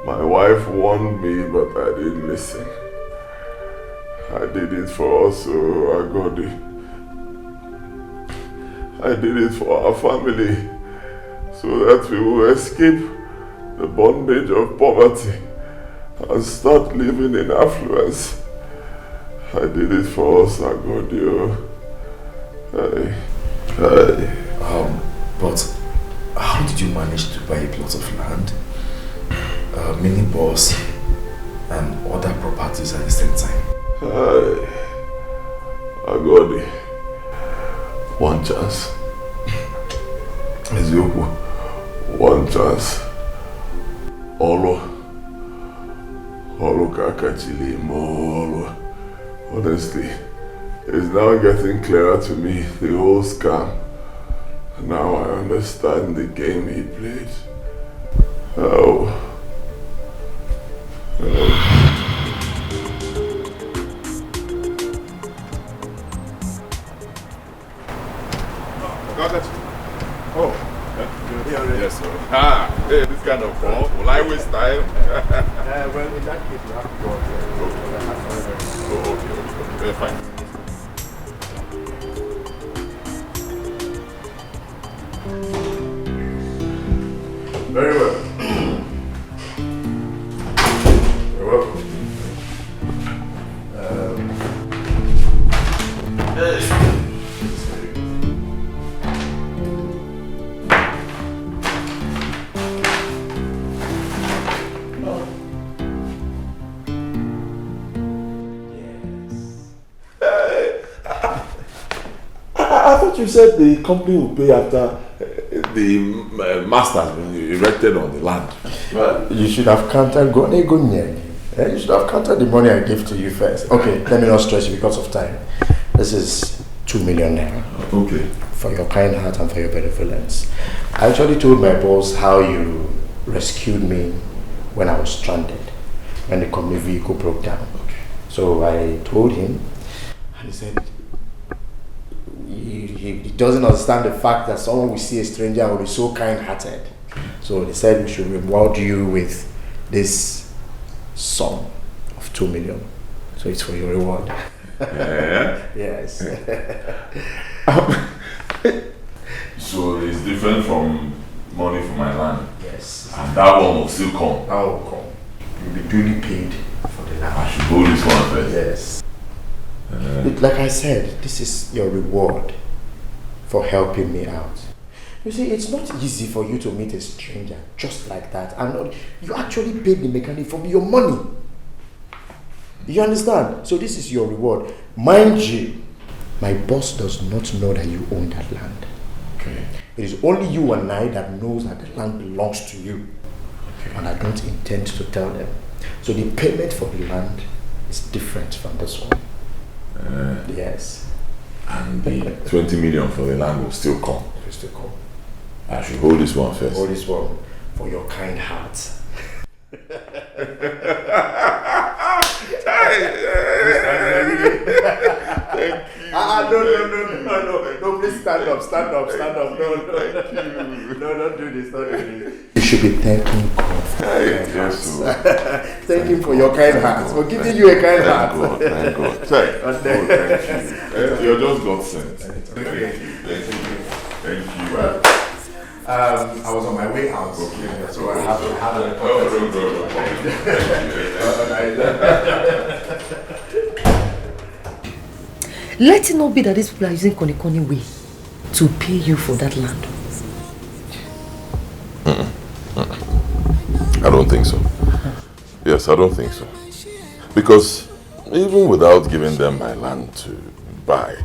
My wife warned me, but I didn't listen. I did it for us, Agodi. I did it for our family, so that we will escape the bondage of poverty and start living in affluence. I did it for us, Agodi. But how did you manage to buy a plot of land, a mini bus, and other properties at the same time? Agodi, one chance. Ezeoku, one chance. Olo kakachili mo. Honestly, it's now getting clearer to me, the whole scam. Now I understand the game he played. Oh, yes, sir. Hey, this kind of call. Will I waste time? Well, in that case, you have to go. Okay, fine. Very well. You're welcome. I thought you said the company will pay after the master has been erected on the land. Well, you should have counted you should have counted the money I gave to you first. Okay, let me not stress you because of time. This is 2 million naira. Okay. For your kind heart and for your benevolence. I actually told my boss how you rescued me when I was stranded, when the company vehicle broke down. Okay. So I told him, and he said he doesn't understand the fact that someone will see a stranger and will be so kind-hearted. So they said we should reward you with this sum of 2 million. So it's for your reward. Yeah. Yes. So it's different from money for my land. Yes. And that one will still come. That will come. You'll be duly paid for the land. I should hold this one first. Yes. Like I said, this is your reward for helping me out. You see, it's not easy for you to meet a stranger just like that. And you actually paid the mechanic for your money. You understand? So this is your reward. Mind you, my boss does not know that you own that land. Okay. It is only you and I that knows that the land belongs to you. Okay. And I don't intend to tell them. So the payment for the land is different from this one. Yes. And the 20 million for the land will still come. It will still come. I should hold this one first. Hold this one for your kind heart. Thank you. No, please stand up. No, don't do this. You should be thanking God for your kind heart. Thank him for your kind heart, for giving you a kind heart. Thank God. Thank you. You're just God sent. Thank you. I was on my way out, so I have a Let it not be that these people are using Koni way to pay you for that land. I don't think so. Yes, I don't think so. Because even without giving them my land to buy,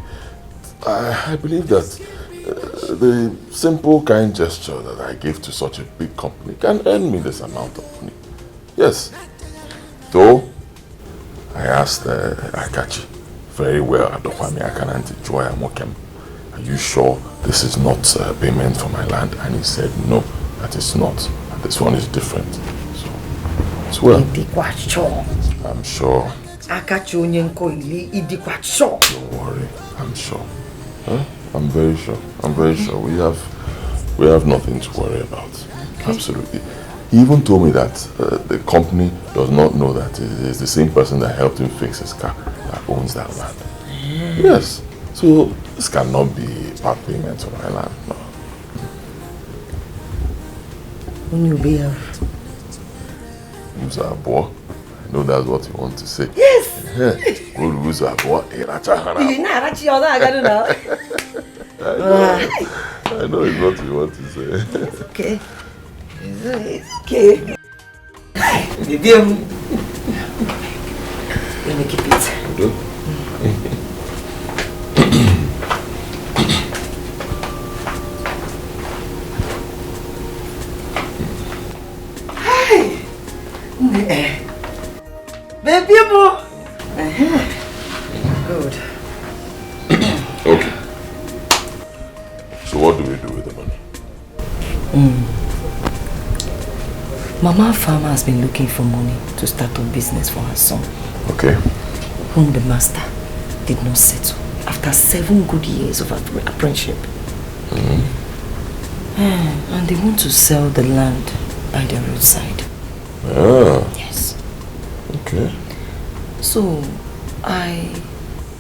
I believe that the simple kind gesture that I give to such a big company can earn me this amount of money. Yes. Though, I asked Akachi very well, are you sure this is not payment for my land? And he said, no, that is not. And this one is different. So, as well. I'm sure. Don't worry, I'm sure. Huh? I'm very sure. We have nothing to worry about. Okay. Absolutely. He even told me that the company does not know that it is the same person that helped him fix his car that owns that land. Yes. So this cannot be part payment on my land. No. When you be here. Boy. I know that's what you want to say. Yes. Good boy. I know it's what you want to say. It's okay. It's okay. Baby, let me keep it. Hi. Baby, good. Okay. So what do we do with the money? Mama Farmer has been looking for money to start a business for her son. Okay. Whom the master did not settle after 7 good years of apprenticeship. And they want to sell the land by the roadside. Yes. Okay. So,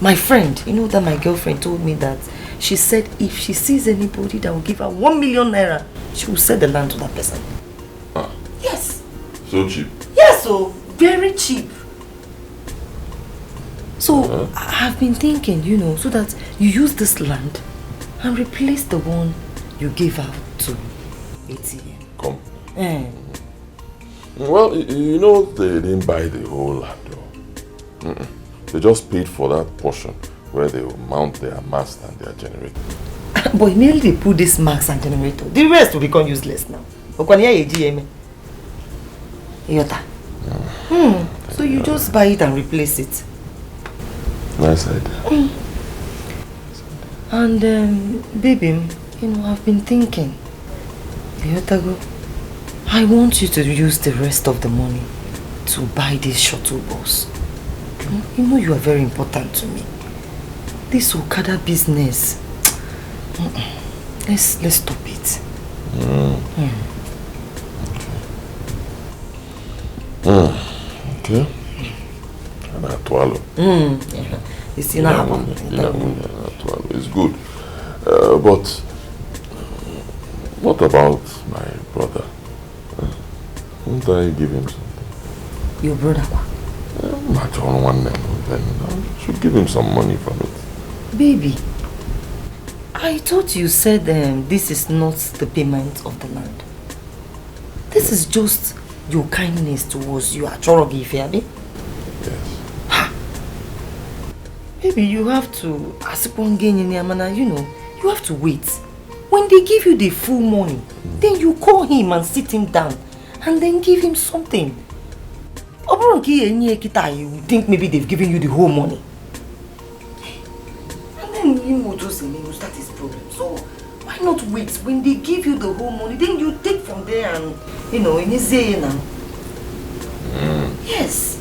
my friend, you know that my girlfriend told me that she said if she sees anybody that will give her 1 million naira, she will sell the land to that person. Yes. So cheap? Yes, so very cheap. So I've been thinking, you know, so that you use this land and replace the one you gave out to ATM. Come. Well, you know, they didn't buy the whole land though. They just paid for that portion where they will mount their mast and their generator. But immediately they put this mast and generator, the rest will become useless now. So you just buy it and replace it. Nice idea. And baby, you know, I've been thinking, I want you to use the rest of the money to buy this shuttle bus. You know you are very important to me. This Okada business, let's stop it. Okay. It's enough. It's good. But what about my brother? Won't I give him something? Your brother? I don't want them. Then I should give him some money from it. Baby, I thought you said this is not the payment of the land. This is just your kindness towards you. Yes. Baby, you have to, you know, you have to wait. When they give you the full money, then you call him and sit him down and then give him something. You think maybe they've given you the whole money. And then he will just start his problem. So why not wait? When they give you the whole money, then you take from there and, you know, in his say now. Yes.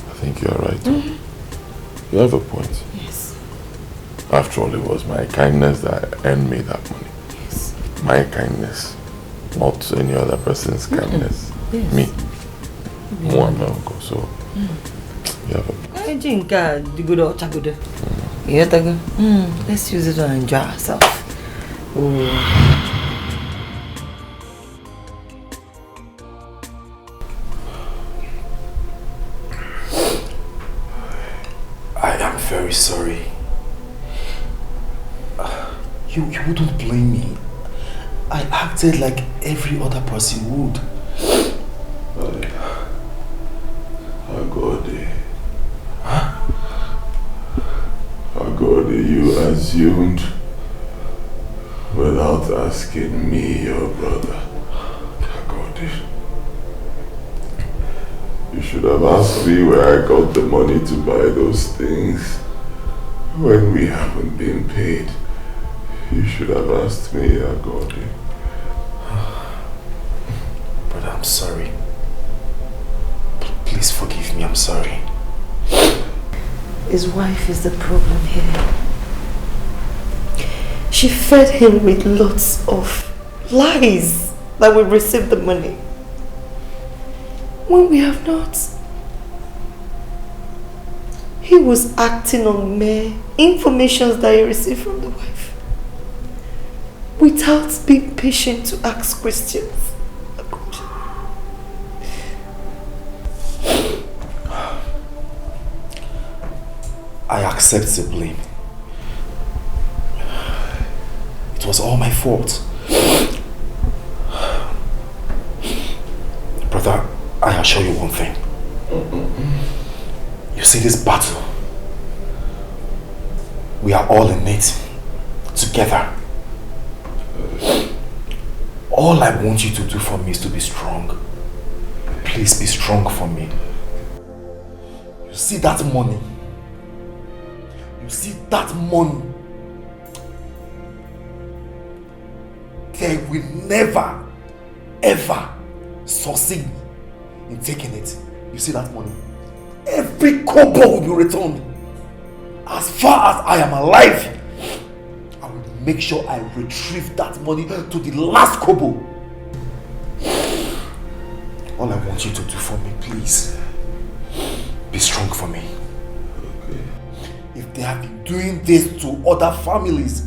I think you're right. You have a point. Yes. After all, it was my kindness that earned me that money. Yes. My kindness. Not any other person's kindness. Yes. Me. One uncle. So you have a let's use it to enjoy ourselves. I am very sorry. You wouldn't blame me. I acted like every other person would. Agode, you assumed without asking me, your brother. Agode. You should have asked me where I got the money to buy those things when we haven't been paid. You should have asked me, Agode. But I'm sorry. Please forgive me, I'm sorry. His wife is the problem here. She fed him with lots of lies that we received the money when we have not. He was acting on mere information that he received from the wife without being patient to ask questions. I accept the blame. It was all my fault. Brother, I assure you one thing. You see this battle? We are all in it together. All I want you to do for me is to be strong. Please be strong for me. You see that money? You see that money? They will never, ever succeed in taking it. You see that money? Every kobo will be returned. As far as I am alive, I will make sure I retrieve that money to the last kobo. All I want you to do for me, please, be strong for me. Okay. If they have been doing this to other families,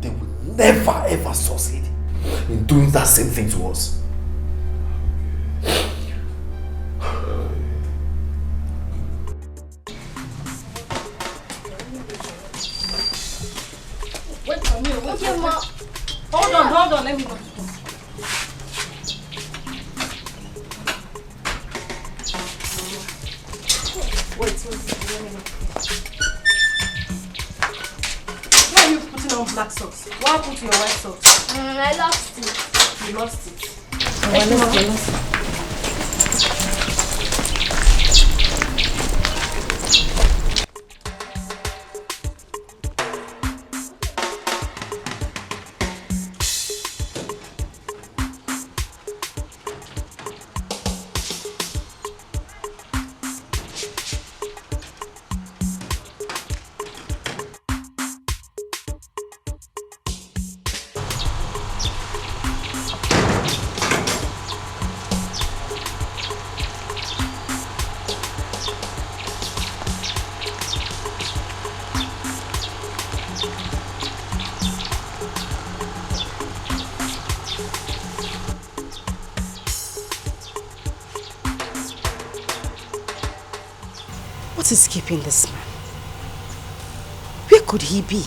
they will never ever succeed in doing that same thing to us. Wait for me. Okay, ma. Hold on, let me go. Wait, let me know. Why are you putting on black socks? What happened to your white socks? I lost it. You lost it. What is keeping this man? Where could he be?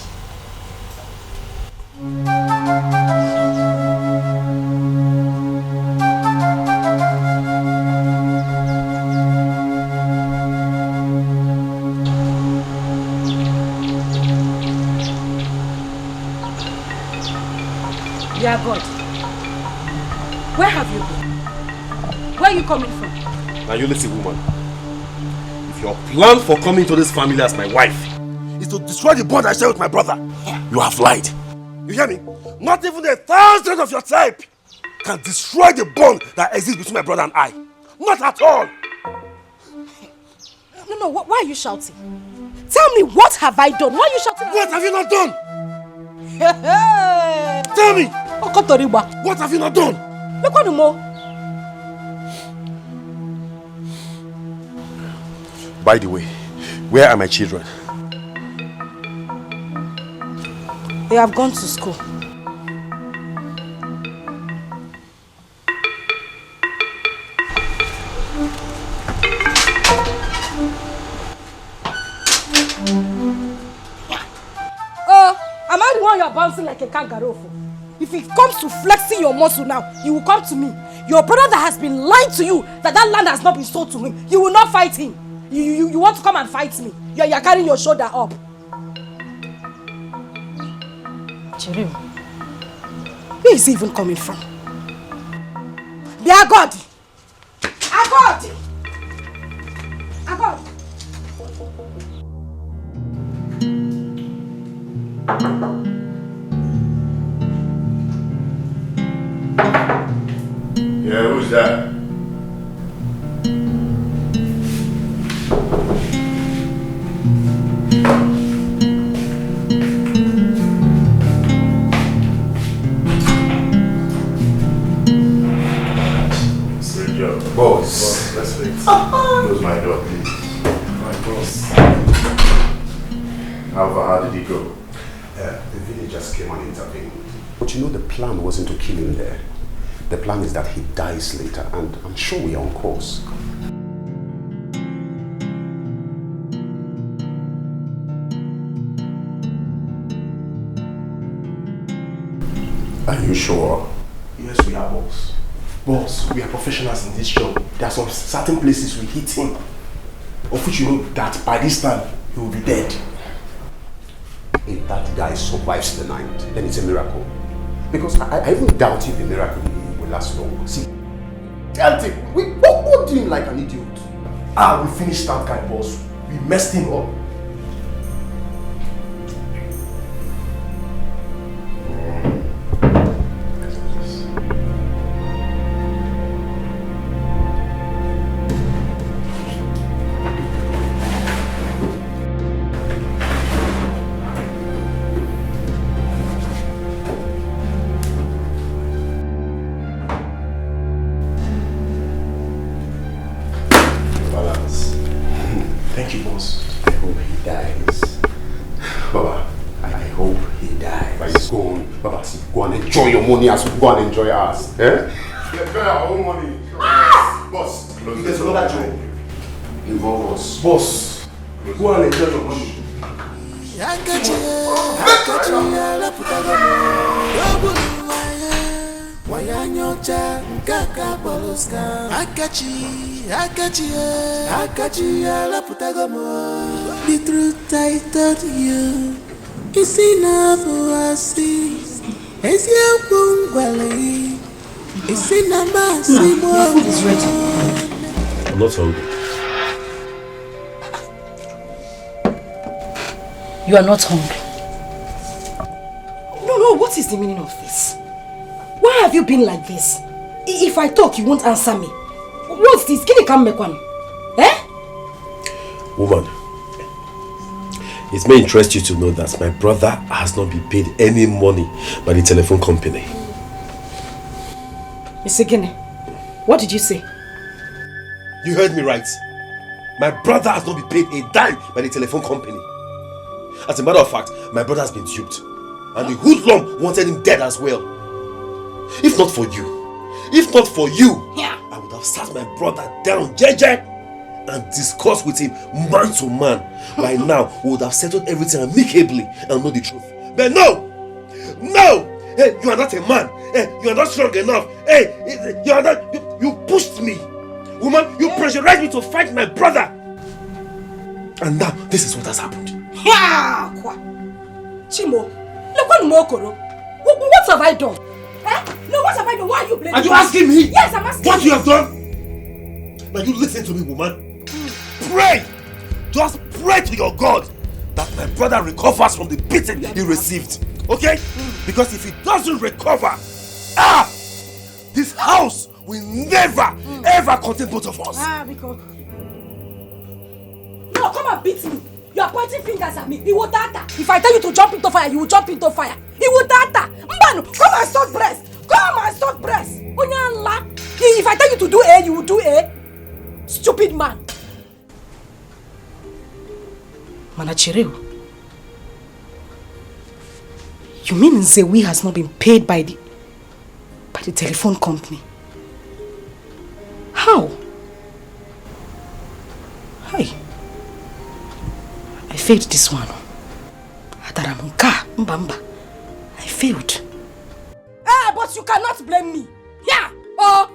Dear God, where have you been? Where are you coming from? Now you listen, woman. If your plan for coming to this family as my wife is to destroy the bond I share with my brother, you have lied. You hear me? Not even 1,000 of your type can destroy the bond that exists between my brother and I. Not at all. No, why are you shouting? Tell me, what have I done? Why are you shouting? What have you not done? Tell me! What have you not done? By the way, where are my children? They have gone to school. Am I the one you are bouncing like a kangaroo for? If it comes to flexing your muscle now, you will come to me. Your brother that has been lying to you that land has not been sold to him. You will not fight him. You want to come and fight me. You are carrying your shoulder up. Cherim, where is he even coming from? Be a God! A God! A God! Yeah, who's that? Boss, let's wait. Close my door, please. My boss. How did he go? The villagers came and intervened. But you know the plan wasn't to kill him there. The plan is that he dies later, and I'm sure we are on course. Are you sure? Yes, we are, boss. Boss, we are professionals in this job. There are some certain places we hit him, of which you know that by this time he will be dead. If that guy survives the night, then it's a miracle. Because I even doubt if the miracle will last long. See, tell him, we poked him like an idiot. We finished that guy, boss. We messed him up. Enjoy your money as we go and enjoy ours. Eh? We enjoy our own money. Boss, there's another job. Involve us. Boss, go and enjoy your money. The truth I told you is enough for us. It's your bungalow. It's in a massive food is ready. I'm not hungry. You are not hungry. No, what is the meaning of this? Why have you been like this? If I talk, you won't answer me. What's this? Can you come back one? Eh? Woman, it may interest you to know that my brother has not been paid any money by the telephone company. Mr. Gene, what did you say? You heard me right. My brother has not been paid a dime by the telephone company. As a matter of fact, my brother has been duped. And the hoodlum wanted him dead as well. If not for you, I would have sat my brother down, JJ, and discussed with him man to man. By now, we would have settled everything amicably and know the truth. But no! Hey, you are not a man. Hey, you are not strong enough. Hey, you are not. You pushed me. Woman, you pressurized me to fight my brother. And now, this is what has happened. Chimo, what have I done? No, what have I done? Why are you blaming me? Are you asking me? Yes, I'm asking what you have done? Now you listen to me, woman. Pray! Just pray to your God that my brother recovers from the beating he received. Okay? Because if he doesn't recover, this house will never, ever contain both of us. Because... No, come and beat me. You are pointing fingers at me. He will data. If I tell you to jump into fire, you will jump into fire. He will data. Mbano, come and stop breast. Come and stop breast. If I tell you to do A, you will do A. Stupid man. Manachireo. You mean Nzewi has not been paid by the telephone company? How? Hi. I failed this one. Adaramuka, Mbamba. I failed. But you cannot blame me. Yeah. Oh.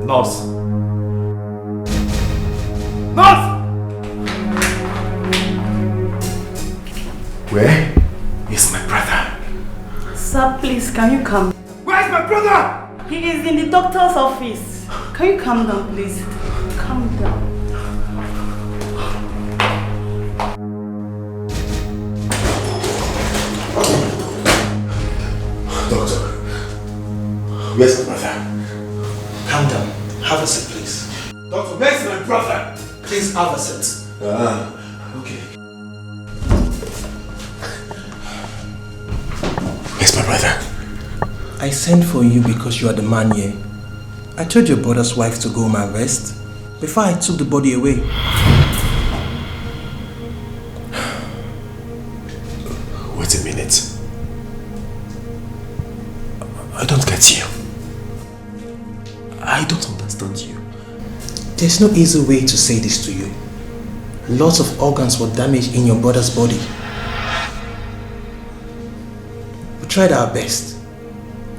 Nurse! Nurse! Where is my brother? Sir, please, can you come? Where is my brother? He is in the doctor's office. Can you calm down, please? Calm down. Doctor, where's my brother? Calm down. Have a seat, please. Doctor, where's my brother? Please have a seat. Okay. Yes, my brother. I sent for you because you are the man here. I told your brother's wife to go home and rest before I took the body away. Wait a minute. I don't get you. I don't understand you. There's no easy way to say this to you. Lots of organs were damaged in your brother's body. We tried our best,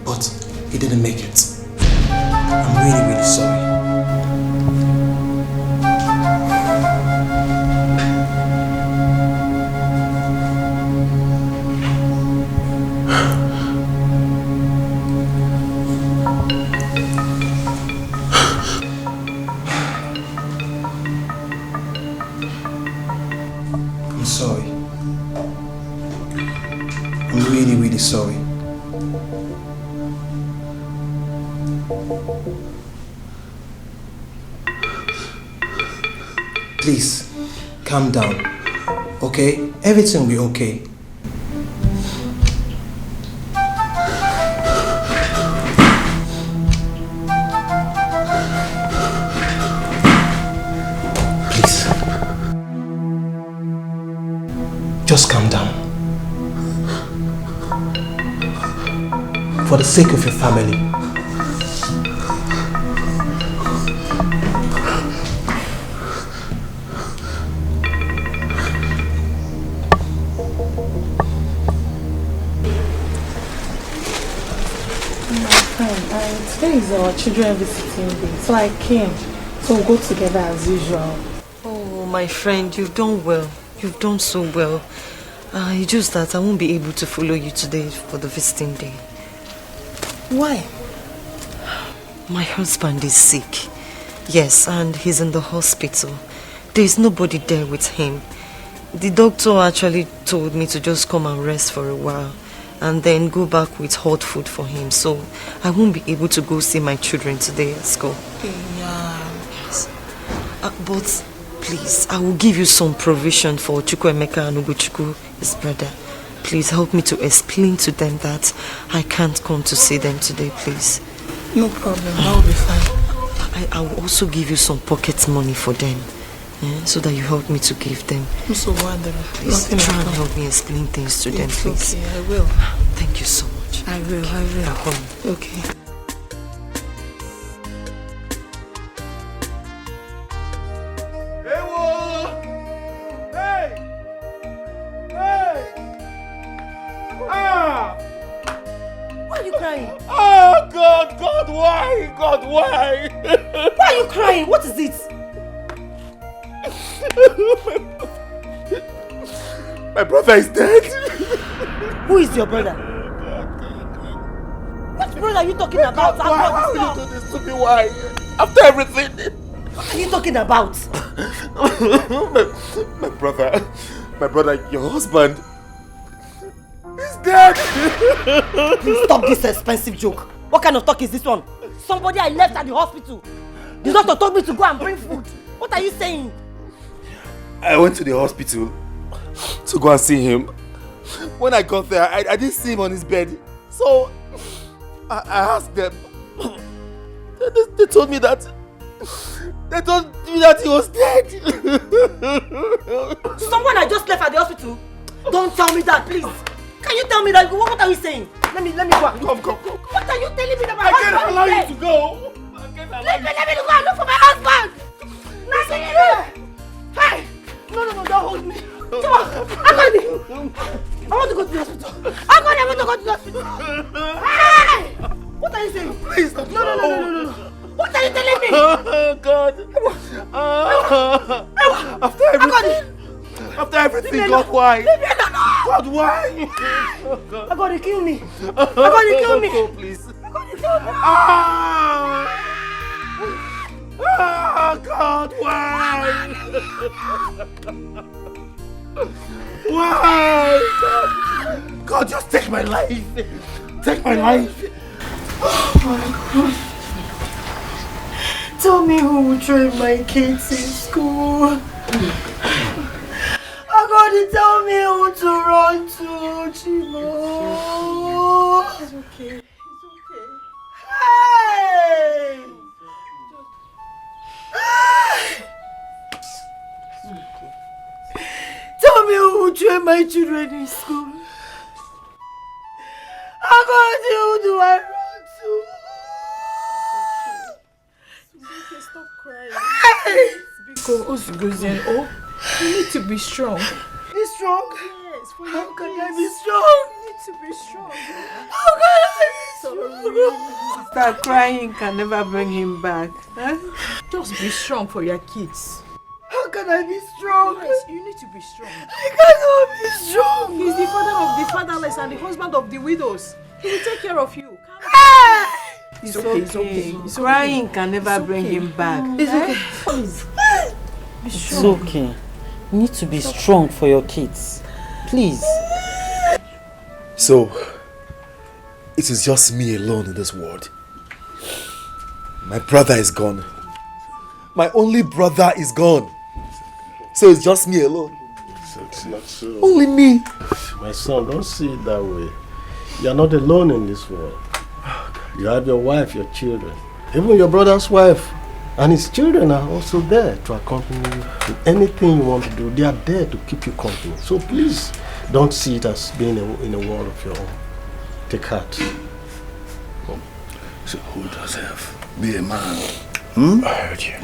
but he didn't make it. I'm really, really sorry. I'm sorry. I'm really, really sorry. Please, calm down, okay? Everything will be okay. Please. Just calm down. For the sake of your family. Today is our children visiting day, so I came. So we'll go together as usual. Oh, my friend, you've done well. You've done so well. It's just that I won't be able to follow you today for the visiting day. Why? My husband is sick. Yes, and he's in the hospital. There's nobody there with him. The doctor actually told me to just come and rest for a while and then go back with hot food for him. So I won't be able to go see my children today at school. Yeah. Yes. But please, I will give you some provision for Chukwuemeka and Ugochukwu, his brother. Please help me to explain to them that I can't come to see them today, please. No problem, that will be fine. I will also give you some pocket money for them. So that you help me to give them. I'm so wonderful. Please try and help me explain things to them, please. Okay, I will. Thank you so much. I will. Okay. Why are you crying? Oh, God, why? God, why? Why are you crying? What is it? My brother is dead. Who is your brother? What brother are you talking about? Why will you do this to me? Why? After everything. What are you talking about? my brother, your husband is dead. Please stop this expensive joke. What kind of talk is this one? Somebody I left at the hospital. The doctor told me to go and bring food. What are you saying? I went to the hospital to go and see him. When I got there, I didn't see him on his bed. So I asked them. They told me that he was dead. Someone I just left at the hospital? Don't tell me that, please. Can you tell me that? What are you saying? Let me go. Come. What are you telling me that my I husband can't allow is dead? you to go. Let me go and look for my husband. Hey! No, don't hold me. Come on, I want to go to the hospital. I want to go to the hospital. Hey! What are you saying? Please don't. No. What are you telling me? Oh, God. After everything, God, why? God, why? I'm gonna kill me. Go, please. God, why? Why? God, just take my life. Take my life. Oh my God. Tell me who will train my kids in school. I'm gonna tell me who to run to, Chimo. It's okay. Hey! Tell me who will train my children in school. How do I run to? It's okay, stop crying. Hey! Because you need to be strong. Be strong? Yes, for How your can kids. I be strong? You need to be strong. How can I be strong? Start crying can never bring him back. Huh? Just be strong for your kids. How can I be strong? Yes, you need to be strong. I cannot be strong. He's the father of the fatherless and the husband of the widows. He will take care of you. It's okay, it's okay. Crying can never bring him back. It's okay. Be It's strong. okay. You need to be strong for your kids. Please. So, it is just me alone in this world. My brother is gone. My only brother is gone. So it's just me alone. It's not so. Only me. My son, don't see it that way. You are not alone in this world. You have your wife, your children. Even your brother's wife and his children are also there to accompany you in anything you want to do. They are there to keep you company. So please, don't see it as being in a world of your own. Take heart. So who does have? Be a man. I heard you.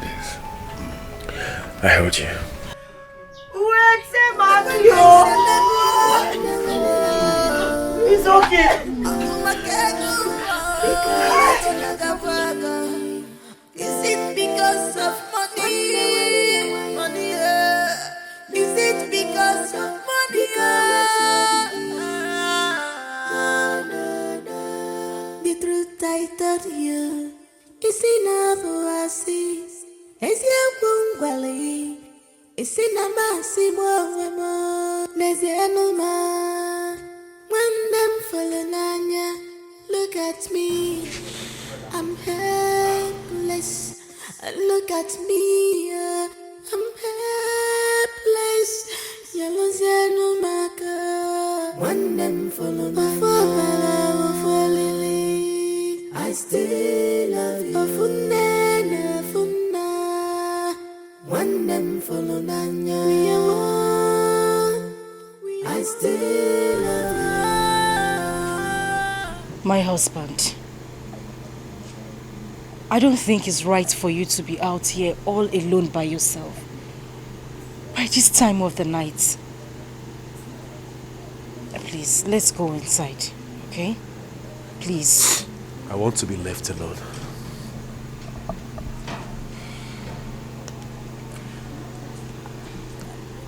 I heard you. It's okay. Is it because of money? Money, is it because of money? The truth I told you is enough oasis. Is your bungalow? Is it a massive woman? There's no man. When them falling on ya, look at me. I'm helpless. Look at me. I'm helpless. Yellow no maker. When them follow my I still love you. When them follow Nanya, I still love you. My husband, I don't think it's right for you to be out here all alone by yourself by this time of the night. Please, let's go inside, okay? Please. I want to be left alone.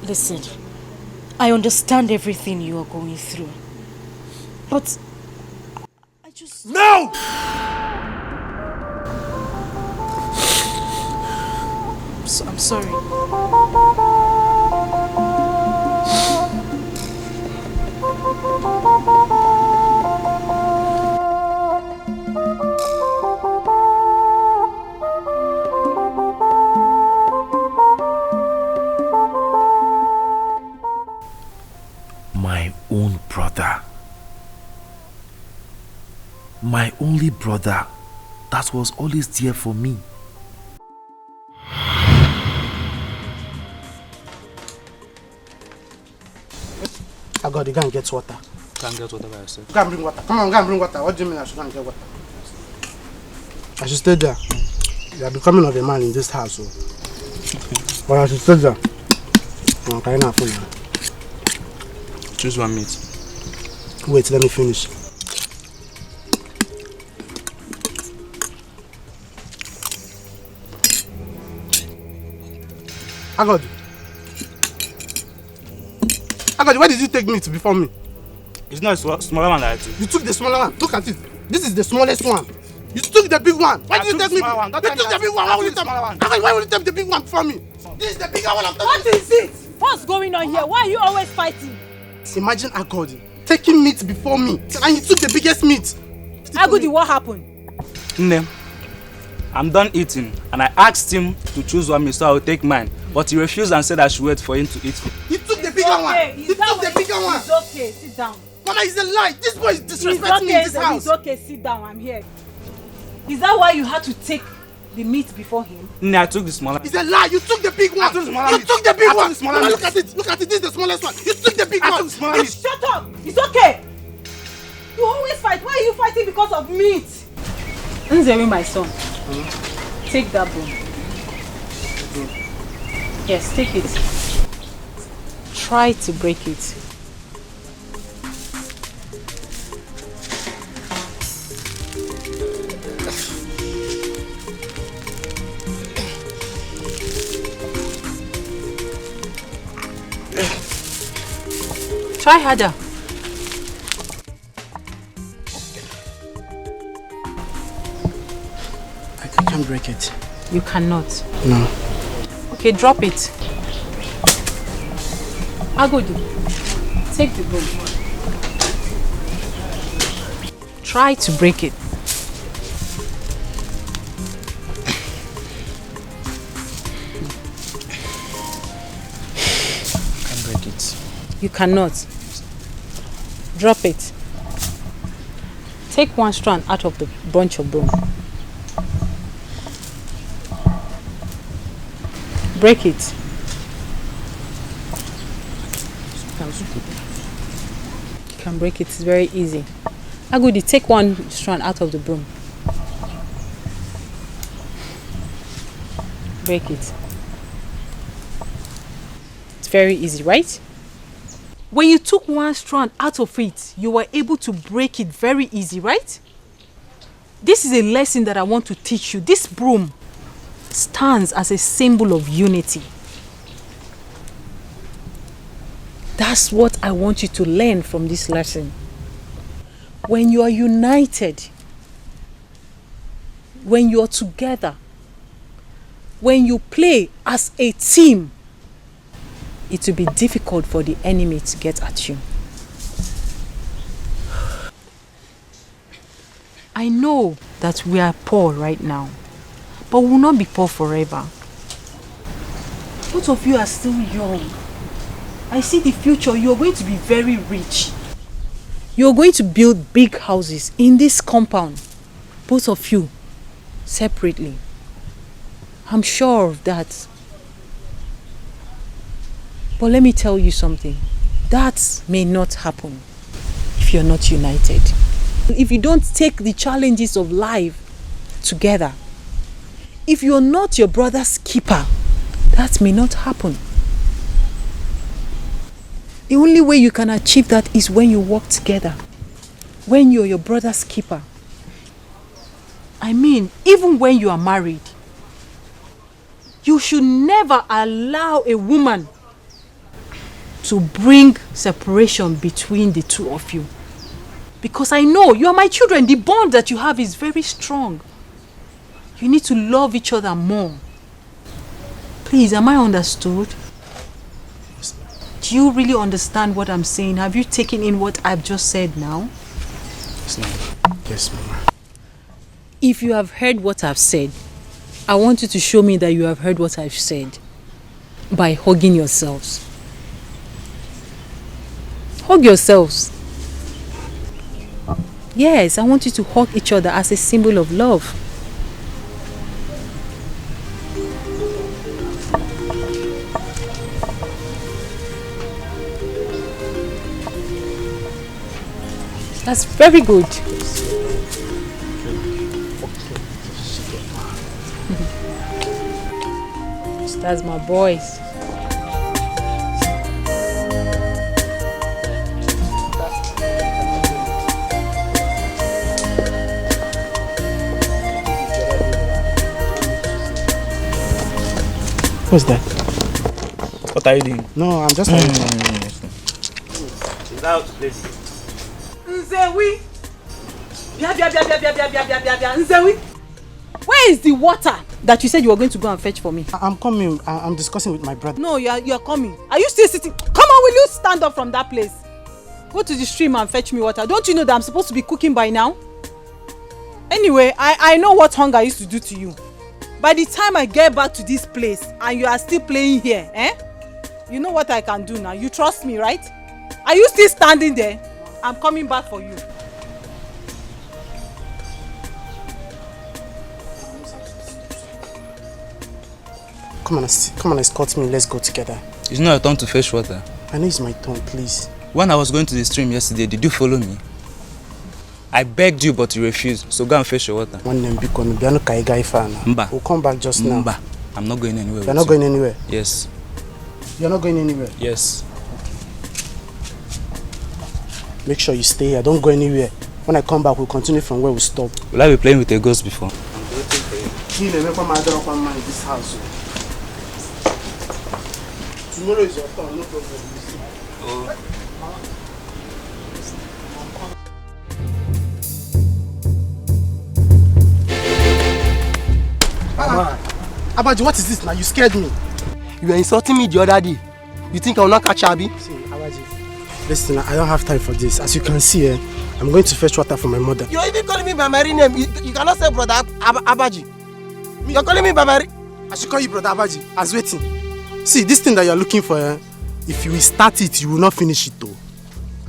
Listen, I understand everything you are going through, but I just... No! I'm sorry. My own brother. My only brother that was always there for me. I got to go and get water. Go and get water by yourself. Go and bring water. Come on, go and bring water. What do you mean I should go and get water? I should stay there. You are becoming of a man in this house. So. But I should stay there. Okay, now for you. Choose one meat. Wait, let me finish. Agodi, where did you take meat before me? It's not a smaller one that I took. You took the smaller one. Look at it. This is the smallest one. You took the big one. Why did you take me? You took the big one. Why would you take the big one before me? This is the bigger one I'm talking about. What is it? What's going on here? Why are you always fighting? Imagine Agodi taking meat before me and he took the biggest meat. Agodi, what happened? Nne, I'm done eating and I asked him to choose one meat so I will take mine. But he refused and said I should wait for him to eat. He took the bigger one. He took the bigger one. It's okay. Sit down. Mama, it's a lie. This boy is disrespecting me in this house. It's okay, sit down. I'm here. Is that why you had to take the meat before him? No, I took the smaller. It's a lie. You took the big one. You took the big one. Mama, look at it. Look at it. This is the smallest one. You took the big one. Shut up. It's okay. You always fight. Why are you fighting because of meat? Nzewi, my son. Take that bone. Yes, take it. Try to break it. Try harder. I can't break it. You cannot. No. Okay, drop it. Agodu, take the bone. Try to break it. I can't break it. You cannot. Drop it. Take one strand out of the bunch of bone. Break it. You can break it. It's very easy. Agudi, take one strand out of the broom. Break it. It's very easy, right? When you took one strand out of it, you were able to break it very easy, right? This is a lesson that I want to teach you. This broom stands as a symbol of unity. That's what I want you to learn from this lesson. When you are united, when you are together, when you play as a team, it will be difficult for the enemy to get at you. I know that we are poor right now, but we will not be poor forever. Both of you are still young. I see the future. You are going to be very rich. You are going to build big houses in this compound. Both of you, separately. I'm sure of that. But let me tell you something. That may not happen if you're not united. If you don't take the challenges of life together, if you're not your brother's keeper, that may not happen. The only way you can achieve that is when you work together. When you're your brother's keeper. I mean, even when you are married, you should never allow a woman to bring separation between the two of you. Because I know you are my children. The bond that you have is very strong. You need to love each other more. Please, am I understood? Do you really understand what I'm saying? Have you taken in what I've just said now? Yes, Mama. Yes, Mama. If you have heard what I've said, I want you to show me that you have heard what I've said by hugging yourselves. Hug yourselves. Yes, I want you to hug each other as a symbol of love. That's very good. That's my boys. What's that? What are you doing? No, I'm just Nzewi! Nzewi! Where is the water that you said you were going to go and fetch for me? I'm coming. I'm discussing with my brother. No, you are coming. Are you still sitting? Come on, will you stand up from that place? Go to the stream and fetch me water. Don't you know that I'm supposed to be cooking by now? Anyway, I know what hunger used to do to you. By the time I get back to this place and you are still playing here, you know what I can do now. You trust me, right? Are you still standing there? I'm coming back for you. Come on, escort me. Let's go together. It's not your turn to fetch water. I know it's my turn, please. When I was going to the stream yesterday, did you follow me? I begged you, but you refused. So go and fetch your water. Mba. We'll come back just now. Mba. I'm not going anywhere. You're not going anywhere? Yes. You're not going anywhere? Yes. Make sure you stay here. Don't go anywhere. When I come back, we'll continue from where we stopped. Will I be playing with a ghost before? I'm waiting for you. In this house. Tomorrow is your turn, no problem. Oh. Abaji, what is this now? You scared me. You were insulting me the other day. You think I will not catch Abi? See, Abaji, listen, I don't have time for this. As you can see, I'm going to fetch water for my mother. You're even calling me by my real name. You cannot say brother Abaji. You're calling me by my... I should call you brother Abaji. I was waiting. See, this thing that you're looking for, if you will start it, you will not finish it though.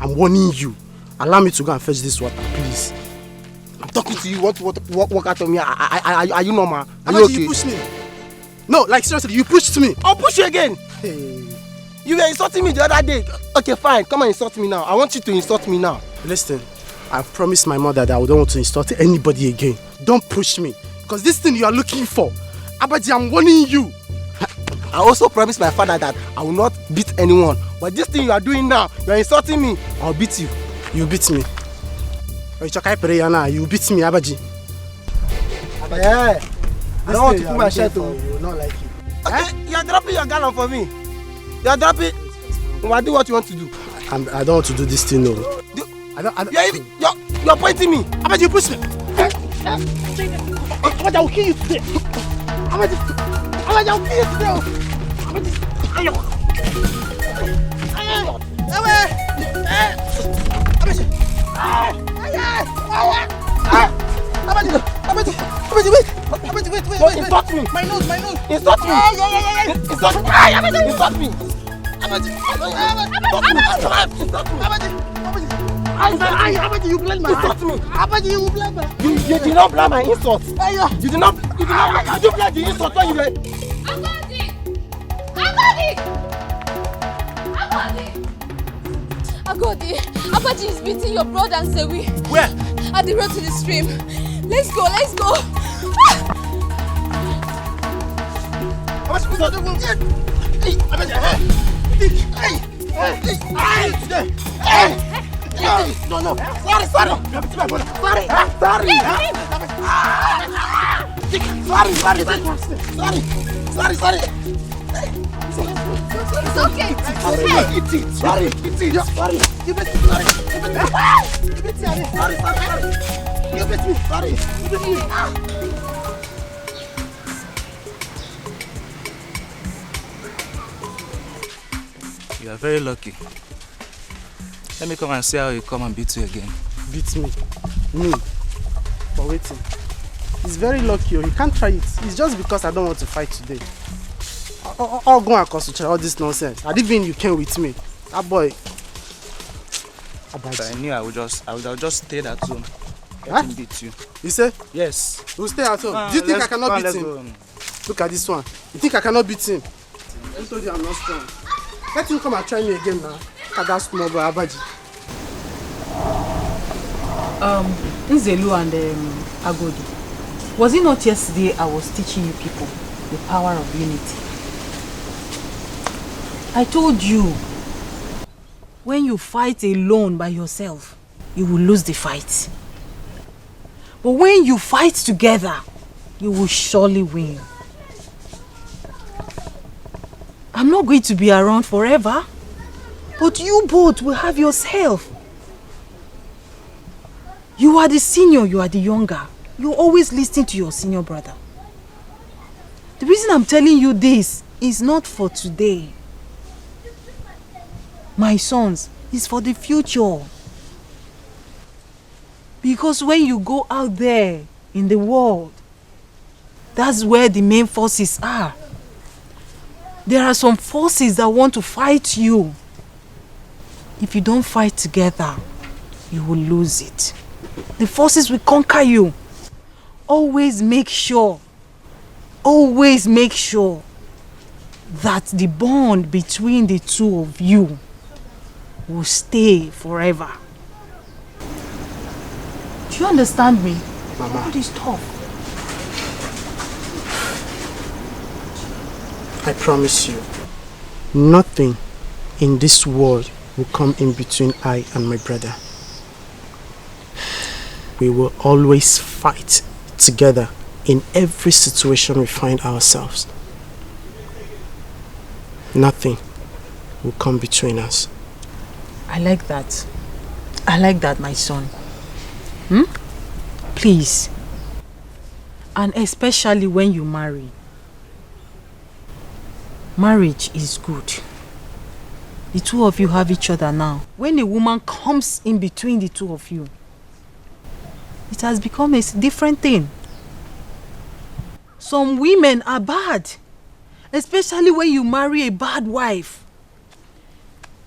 I'm warning you. Allow me to go and fetch this water, please. I'm talking to you. What walk out of me? Are you normal? Are you okay? You pushed me. No, like seriously, you pushed me. I'll push you again. Hey. You were insulting me the other day. Okay, fine. Come and insult me now. I want you to insult me now. Listen, I've promised my mother that I don't want to insult anybody again. Don't push me. Because this thing you are looking for, Abaji, I'm warning you. I also promised my father that I will not beat anyone. But this thing you are doing now, you are insulting me. I'll beat you. You beat me. You beat me, Abaji. Yeah. I don't want to put my shirt on. You will not like it. Okay, you are dropping your gun for me. You are dropping. Well, do what you want to do. I don't want to do this thing, no. You're pointing me. Abaji, you push me. Abaji, I will kill you today. Abaji, I will kill you today. Wait. Insult me. My nose. Insult me. Insult me. Abaji, you blame my insult me. Abaji, you blame my. You did not blame my insult. You did not blame the insult when you were. Agodi, Abaji is beating your brother and Sewi. Where? At the road to the stream. Let's go. No. Sorry. It's okay. Sorry. You beat me. Sorry. You are very lucky. Let me come and see how you come and beat you again. Beat me? Me? For waiting. He's very lucky. He can't try it. It's just because I don't want to fight today. I'll go and concentrate all this nonsense. I didn't even you came with me. That boy. So I knew I would just stay at home. Let him beat you. You say? Yes. We'll stay at home. Do you think I cannot beat him? Look at this one. You think I cannot beat him? I told you I'm not strong. Let him come and try me again now. Look at that small boy, Abaji. Nzelu and Agodi. Was it not yesterday I was teaching you people the power of unity? I told you, when you fight alone by yourself, you will lose the fight. But when you fight together, you will surely win. I'm not going to be around forever, but you both will have yourself. You are the senior, you are the younger. You always listen to your senior brother. The reason I'm telling you this is not for today. My sons, it's for the future. Because when you go out there in the world, that's where the main forces are. There are some forces that want to fight you. If you don't fight together, you will lose it. The forces will conquer you. Always make sure that the bond between the two of you will stay forever. Do you understand me? Mama. All this tough. I promise you, nothing in this world will come in between I and my brother. We will always fight together in every situation we find ourselves. Nothing will come between us. I like that. I like that, my son. Please. And especially when you marry. Marriage is good. The two of you have each other now. When a woman comes in between the two of you, it has become a different thing. Some women are bad. Especially when you marry a bad wife.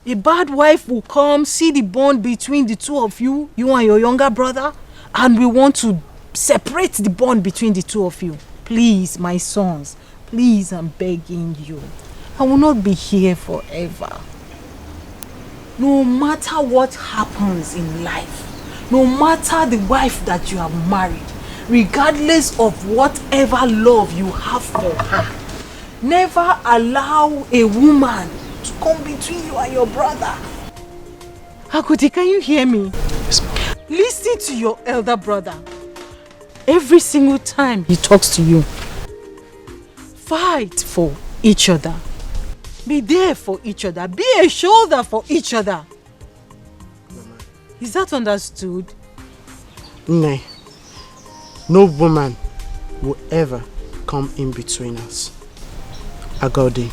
A bad wife will come, see the bond between the two of you, you and your younger brother, and we want to separate the bond between the two of you. Please, my sons, please, I'm begging you. I will not be here forever. No matter what happens in life, no matter the wife that you have married, regardless of whatever love you have for her, never allow a woman to come between you and your brother. Akuti, can you hear me? Yes, ma'am. Listen to your elder brother. Every single time he talks to you, fight for each other. Be there for each other. Be a shoulder for each other. Is that understood? Nay, no woman will ever come in between us. Agodi.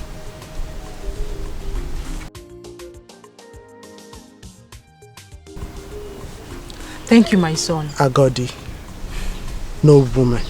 Thank you, my son. Agodi. No woman.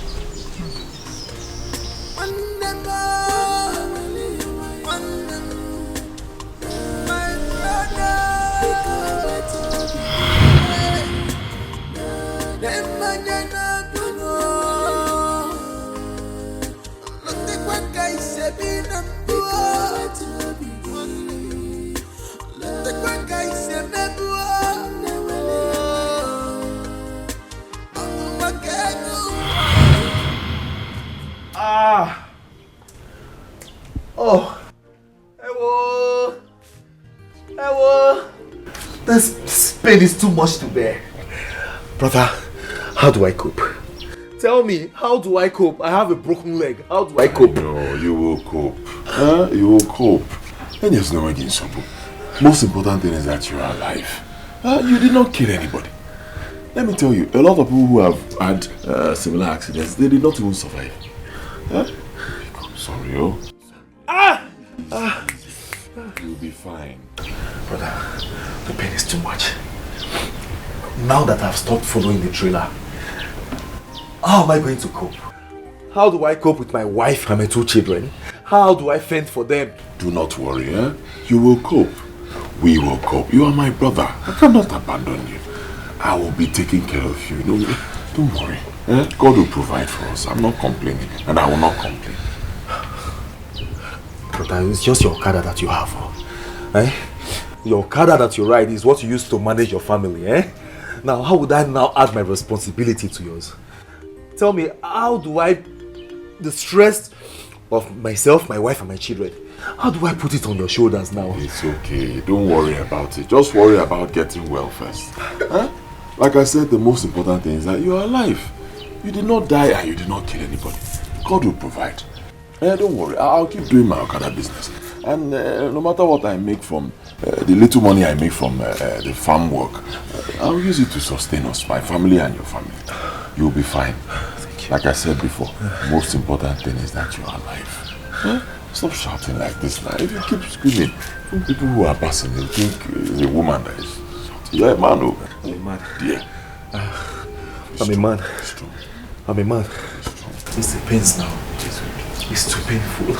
Oh. Ewo. Ewo. This pain is too much to bear. Brother, how do I cope? Tell me, how do I cope? I have a broken leg. How do I cope? No, you will cope. You will cope. And there's no way in trouble. Most important thing is that you are alive. You did not kill anybody. Let me tell you, a lot of people who have had similar accidents, they did not even survive. Sorry, oh. You'll be fine. Brother, the pain is too much. Now that I've stopped following the trailer, how am I going to cope? How do I cope with my wife and my 2 children? How do I fend for them? Do not worry, You will cope. We will cope. You are my brother. I cannot abandon you. I will be taking care of you. Don't worry. God will provide for us. I'm not complaining, and I will not complain. Brother, it's just your Okada that you have. Your Okada that you ride is what you use to manage your family. Now, how would I now add my responsibility to yours? Tell me, how do the stress of myself, my wife and my children, how do I put it on your shoulders now? It's okay. Don't worry about it. Just worry about getting well first. Like I said, the most important thing is that you are alive. You did not die and you did not kill anybody. God will provide. Don't worry. I'll keep doing my Okada business. And no matter what I make from the little money I make from the farm work, I'll use it to sustain us, my family and your family. You'll be fine. Thank you. Like I said before, the most important thing is that you're alive. Stop shouting like this now. If you keep screaming, people who are passing, they'll think it's a woman that is shouting. You're a man, oh. I'm a man. Yeah. I'm a man. I'm a man. It's the pains now. It's too painful.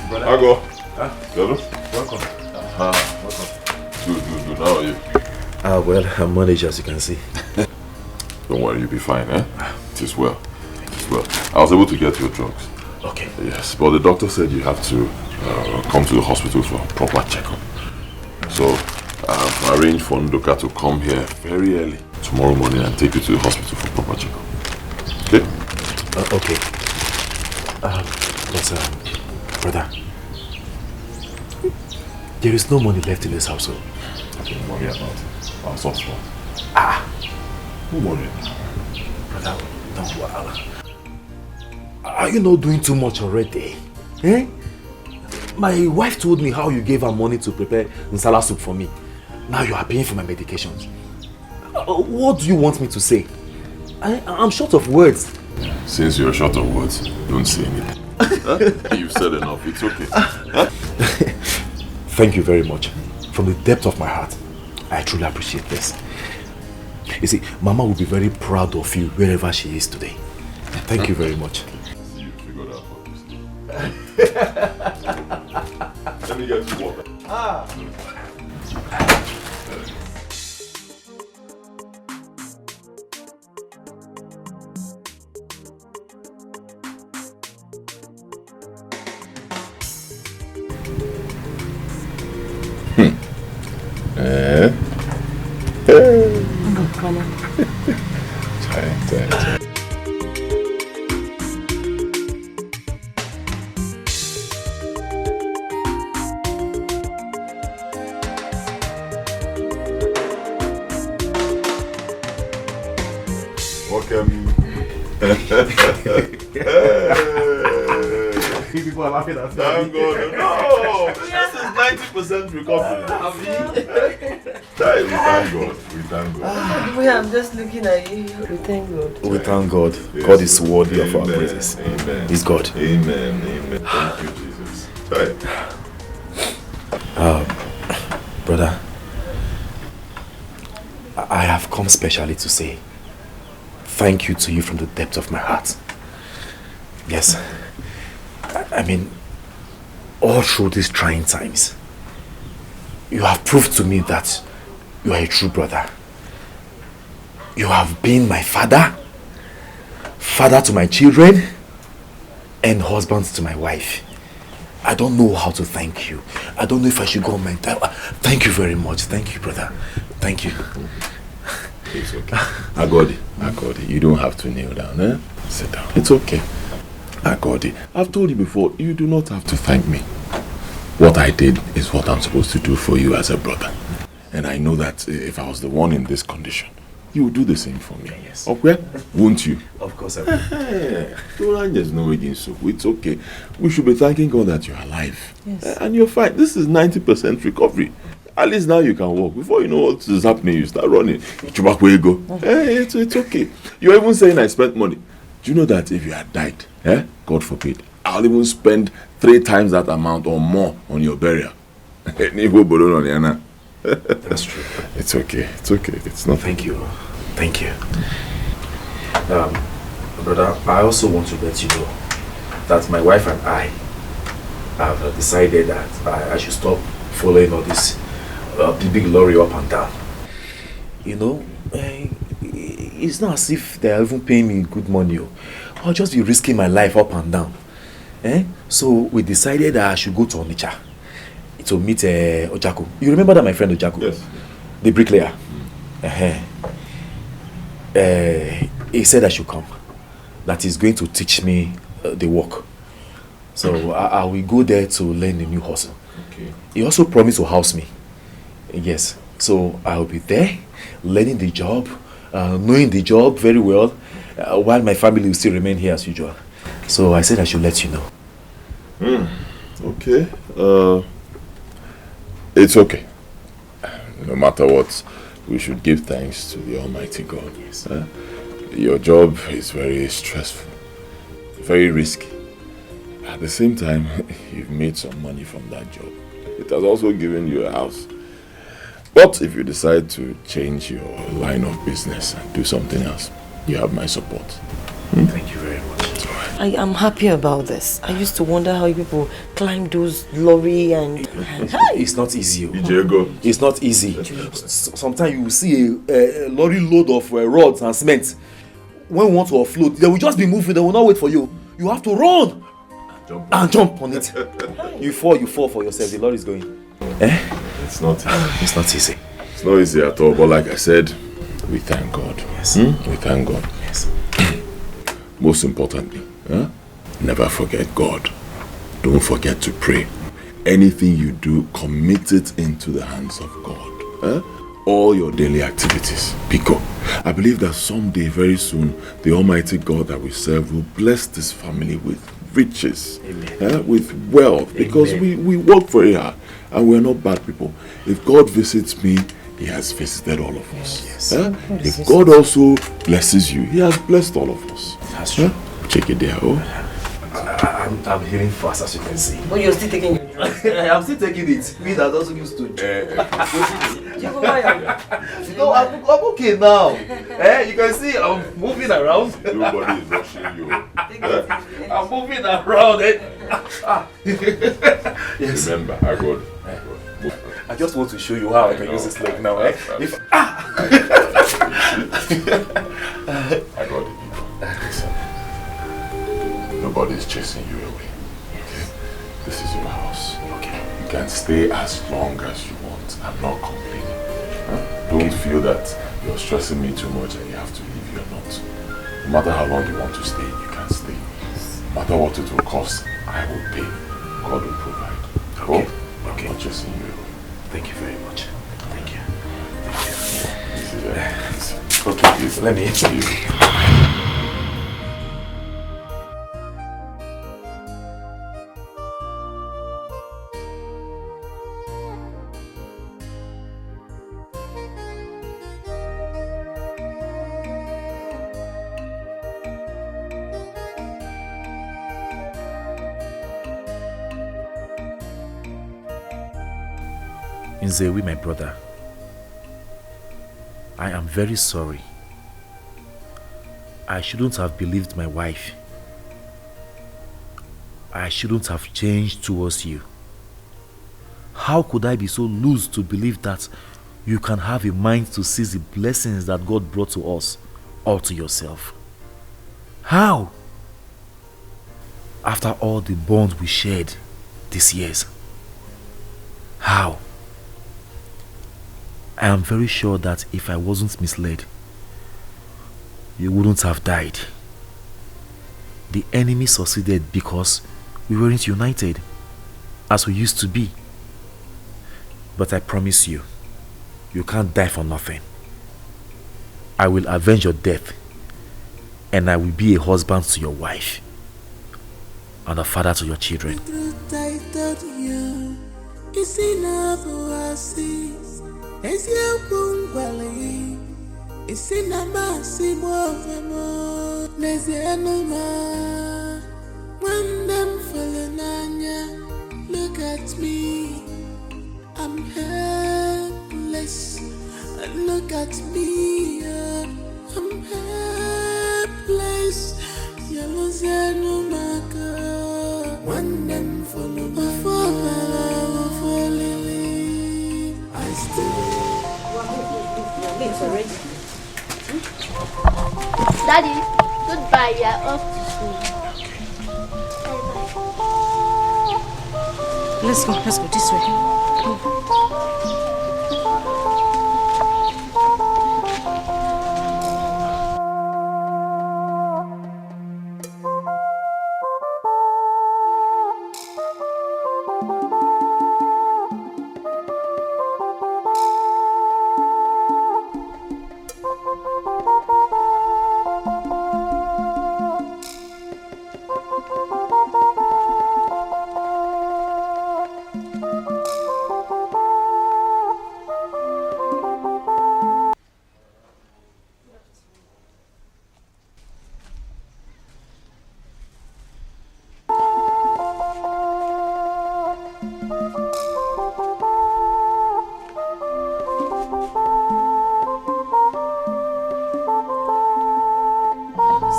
Brother. I go. Hello? Welcome. Welcome. Good. How are you? Well, I'm managed as you can see. Don't worry, you'll be fine, eh? It is well. I was able to get your drugs. Okay. Yes, but the doctor said you have to come to the hospital for a proper checkup. So, I've arranged for Ndoka to come here very early tomorrow morning and take you to the hospital for proper checkup. Okay? Okay. Brother, there is no money left in this household. Don't worry about it. I'll sort it out. Don't worry. Brother, don't worry. Are you not doing too much already? Eh? My wife told me how you gave her money to prepare nsala soup for me. Now you are paying for my medications. What do you want me to say? I'm short of words. Since you're short of words, don't say anything. You've said enough, it's okay. Thank you very much. From the depth of my heart, I truly appreciate this. You see, Mama will be very proud of you wherever she is today. Thank you very much. You figured out what Let me get you water. People are laughing at Thank God. No! This is 90% recovery. We thank God. I'm just looking at you. We thank God. We thank God. Yes. God is worthy of our praises. Amen. He's God. Amen. Thank you, Jesus. Right. Brother, I have come specially to say thank you to you from the depth of my heart. Yes. I mean, all through these trying times, you have proved to me that you are a true brother. You have been my father to my children, and husband to my wife. I don't know how to thank you. I don't know if I should go on my time. Thank you very much. Thank you, brother. Thank you. It's okay. I got it. You don't have to kneel down, eh? Sit down. It's okay. I got it. I've told you before, you do not have to thank me. What I did is what I'm supposed to do for you as a brother. And I know that if I was the one in this condition, you would do the same for me. Yes. Okay? Won't you? Of course I will. There's no way so it's okay. We should be thanking God that you're alive. Yes. And you're fine. This is 90% recovery. At least now you can walk. Before you know what is happening, you start running. Where you go? It's okay. You're even saying I spent money. Do you know that if you had died, God forbid, I'll even spend 3 times that amount or more on your burial? That's true. It's okay. It's not. Thank you. Brother, I also want to let you know that my wife and I have decided that I should stop following all this big lorry up and down. You know, it's not as if they are even paying me good money. I'll just be risking my life up and down. So we decided that I should go to Onitsha to meet Ojako. You remember that my friend Ojako? Yes. The bricklayer. He said I should come. That he's going to teach me the work. So I will go there to learn the new hustle. Okay. He also promised to house me. Yes. So I will be there, learning the job, knowing the job very well, while my family will still remain here as usual. So I said I should let you know. Okay. It's okay. No matter what, we should give thanks to the Almighty God. Yes. Your job is very stressful, very risky. At the same time, you've made some money from that job. It has also given you a house. But if you decide to change your line of business and do something else, you have my support. Thank you very much. It's all right. I am happy about this. I used to wonder how people climb those lorry and... It's not easy. It's not easy. Sometimes you will see a lorry load of rods and cement. When we want to offload, they will just be moving. They will not wait for you. You have to run and jump on it. You fall for yourself. The lorry is going. It's not easy. It's not easy. It's not easy at all. But like I said, we thank God. Yes. We thank God. Yes. Most importantly, never forget God. Don't forget to pray. Anything you do, commit it into the hands of God. All your daily activities. Because I believe that someday, very soon, the Almighty God that we serve will bless this family with riches, with wealth, because we work very hard and we're not bad people. If God visits me, He has visited all of us. Yes. If God also blesses you, He has blessed all of us. That's true. Check it there. I'm healing fast, as you can see. Oh, you're still taking your drugs? I'm still taking it. Me that doesn't used to. No, I'm okay now. You can see I'm moving around. Nobody is rushing you. I'm moving around. Yes. Remember, I got. I just want to show you how I can use this leg now. I got it. Listen. Nobody is chasing you away. Okay? This is your house. Okay. You can stay as long as you want. I'm not complaining. Don't feel that you're stressing me too much and you have to leave. You're not. No matter how long you want to stay, you can stay. No matter what it will cost, I will pay. God will provide. Okay. I'm not chasing you away. Thank you very much. Thank you. This is okay, let me hit you. Nzewi, my brother, I am very sorry. I shouldn't have believed my wife. I shouldn't have changed towards you. How could I be so loose to believe that you can have a mind to seize the blessings that God brought to us all to yourself? How? After all the bonds we shared these years. How? I am very sure that if I wasn't misled, you wouldn't have died. The enemy succeeded because we weren't united as we used to be. But I promise you, you can't die for nothing. I will avenge your death, and I will be a husband to your wife and a father to your children. Look at me, I'm helpless. Look at me, I'm helpless. Yellow no maker. One them follow me, I still. Daddy, goodbye. We are off to school. Let's go this way.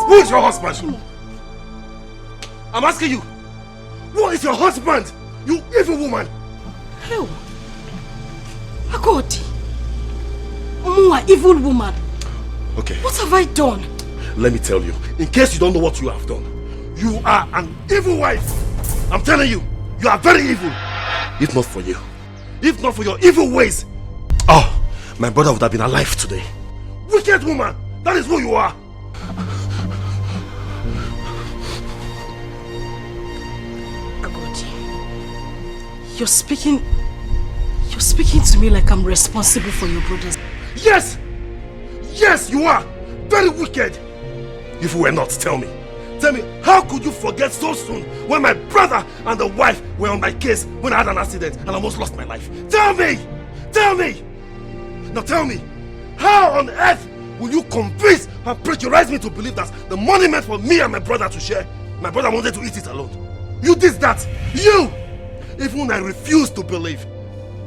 Who is your husband? I'm asking you. What is your husband? You evil woman. Hell. Agodi. Mwa, evil woman. Okay. What have I done? Let me tell you. In case you don't know what you have done. You are an evil wife. I'm telling you. You are very evil. If not for you. If not for your evil ways. Oh, my brother would have been alive today. Wicked woman. That is who you are. You're speaking to me like I'm responsible for your brothers. Yes! Yes, you are! Very wicked! If you were not, tell me. Tell me, how could you forget so soon when my brother and the wife were on my case when I had an accident and almost lost my life? Tell me! Tell me! Now tell me, how on earth will you convince and pressurize me to believe that the money meant for me and my brother to share, my brother wanted to eat it alone? You did that! You! Even when I refused to believe,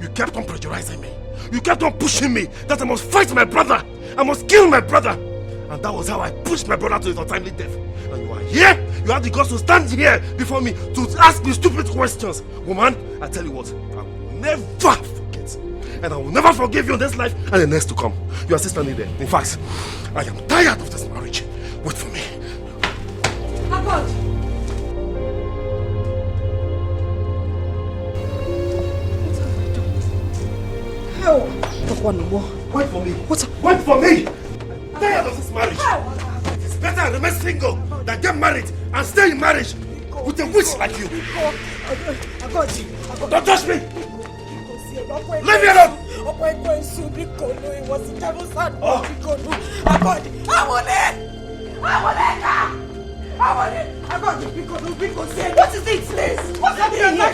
you kept on pressurizing me. You kept on pushing me that I must fight my brother. I must kill my brother. And that was how I pushed my brother to his untimely death. And you are here. You have the guts to stand here before me to ask me stupid questions. Woman, I tell you what, I will never forget. And I will never forgive you in this life and the next to come. You are still standing there. In fact, I am tired of this marriage. Wait for me. Abad! Wait for me. Wait for me. I'm tired of this marriage. It is better I remain single than get married and stay in marriage with a witch like you. Don't touch me. Leave me alone. What is it, please? What's happening here?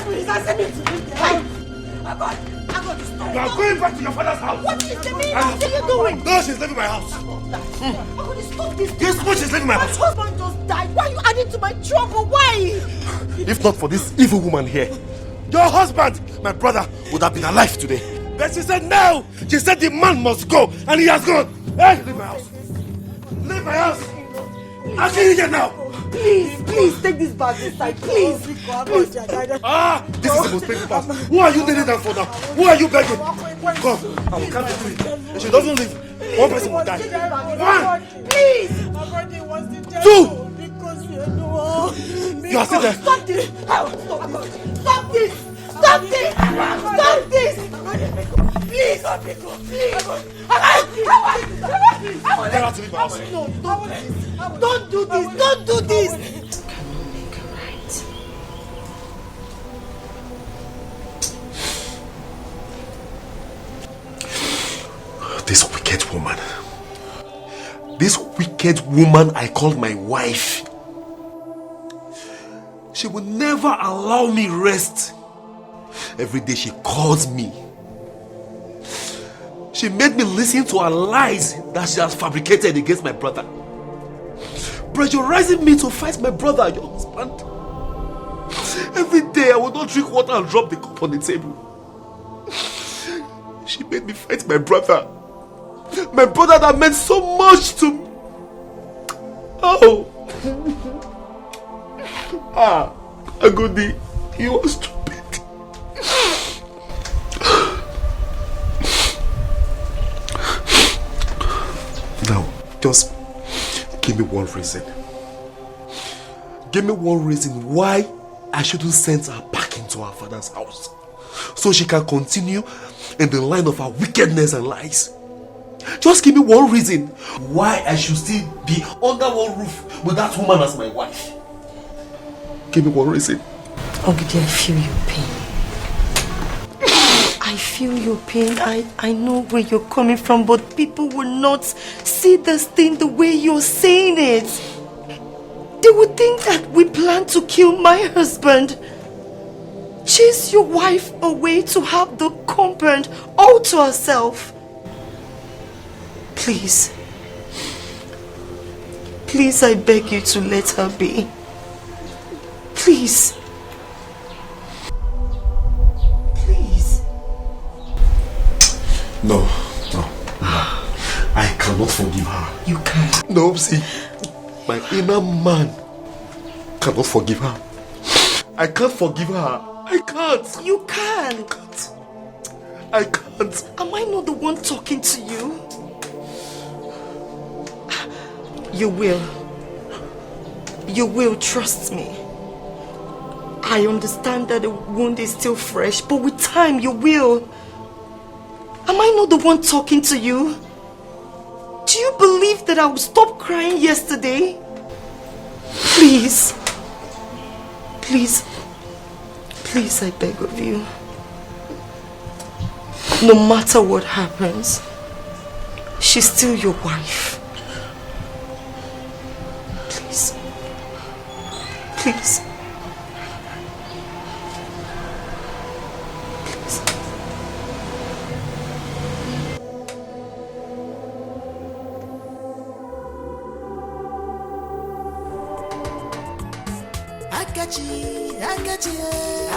You are going back to your father's house. What is the meaning? What are you doing? No, she's leaving my house. Stop this. This witch is leaving my house. My husband just died. Why are you adding to my trouble? Why? If not for this evil woman here, your husband, my brother, would have been alive today. But she said no. She said the man must go, and he has gone. Hey, leave my house. Leave my house. I'll kill you here now. Please, take this bag inside. Please. This is the most painful part. Who are you kneeling down for now? Who are you begging? Come, I will count to 3. If she doesn't leave, one person will die. 1, Please. 2. You are still there. Stop this. Stop this. Stop this. Stop this. Please. Please. Get out to leave my house. No, don't do this. Don't do this. Cannot make her right. This wicked woman. This wicked woman I called my wife. She will never allow me rest. Every day she calls me. She made me listen to her lies that she has fabricated against my brother. Pressurizing me to fight my brother, your husband. Every day I would not drink water and drop the cup on the table. She made me fight my brother. My brother that meant so much to me. Oh. Agodi, you are stupid. Now, just give me one reason. Give me one reason why I shouldn't send her back into her father's house, so she can continue in the line of her wickedness and lies. Just give me one reason why I should still be under one roof with that woman as my wife. Give me one reason. Ogidi, I feel your pain. I feel your pain. I know where you're coming from, but people will not see this thing the way you're saying it. They would think that we plan to kill my husband. Chase your wife away to have the compound all to herself. Please. Please, I beg you to let her be. Please. Please. No. I cannot forgive her. You can't. No, see, my inner man cannot forgive her. I can't forgive her. I can't. You can. I can't. Am I not the one talking to you? You will. You will, trust me. I understand that the wound is still fresh, but with time you will. Am I not the one talking to you? Do you believe that I will stop crying yesterday? Please. Please. Please, I beg of you. No matter what happens, she's still your wife. Please. Please.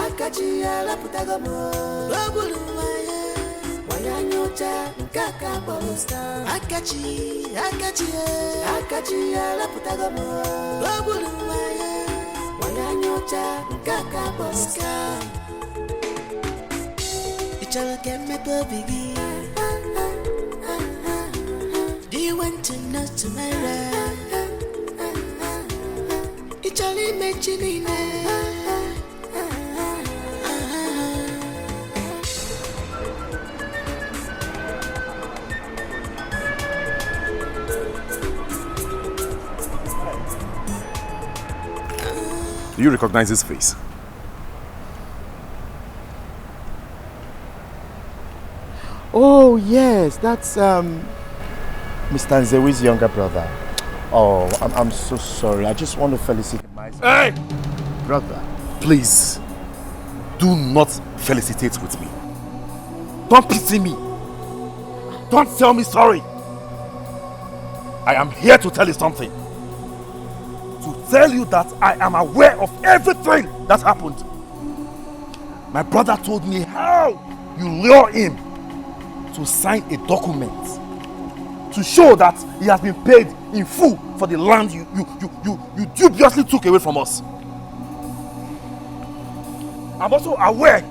Akachi ala putagamo Lobulu waya Waya nyocha Nkaka polosta Akachi ala putagamo Lobulu waya Waya nyocha Nkaka polosta Ichala keme to bigi Do you want to know tomorrow? Ichali mechinine Do you recognize his face? Oh yes, that's Mr. Nzewi's younger brother. Oh, I'm so sorry. I just want to felicitate myself. Hey! Brother. Please, do not felicitate with me. Don't pity me. Don't tell me sorry. I am here to tell you something. To tell you that I am aware of everything that happened. My brother told me how you lure him to sign a document to show that he has been paid in full for the land you dubiously took away from us. I'm also aware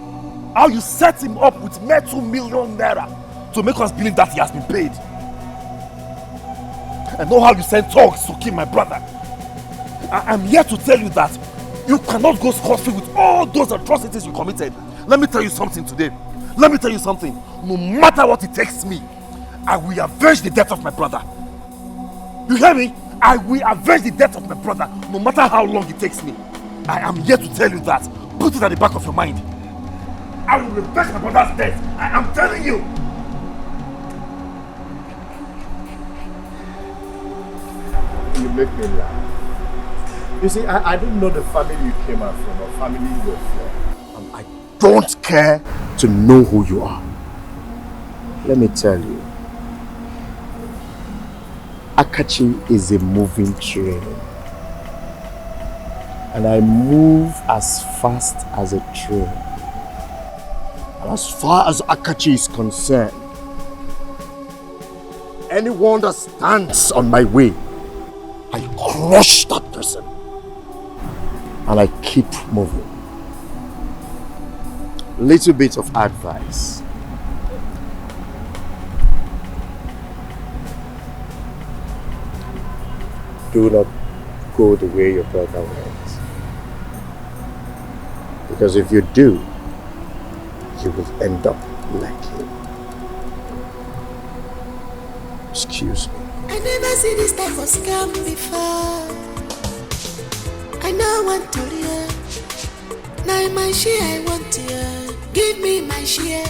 how you set him up with mere 2 million naira to make us believe that he has been paid. I know how you sent thugs to kill my brother. I'm here to tell you that you cannot go scot-free with all those atrocities you committed. Let me tell you something today. Let me tell you something. No matter what it takes me, I will avenge the death of my brother. You hear me? I will avenge the death of my brother, no matter how long it takes me. I am here to tell you that. Put it at the back of your mind. I will revenge my brother's death. I am telling you. You make me laugh. You see, I don't know the family you came out from or family you're from. And I don't care to know who you are. Let me tell you. Akachi is a moving train. And I move as fast as a train. And as far as Akachi is concerned, anyone that stands on my way, I crush that person. And I keep moving. Little bit of advice. Do not go the way your brother went. Because if you do, you will end up like him. Excuse me. I never see this type of scam before. I know one to hear. Now my share I want to hear. Give me my share.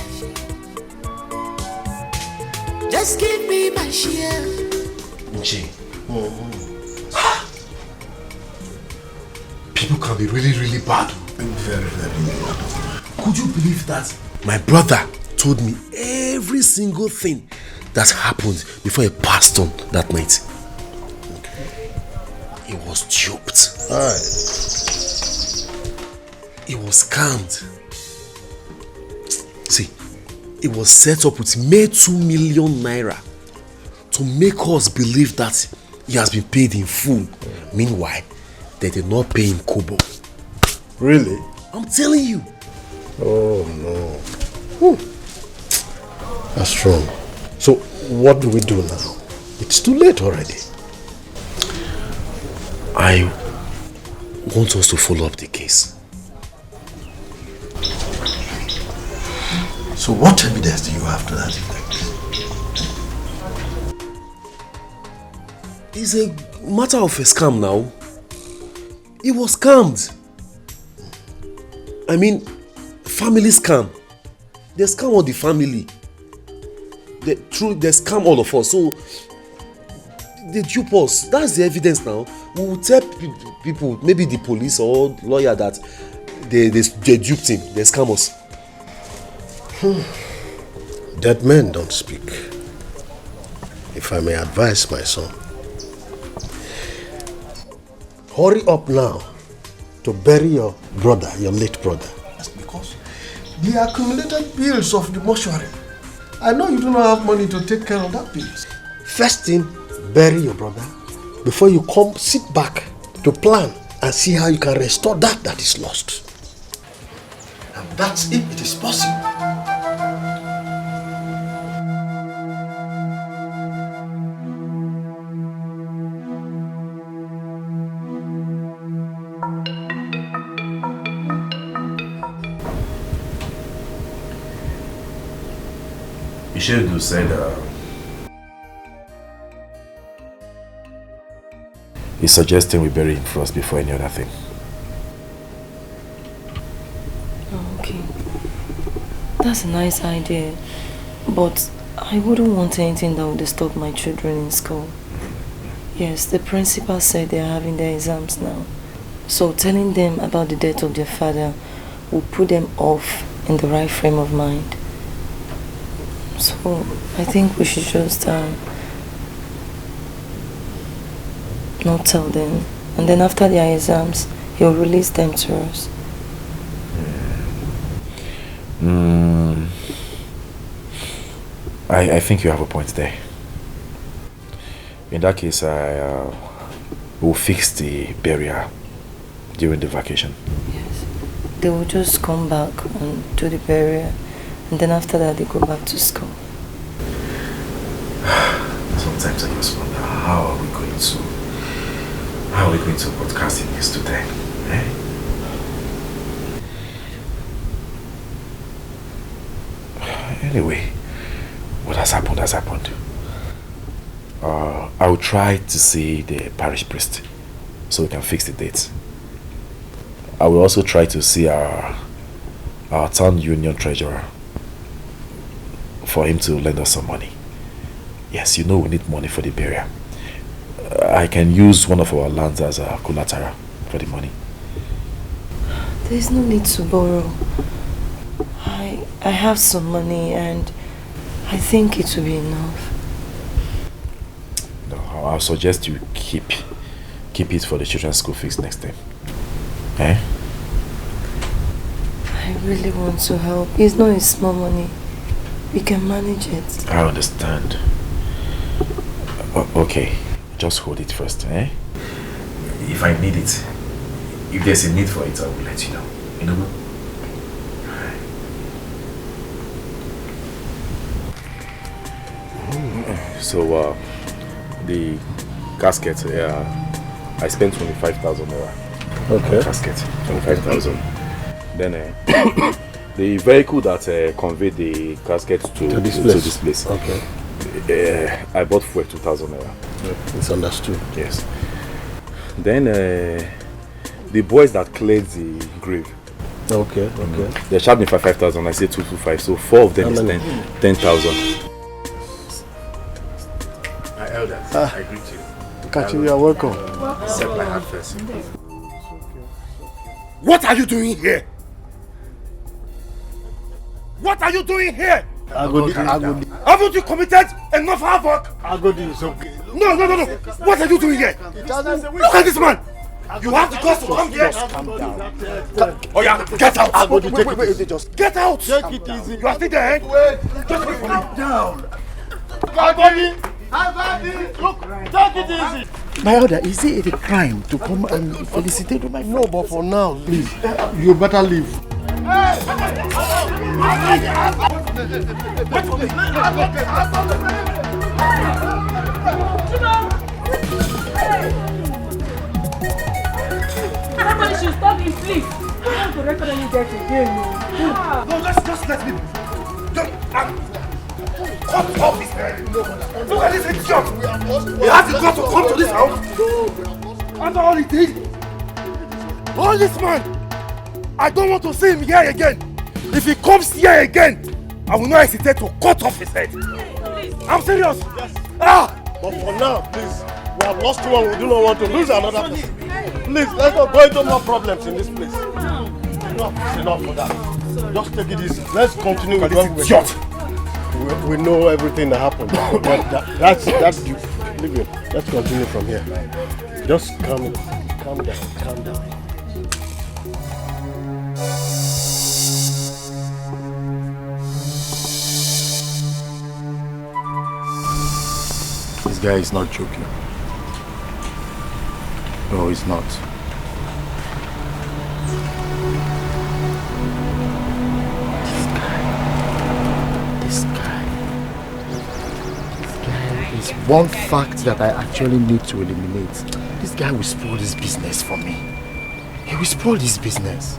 Just give me my share. Nji. People can be really, really bad. Very, very bad. Could you believe that? My brother told me every single thing that happened before he passed on that night. Okay. He was duped. He was scammed. See, it was set up with mere 2 million naira to make us believe that he has been paid in full. Meanwhile, they did not pay him kobo. Really? I'm telling you. Oh no. That's wrong. So what do we do now? It's too late already. I want us to follow up the case. So what evidence do you have to that effect? It's a matter of a scam now. He was scammed. I mean, family scam. They scam all the family. They scam all of us. So they dupe us. That's the evidence now. We will tell people, maybe the police or lawyer, that they duped him. They scam us. Dead men don't speak. If I may advise my son, hurry up now to bury your brother, your late brother. That's because the accumulated bills of the mortuary. I know you do not have money to take care of that bills. First thing, bury your brother before you come sit back to plan and see how you can restore that is lost. And that's if it is possible. Ini Edo said he's suggesting we bury him first before any other thing. Oh, okay. That's a nice idea. But I wouldn't want anything that would disturb my children in school. Yes, the principal said they are having their exams now. So telling them about the death of their father will put them off in the right frame of mind. So I think we should just not tell them. And then after their exams, he'll release them to us. I think you have a point there. In that case, I will fix the barrier during the vacation. Yes. They will just come back and do the barrier, and then after that they go back to school. Sometimes I just wonder, how are we going to broadcast in this today? Eh? Anyway, what has happened has happened. I will try to see the parish priest so we can fix the dates. I will also try to see our town union treasurer for him to lend us some money. Yes, you know we need money for the burial. I can use one of our lands as a collateral for the money. There is no need to borrow. I have some money and I think it will be enough. No, I'll suggest you keep it for the children's school fees next time. Eh? I really want to help. It's not a small money. We can manage it. I understand. Okay, just hold it first, eh? If I need it, if there's a need for it, I will let you know. You know? So, the casket, I spent 25,000 naira. Okay. Casket, 25,000. Then, the vehicle that conveyed the casket to this place. Okay. I bought for 2,000 naira. Yeah, it's understood. Yes. Then the boys that cleared the grave. Okay. They charged me for 5,000. I said 225. So 4 of them is 10,000. My elders, I greet you. Kachi, you are welcome. Accept my hand first. What are you doing here? What are you doing here? Agodi. Haven't you committed enough havoc? Agodi is okay. No. What are you doing here? Look at this man. You have the guts to come here. Calm down. Oh yeah, get out. Agodi, Get out. Take it easy. You are still there. Just wait for me. Calm down. Agodi, look, take it easy. My order, is it a crime to come and felicitate my friend? No, but for now, please, you better leave. Everybody should stop this, please. I have to record any death again. No, just let me. Cut off his head. Look at this idiot. He has the guts to come to this house. After all he did. All this man. I don't want to see him here again. If he comes here again, I will not hesitate to cut off his head. I'm serious. Yes. But for now, please, we have lost one. We do not want to lose another person. Please, let's not go into more problems in this place. Enough for that. Just take it easy. Let's continue with what we're doing. We know everything that happened. That's leave it. Let's continue from here. Just calm down. This guy is not joking. No, he's not. This guy is one fact that I actually need to eliminate. This guy will spoil this business for me. He will spoil this business.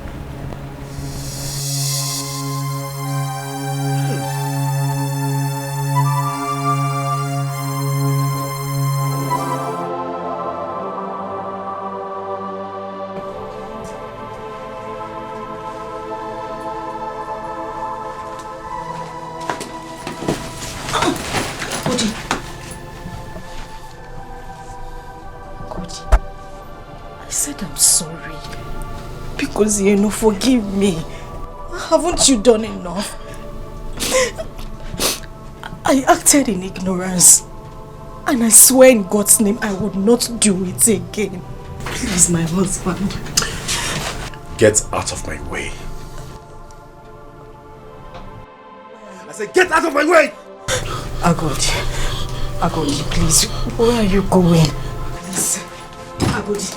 Because you know, forgive me. Haven't you done enough? I acted in ignorance. And I swear in God's name I would not do it again. Please, my husband. Get out of my way. I said, get out of my way! Agodi, please. Where are you going? Please. Agodi!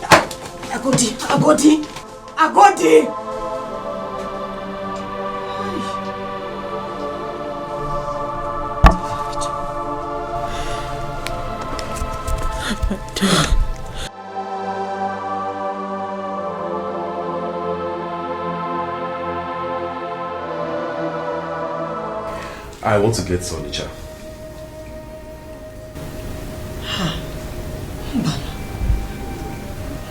I want to get Sonicha.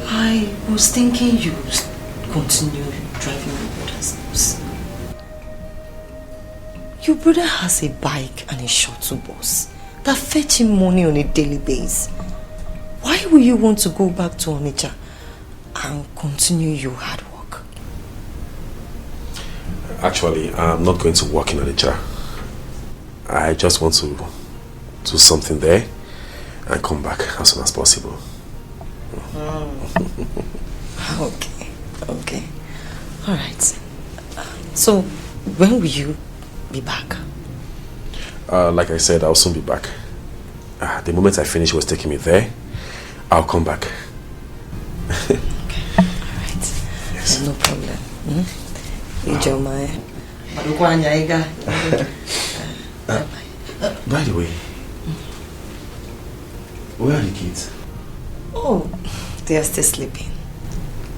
I was thinking you continue driving your brother's house. Your brother has a bike and a shuttle bus that fetch him money on a daily basis. Why will you want to go back to Onitsha and continue your hard work? Actually, I'm not going to work in Onitsha. I just want to do something there and come back as soon as possible. Okay. Alright. So, when will you be back? Like I said, I'll soon be back. The moment I finish what's taking me there, I'll come back. Okay, alright. Yes. No problem. By the way, where are the kids? Oh, they are still sleeping.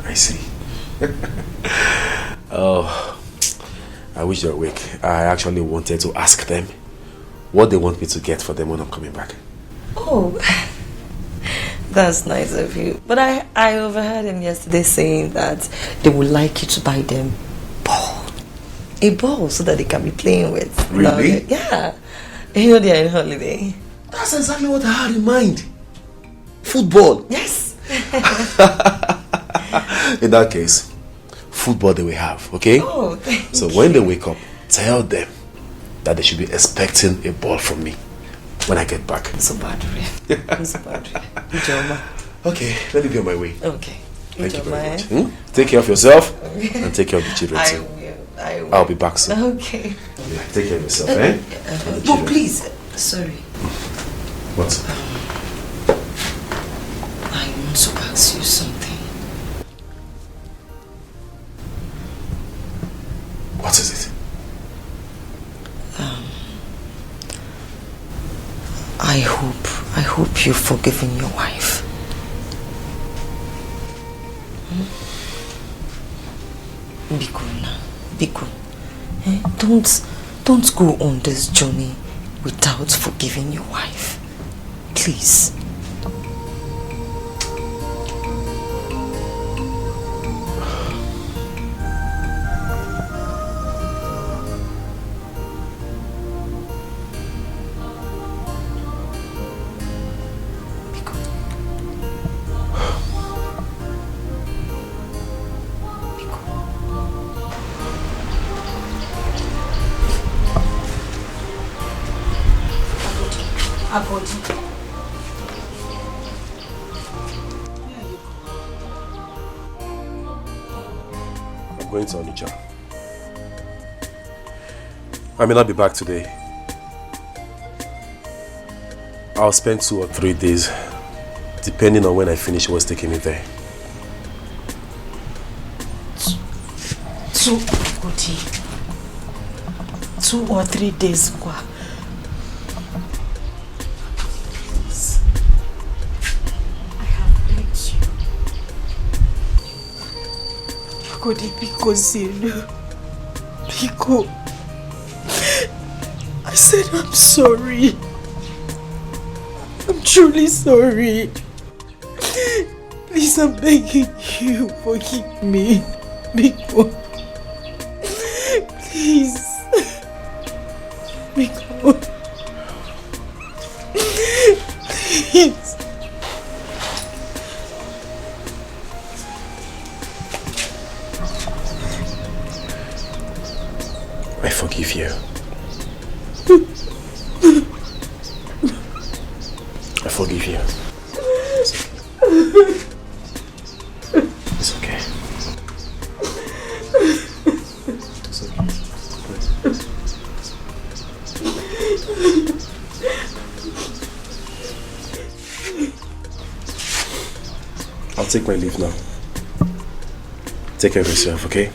I see. Oh, I wish they were awake. I actually wanted to ask them what they want me to get for them when I'm coming back. Oh, that's nice of you. But I overheard him yesterday saying that they would like you to buy them a ball so that they can be playing with. Really? Yeah. You know they are in holiday. That's exactly what I had in mind. Football. Yes. In that case, football they will have, okay? Oh, thank So you. when they wake up, tell them that they should be expecting a ball from me when I get back. So bad, Okay, let me be on my way. Okay. Thank you very much. Take care of yourself and take care of the children too. I will. I'll be back soon. Okay. Yeah, take care of yourself, eh? And the No, children. please. Sorry. What? to ask you something. What is it? I hope you've forgiven your wife. Biko now, Biko. Don't go on this journey without forgiving your wife. Please. I'm going to Onitsha. I may not be back today. I'll spend 2 or 3 days, depending on when I finish what's taking me there. 2 or 3 days, Kwa. Because you know, Biko, I said I'm sorry. I'm truly sorry. Please, I'm begging you, forgive me, Biko. Please, Biko. Please. I forgive you. I forgive you. It's okay. It's okay. I'll take my leave now. Take care of yourself, okay?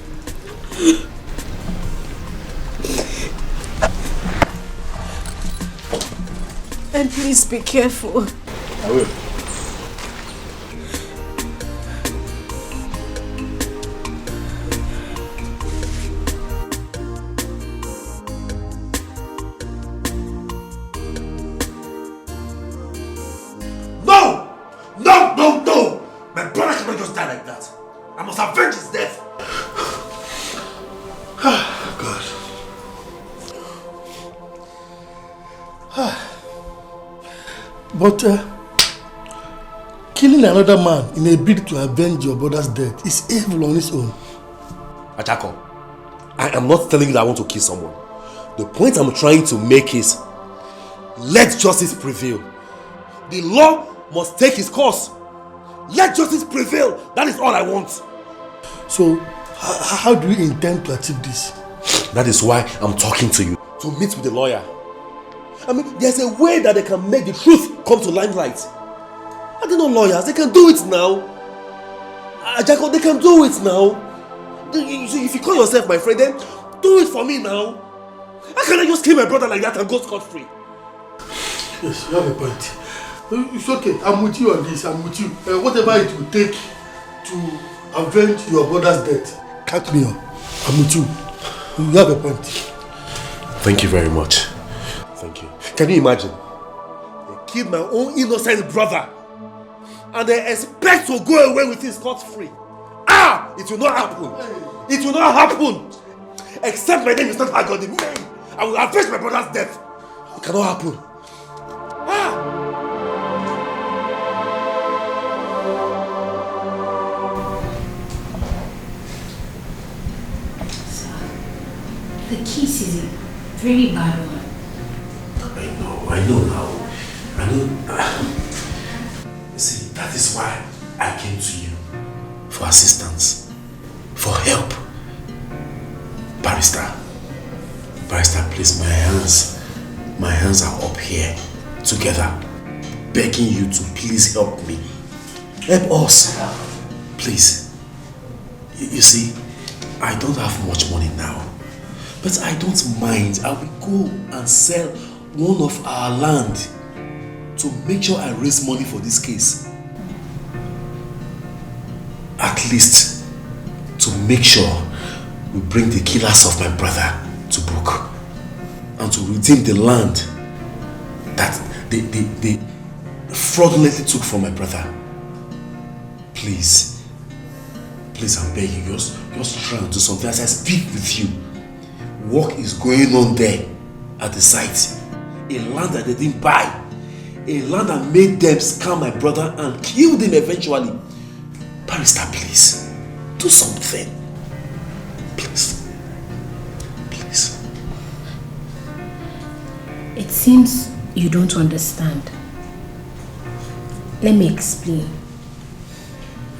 And please be careful. I will. No! No, no, no! My brother cannot just die like that. I must avenge his death. God. But killing another man in a bid to avenge your brother's death is evil on its own. Ajako, I am not telling you that I want to kill someone. The point I'm trying to make is, let justice prevail. The law must take its course. Let justice prevail. That is all I want. So, how do you intend to achieve this? That is why I'm talking to you. To meet with the lawyer. I mean, there's a way that they can make the truth come to limelight. Are they not lawyers? They can do it now. Ajako, they can do it now. If you call yourself my friend, then do it for me now. How can I just kill my brother like that and go scot-free? Yes, you have a point. It's okay. I'm with you on this. I'm with you. Whatever it will take to avenge your brother's death, count me on. I'm with you. You have a point. Thank you very much. Thank you. Can you imagine? They killed my own innocent brother and they expect to go away with his scot-free. Ah! It will not happen. It will not happen. Except my name is not Agodi. I will avenge my brother's death. It cannot happen. Ah! The kiss is a very bad one. I know now. I know. See, that is why I came to you. For assistance. For help. Barrister, please, my hands are up here. Together. Begging you to please help me. Help us. Please. You see, I don't have much money now. But I don't mind. I will go and sell one of our land to make sure I raise money for this case. At least to make sure we bring the killers of my brother to book and to redeem the land that they fraudulently took from my brother. Please, I'm begging you, just try and do something as I speak with you. Work is going on there at the site. A land that they didn't buy. A land that made them scam my brother and kill him eventually. Barrister, please, do something. Please. It seems you don't understand. Let me explain.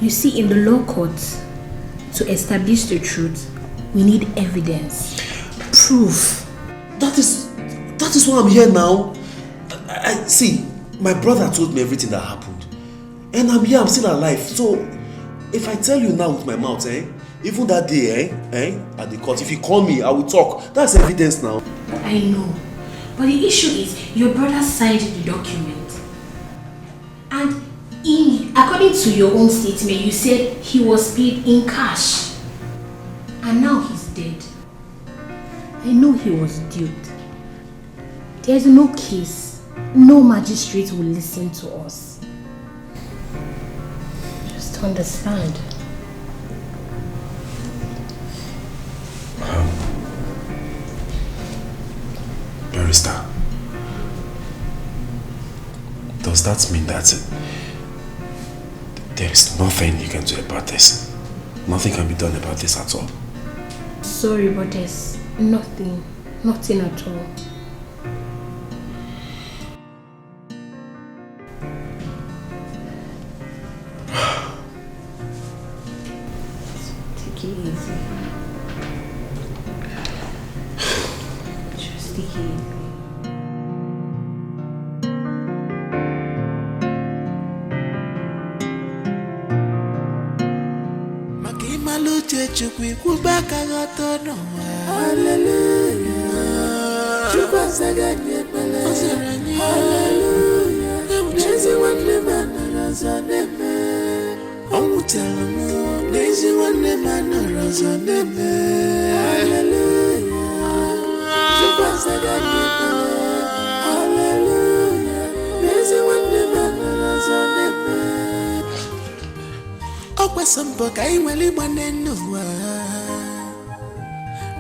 You see, in the law courts, to establish the truth, we need evidence. Proof. That is why I'm here now. I see, my brother told me everything that happened. And I'm here, I'm still alive. So, if I tell you now with my mouth, even that day, at the court, if you call me, I will talk. That's evidence now. I know. But the issue is, your brother signed the document. And according to your own statement, you said he was paid in cash. And now he's dead. I know he was duped. There's no case. No magistrate will listen to us. Just understand. Barrister, does that mean that there is nothing you can do about this? Nothing can be done about this at all? Sorry, but there's nothing at all. Take it easy. Just take it easy. Chukwi kubaka gotono. Hallelujah. Chukwa saganye mele. Hallelujah. Nezi wande manaraza neme. Omutelamu. Nezi wande manaraza neme. Hallelujah. Chukwa saganye mele. Hallelujah. Nezi wande manaraza neme. Okwa sambo kai wali mwanenu wa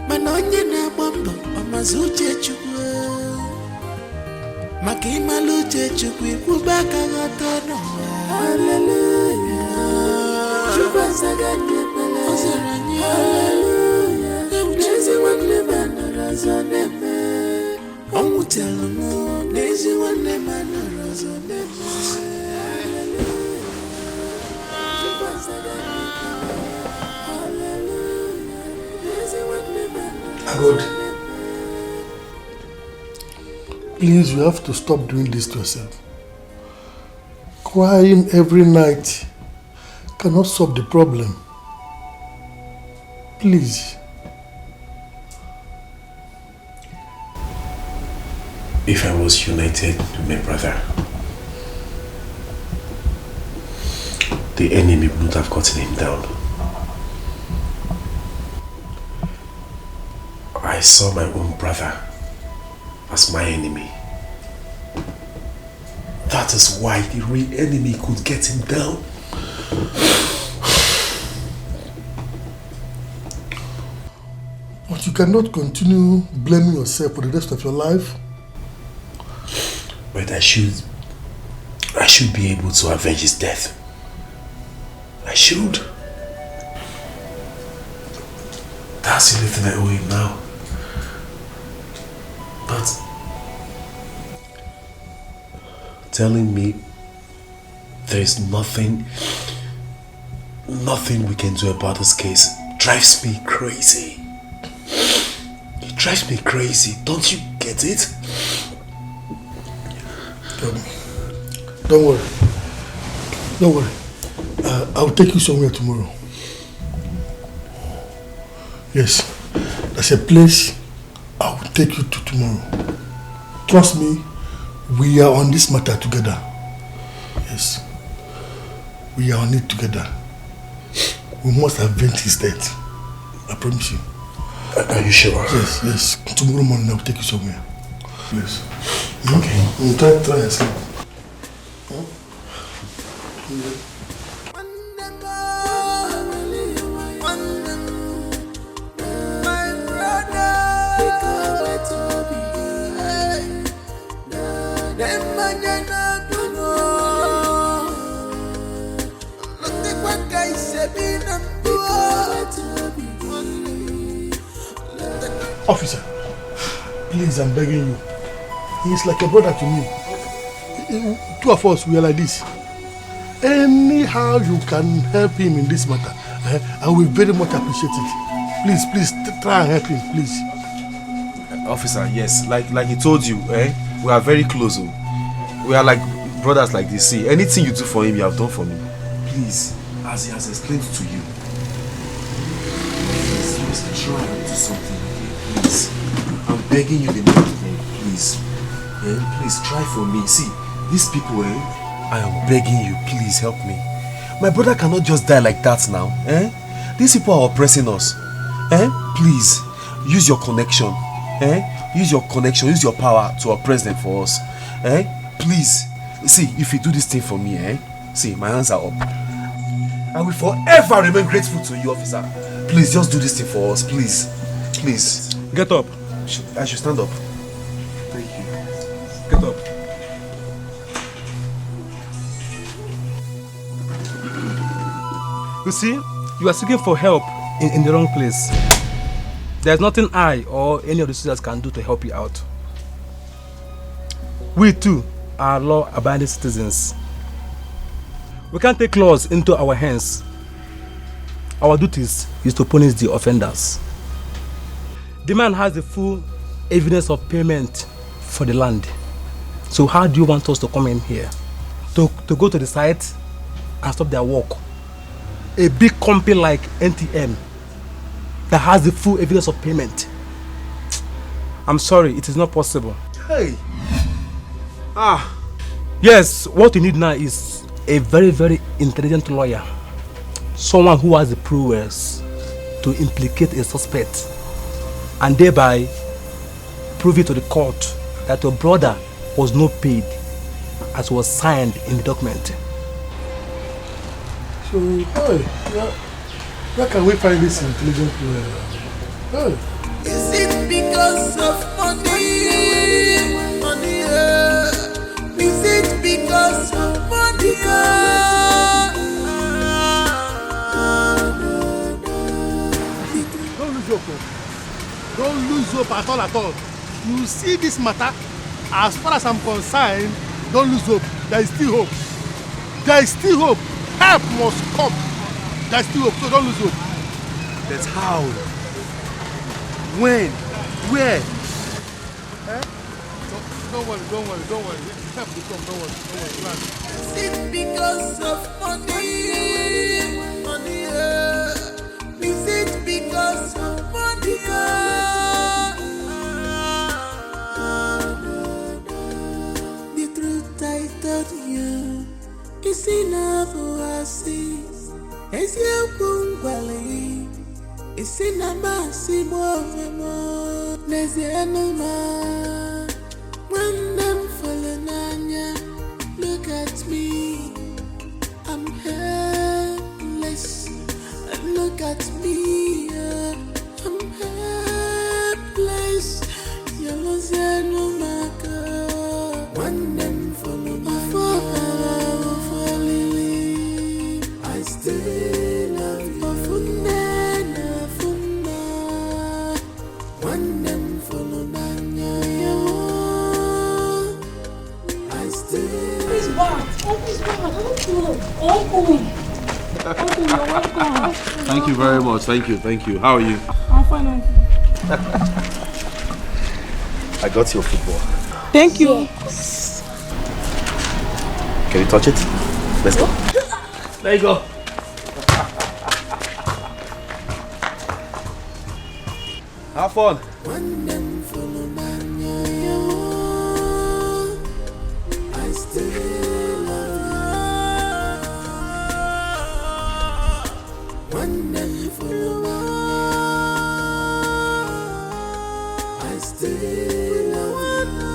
manonye na bombo amazuche chukwa makima luche chukwi kubaka gotono. Hallelujah. Chukwa saganye mele. Hallelujah. Nezi wande manaraza neme. Omutelamu. Nezi wande manaraza neme. God, please, you have to stop doing this to yourself. Crying every night cannot solve the problem. Please. If I was united with my brother, the enemy would have gotten him down. I saw my own brother as my enemy. That is why the real enemy could get him down. But you cannot continue blaming yourself for the rest of your life. But I should be able to avenge his death. I should. That's the only thing I owe him now. But telling me there is nothing we can do about this case drives me crazy. It drives me crazy. Don't you get it? Don't worry. Don't worry. I'll take you somewhere tomorrow. Yes, there's a place I will take you to tomorrow. Trust me, we are on this matter together. Yes, we are on it together. We must avenge his death. I promise you. Are you sure? Yes. Tomorrow morning I will take you somewhere. Yes. Okay. Try and sleep. Officer, please, I'm begging you. He's like a brother to me. Two of us, we are like this. Anyhow you can help him in this matter, I will very much appreciate it. Please, try and help him, please. Officer, yes, like he told you, we are very close. We are like brothers like this. See, anything you do for him, you have done for me. Please, as he has explained to you, please try and do something. Please, I'm begging you the name, please. Please try for me. See, these people, I am begging you, please help me. My brother cannot just die like that now. These people are oppressing us. Please, use your connection. Use your connection, use your power to oppress them for us. Please, see, if you do this thing for me, see, my hands are up. I will forever remain grateful to you, officer. Please, just do this thing for us, please. Please. Get up. I should stand up. Thank you. Get up. You see, you are seeking for help in the wrong place. There's nothing I or any of the sisters can do to help you out. We too are law-abiding citizens. We can't take laws into our hands. Our duties is to punish the offenders. The man has the full evidence of payment for the land. So how do you want us to come in here? To go to the site and stop their work? A big company like NTM that has the full evidence of payment. I'm sorry, it is not possible. Hey! Yes, what we need now is a very, very intelligent lawyer. Someone who has the prowess to implicate a suspect and thereby prove it to the court that your brother was not paid as was signed in the document. So, where can we find this intelligent lawyer? Is it because of money? Is it because of money? Don't lose hope. Don't lose hope at all. You see this matter, as far as I'm concerned, don't lose hope. There is still hope. There is still hope. Help must come. There is still hope, so don't lose hope. That's how. When? Where? Don't worry. Help will come, don't worry. Is it because of money? Is it because of money? The truth I told you is enough for us. It's your bungalow. It's in a massive more. There's the animal. When I'm falling on you, look at me. I'm helpless. Look at me. I'm helpless. You're losing no matter. When them follow me, I still love you. When them follow me, I still. Please, Bart. Please, Bart. Uncle, you're welcome. Thank you very much. Thank you. How are you? I'm fine, Uncle. I got your football. Thank you. Can you touch it? Let's go. There you go. Have fun. I still love you. Wonderful. I still love you.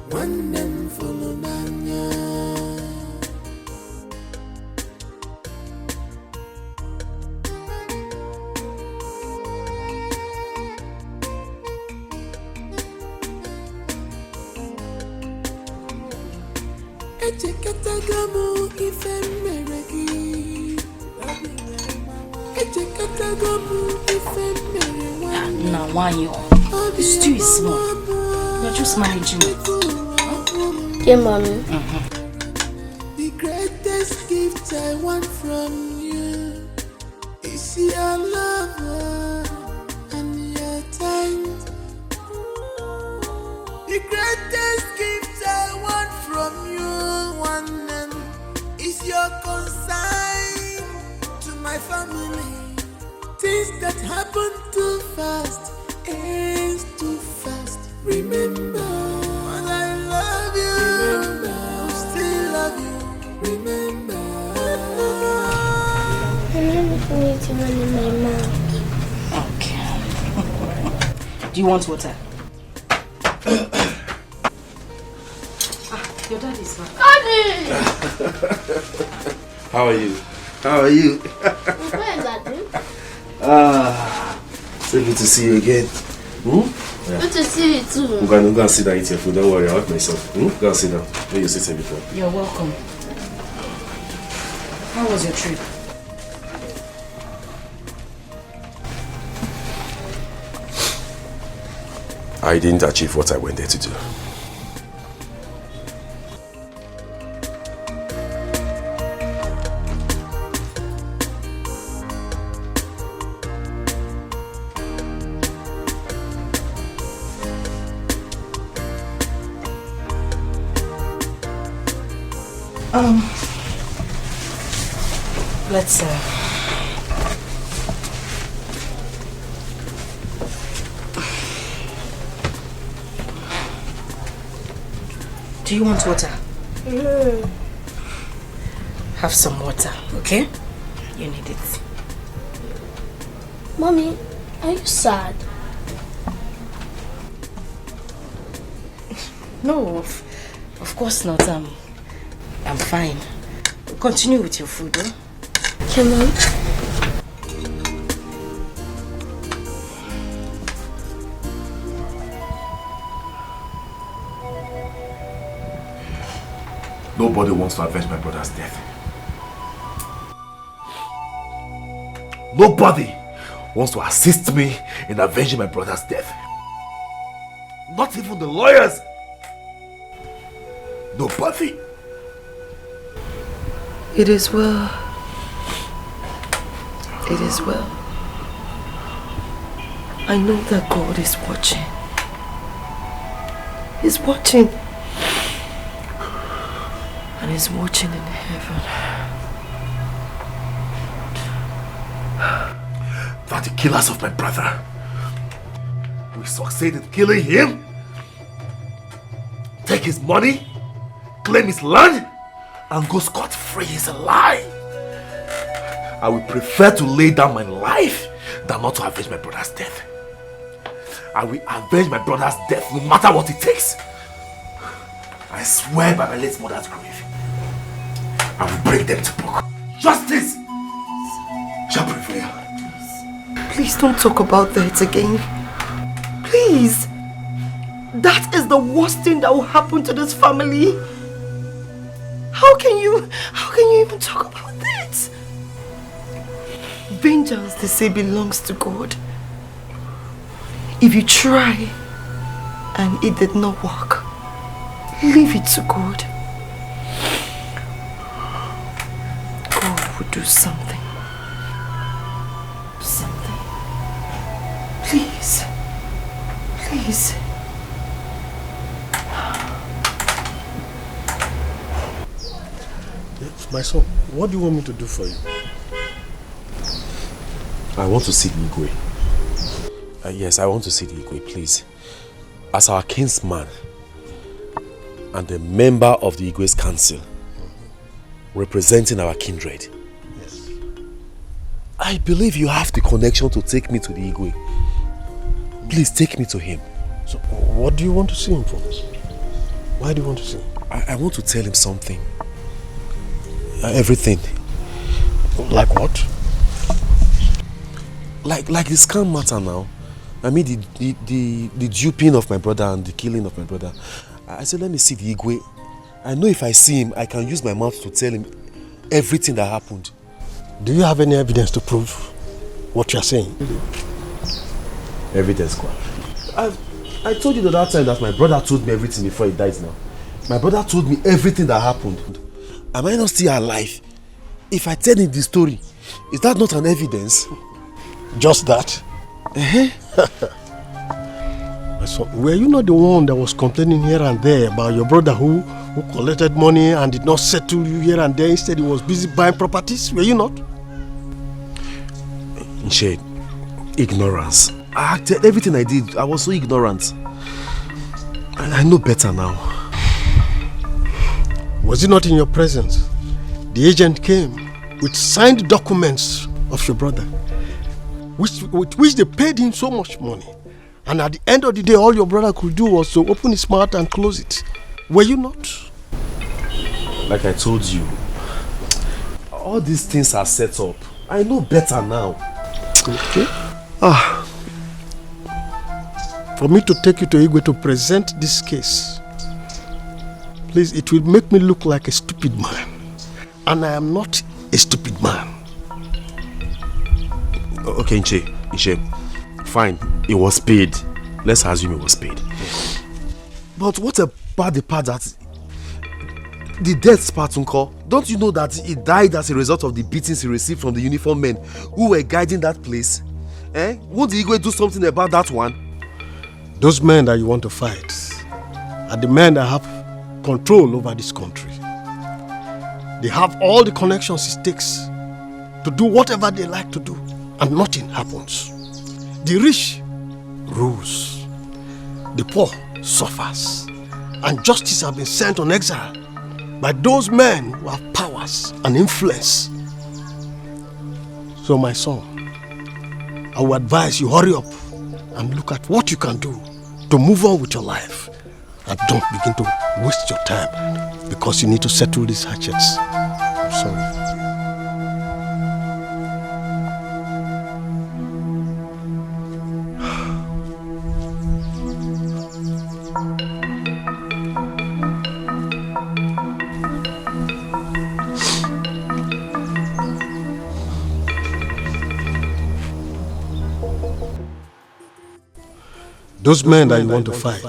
Wonderful. Echekatagamu ifemeregi. Echekatagamu ifemeregi. Now, why you? The stew is small. You're just managing it. Yeah, mommy. The greatest gift I want from you is your love and your time. The greatest gift I want from you, one is your consign to my family. Things that happen too fast, ends too fast. Remember, I love you. Remember, I still love you. Remember. I'm ready for me to run in my mouth. Okay. Do you want water? Your dad is back. Daddy! How are you? How are you? I'm fine, Daddy. So good to see you again. Yeah. Good to see you too. I'm going to sit down and eat your food. Don't worry, I'll help myself. Go and sit down. Where you sit here before. You're welcome. How was your trip? I didn't achieve what I went there to do. Let's do you want water? Have some water, okay? You need it. Mommy, are you sad? No, of course not. I'm fine. Continue with your food, huh? Come on. Nobody wants to avenge my brother's death. Nobody wants to assist me in avenging my brother's death. Not even the lawyers. Nobody. It is well. It is well. I know that God is watching. He's watching. And He's watching in heaven. That the killers of my brother will succeed in killing him, take his money, claim his land, and go scot-free is a lie. I would prefer to lay down my life than not to avenge my brother's death. I will avenge my brother's death no matter what it takes. I swear by my late mother's grave, I will bring them to book. Justice shall prevail. Please don't talk about that again. Please. That is the worst thing that will happen to this family. How can you even talk about that? Vengeance, they say, belongs to God. If you try and it did not work, leave it to God. God will do something. Something. Please. Please. My son, what do you want me to do for you? I want to see the Igwe. Yes, I want to see the Igwe, please. As our kinsman and a member of the Igwe's council, representing our kindred. Yes. I believe you have the connection to take me to the Igwe. Please take me to him. So, what do you want to see him for? Why do you want to see him? I want to tell him something. Everything. Like what? Like the scam matter now. I mean the duping of my brother and the killing of my brother. I said, let me see the Igwe. I know if I see him, I can use my mouth to tell him everything that happened. Do you have any evidence to prove what you are saying? Evidence, quoi? I told you the other time that my brother told me everything before he died now. My brother told me everything that happened. Am I not still alive? If I tell him the story, is that not an evidence? Just that? So, were you not the one that was complaining here and there about your brother who collected money and did not settle you here and there? Instead, he was busy buying properties. Were you not? In shade, ignorance. I acted everything I did. I was so ignorant. And I know better now. Was it not in your presence? The agent came with signed documents of your brother, with which they paid him so much money. And at the end of the day, all your brother could do was to open his mouth and close it. Were you not? Like I told you, all these things are set up. I know better now. Okay. For me to take you to Igwe to present this case, please, it will make me look like a stupid man. And I am not a stupid man. Okay, Nche. Fine, it was paid. Let's assume it was paid. But what about the part that... the death part, Uncle? Don't you know that he died as a result of the beatings he received from the uniformed men who were guiding that place? Won't the Igwe do something about that one? Those men that you want to fight are the men that have control over this country. They have all the connections it takes to do whatever they like to do, and nothing happens. The rich rules, the poor suffers, and justice has been sent on exile by those men who have powers and influence. So my son, I would advise you hurry up and look at what you can do to move on with your life, and don't begin to waste your time because you need to settle these hatchets. I'm sorry. Those men that you want to fight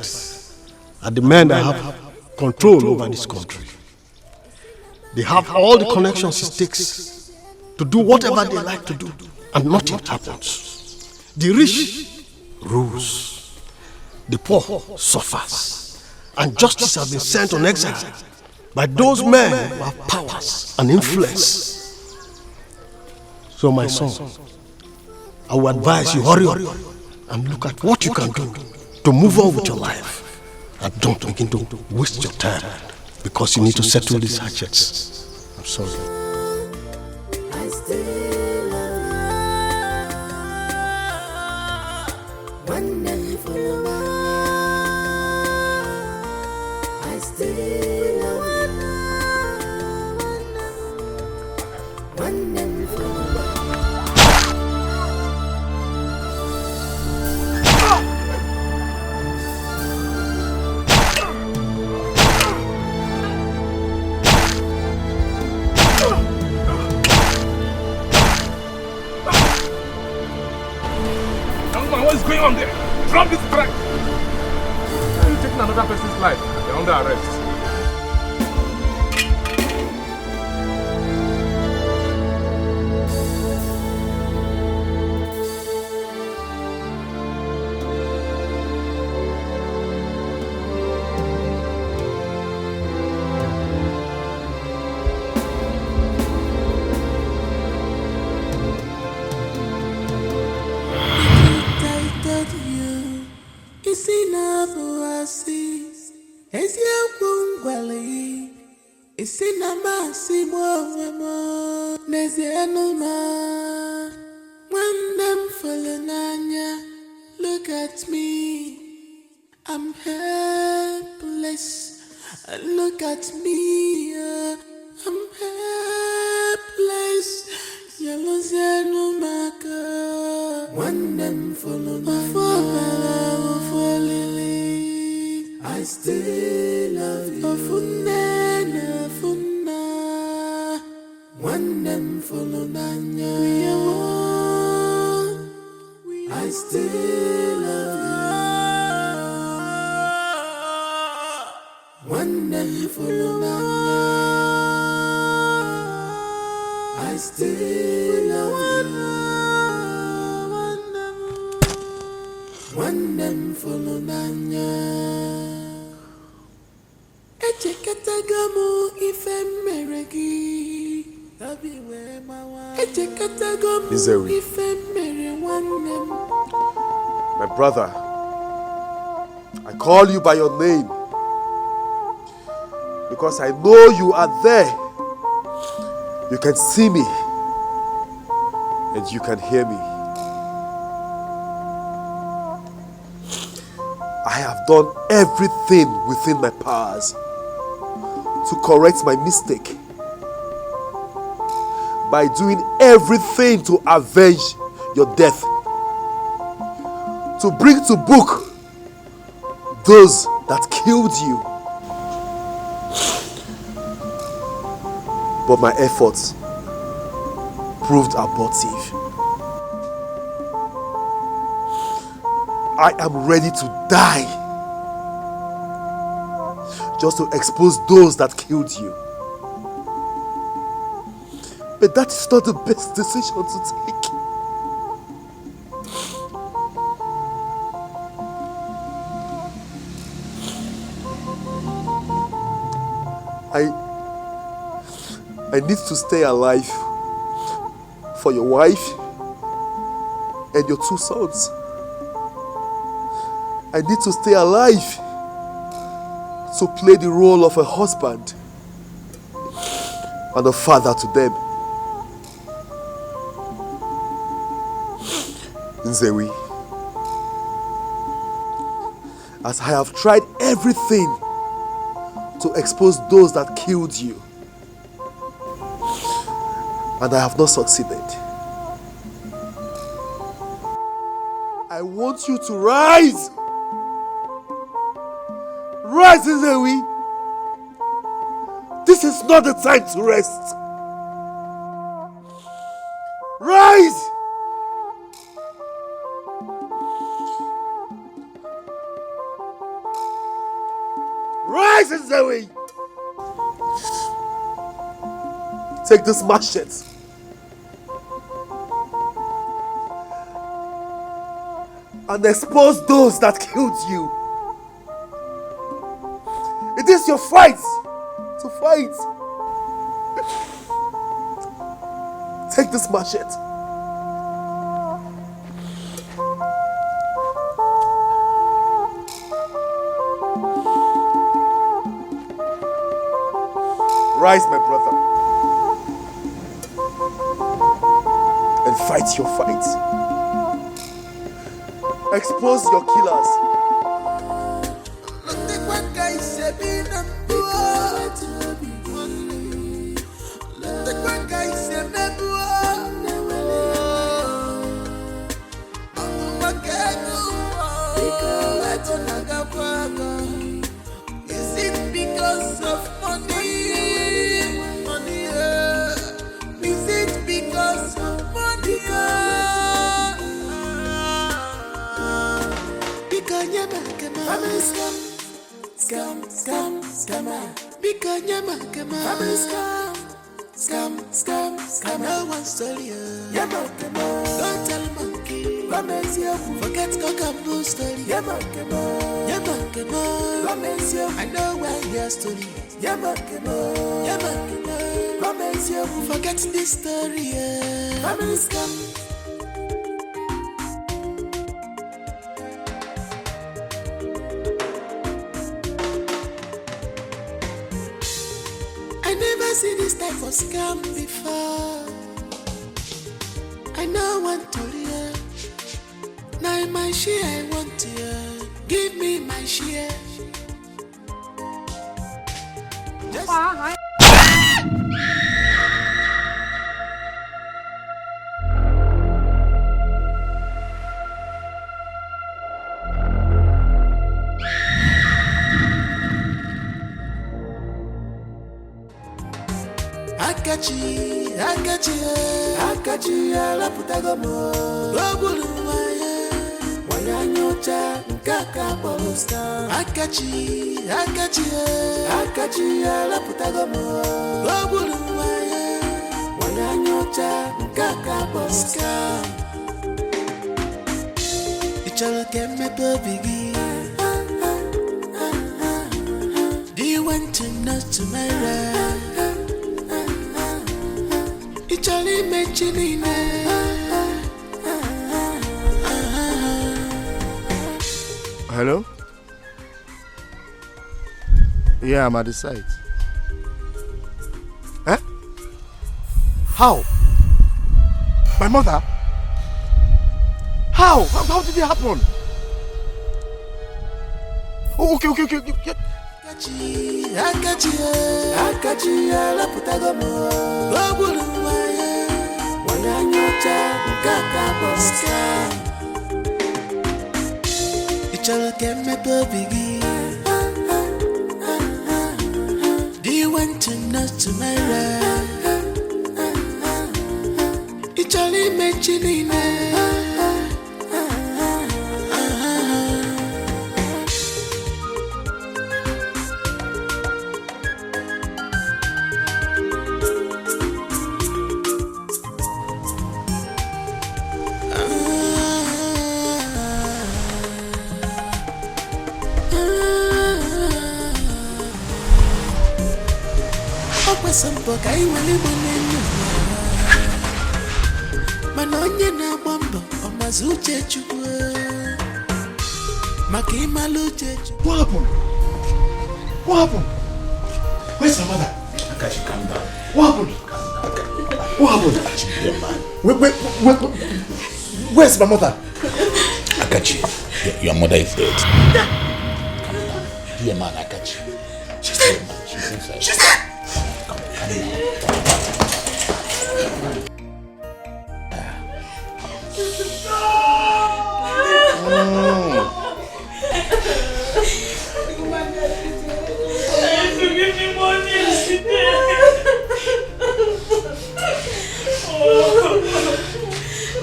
are the men that have control over this country. They have all the connections it takes to do whatever they like to do, and nothing happens. The rich rules, the poor suffers, and justice has been sent on exile by those men who have powers and influence. So my son, I will advise you hurry up and look at what you can do to move on with your life, and don't begin to waste your time because you need to settle these hatchets. I'm sorry. I still love wonderful love. I still love wonderful love. What is going on there? Drop this track! Why are you taking another person's life? You're under arrest. Isina buasi, esia kungwali. Isina masi mo, nezianuma. When them fallenanya, look at me, I'm helpless. Look at me, I'm helpless. Yalozianumaka. When them fallenanya, I still love you. Funena, funna. When them fallenanya, I still love you. One them fallenanya, I still love you. One them fallenanya. Echekatagamu ifemeregi. Izewi, my brother, I call you by your name because I know you are there. You can see me and you can hear me. I have done everything within my powers to correct my mistake by doing everything to avenge your death, to bring to book those that killed you. But my efforts proved abortive. I am ready to die just to expose those that killed you. But that is not the best decision to take. I need to stay alive for your wife and your 2 sons. I need to stay alive to play the role of a husband and a father to them. Nzewi, as I have tried everything to expose those that killed you, and I have not succeeded, I want you to rise. Rise, Nzewi. This is not the time to rest. Rise. Rise, Nzewi. Take this machete and expose those that killed you. It is your fight to fight. Take this machete. Rise, my brother, and fight your fight. Expose your killers. Is it because of money? Is it because of money? Because you're family scam, because you're family scam. No one stole you. Don't tell monkey. Forget cock and bull story. I know where your story is. Forget this story. Family scam. see this type of scam before. I know want to hear. Now my share I want to hear. Give me my share. Just Akachi, alaputagomo. Ogulu waya nyocha nkaka poluska. Akachi, alaputagomo. Ogulu waya nyocha nkaka poluska. Ichalo keme to bigi. Do you want to know tomorrow? Charlie mentioning Hello? Yeah, I'm at the site. Eh? How? My mother? How? How did it happen? Oh, okay. Akachi, alaputagomo. Ogulu waya nyocha nkaka poluska. Ichalo keme to bigi. Do you want to know tomorrow? Ichalo mentioning Sampo kai wali maneno manonye na bombo omazuche chukwe makima luche chukwe. What happened? Where's my mother? Akachi, calm down. What happened? Where's my mother? Akachi, your mother is dead. Dear man, Akachi. She's dead, man. She's inside. She's dead.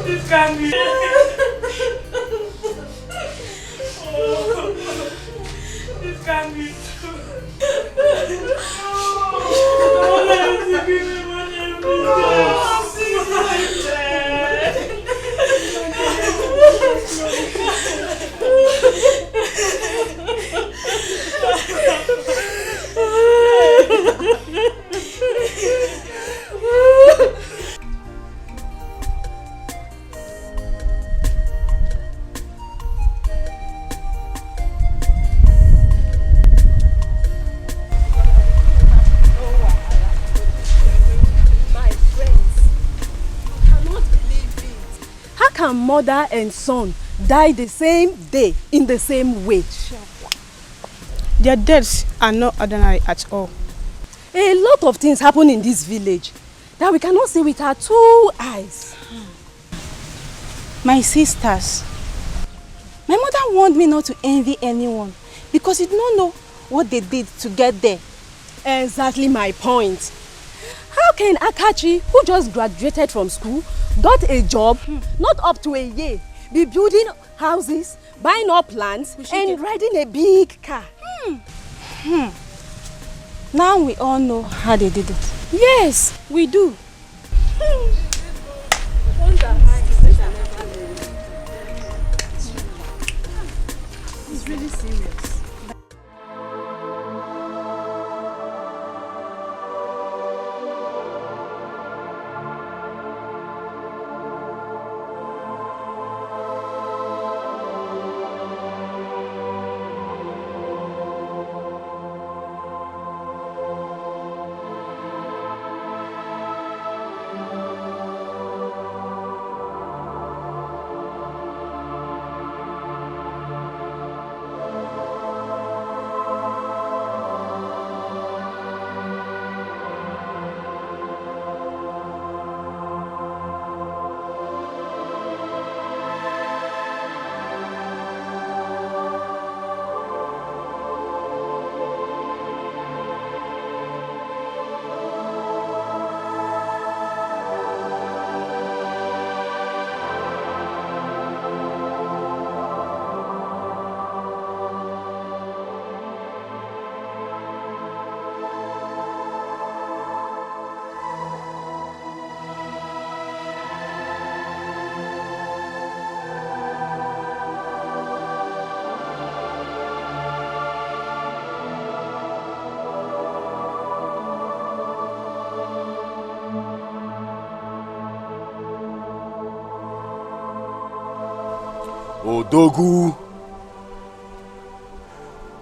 This can't be. This can't be true. Mother and son die the same day in the same way. Their deaths are not ordinary at all. A lot of things happen in this village that we cannot see with our 2 eyes. My sisters, my mother warned me not to envy anyone because you don't know what they did to get there. Exactly my point. How can Akachi, who just graduated from school, got a job, not up to a year, be building houses, buying up lands, and riding a big car? Now we all know how they did it. Yes, we do. It's really serious.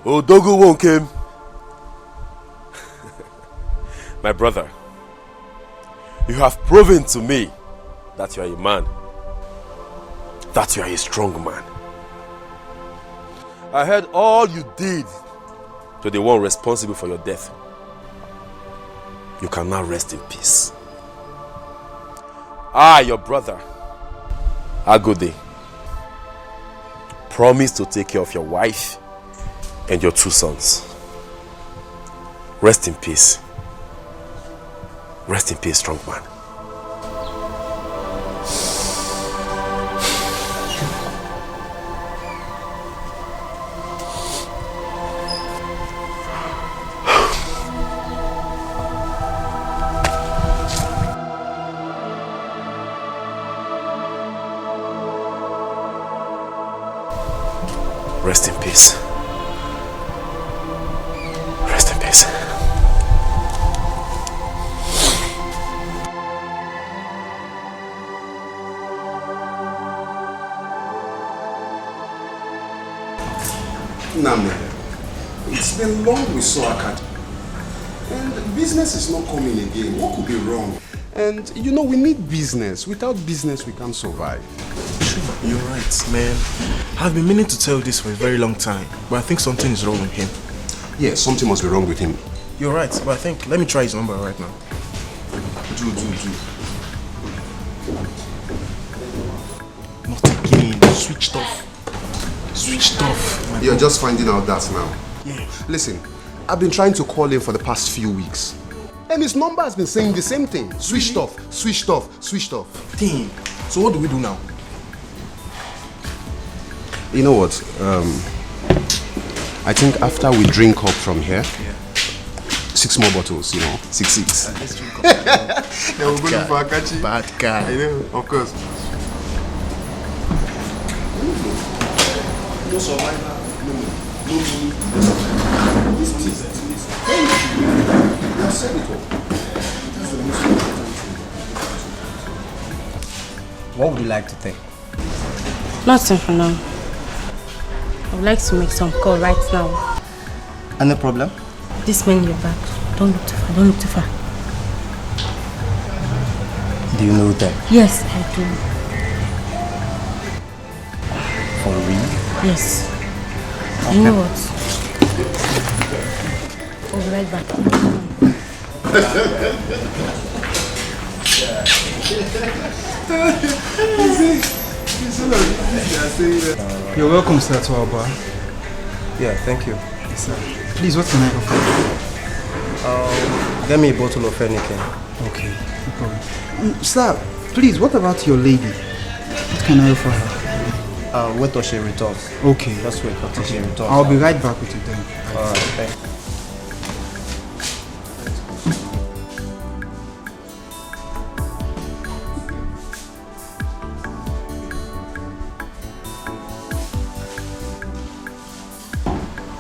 Odogu won't come. My brother, you have proven to me that you are a man, that you are a strong man. I heard all you did to the one responsible for your death. You can now rest in peace. I, your brother, Agode, promise to take care of your wife and your 2 sons. Rest in peace. Rest in peace, strong man. Rest in peace. Rest in peace. Name, it's been long we saw Akaji. And business is not coming again. What could be wrong? And you know, we need business. Without business, we can't survive. You're right, man. I've been meaning to tell you this for a very long time, but I think something is wrong with him. Yeah, something must be wrong with him. You're right, but I think, let me try his number right now. Do. Not again. Switched off. Switched off. You're just finding out that now. Yeah. Listen, I've been trying to call him for the past few weeks. And his number has been saying the same thing. Switched off, switched off, switched off. Damn. So what do we do now? You know what? I think after we drink up from here, 6 more bottles, you know, 6. Let's drink up. Then we'll go for Akachi. Bad guy. I know, of course. No survivor. No. This tea. Thank you. You have said it all. That's the most important thing. What would you like to take? Nothing for now. I would like to make some call right now. Any problem? This man in your back. Don't look too far. Don't look too far. Do you know them? Yes, I do. For real? Yes. Okay. You know what? I'll be right back. You're welcome, sir, to our bar. Yeah, thank you. Yes, sir. Please, what can I offer you? Get me a bottle of anything. Okay, no problem. Sir, please, what about your lady? What can I offer her? Wait till she returns. Okay. Just wait until she returns. I'll be right back with you then. Alright, thanks.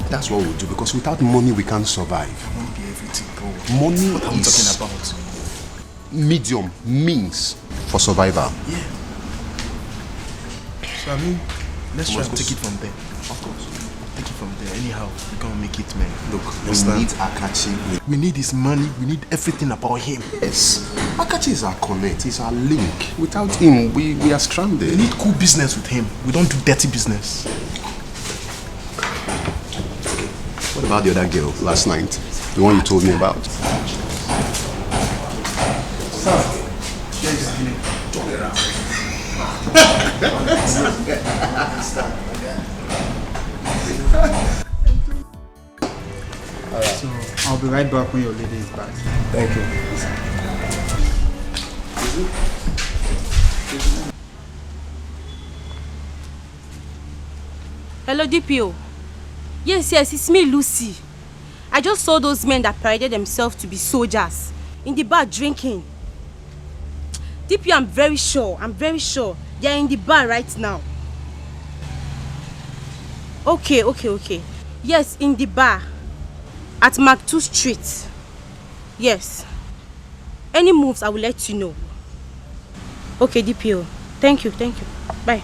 That's what we'll do, because without money we can't survive. Money be everything, bro. Money what are we is talking about? medium means for survival. Yeah. So I mean, let's try Must and go take it from there. Of course. Take it from there. Anyhow, we're gonna make it, man. Look, You we understand? need Akachi. We need his money. We need everything about him. Yes. Akachi is our connect. He's our link. Without him, we are stranded. We need cool business with him. We don't do dirty business. What about the other girl last night? The one you told me about? So, I'll be right back when your lady is back. Thank you. Hello, DPO. Yes, it's me, Lucy. I just saw those men that paraded themselves to be soldiers in the bar drinking. DPO, I'm very sure. They're in the bar right now. Okay. Yes, in the bar. At Mark 2 Street. Yes. Any moves, I will let you know. Okay, DPO. Thank you. Bye.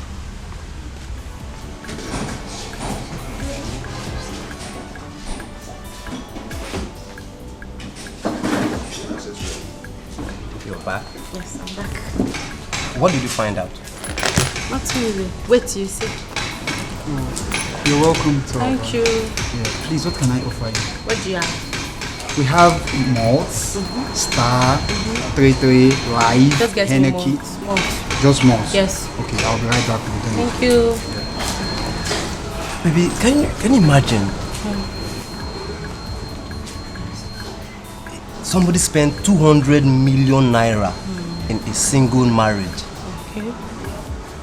Yes, I'm back. What did you find out? Not really. Wait till you see. You're welcome to. Thank you. Yeah, please, what can I offer you? What do you have? We have malts, Star, 33, Life, Just get me Henneke. malts. Just malts? Yes. Okay, I'll be right back with them. Thank you. Baby, can you imagine? Somebody spent 200 million naira in a single marriage. Okay.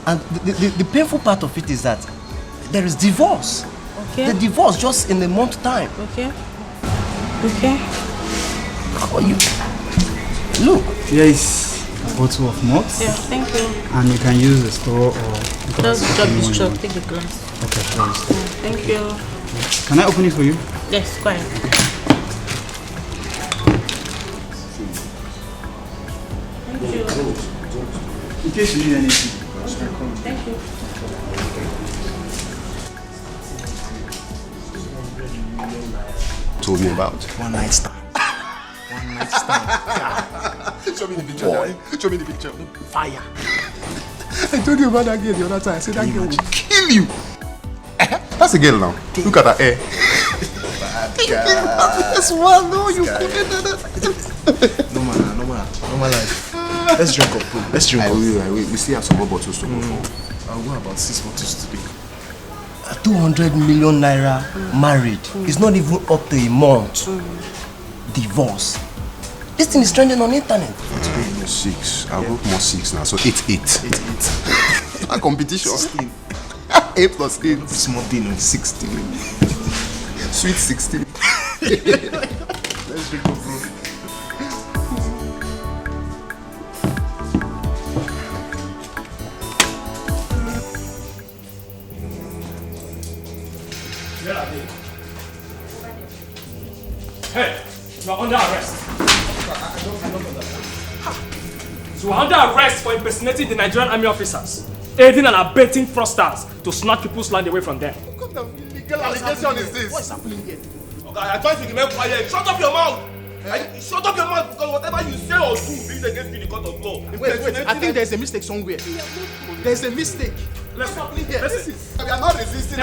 And the painful part of it is that there is divorce. Okay. The divorce just in a month's time. Okay. Okay. How are you? Look. Here is a bottle of malts. Yeah, thank you. And you can use the straw or... Just drop this truck, take the glass. Okay, please. Thank you. Can I open it for you? Yes, go ahead. Thank you. In case you need anything. Thank you. Told me about. One night stand. One night stand. Show me the picture. Boy. Show me the picture. Fire. I told you about that girl the other time. I said that girl will kill you. That's a girl now. Look at her hair. That's one. No, you couldn't. No man life. Let's drink up. Let's drink up. We still have some more bottles to go for. I'll go about 6 bottles today. 200 million naira married. It's not even up to a month. Divorce. This thing is trending on the internet. Today no 6. I'll go more 6 now. So 8. A competition. 16. 8 plus 8. Small thing on 16. Sweet 16. Let's drink up, bro. Where are they? Hey, you are under arrest. I don't understand. You are under arrest for impersonating the Nigerian army officers, aiding and abetting fraudsters to snatch people's land away from them. What kind of illegal allegation is this? What's happening here? Okay, I try to remain quiet. Shut up your mouth! Shut up your mouth because whatever you say or do is against the court of law. Wait, I think there's a mistake somewhere. There's a mistake. What's happening here? Listen. We are not resisting.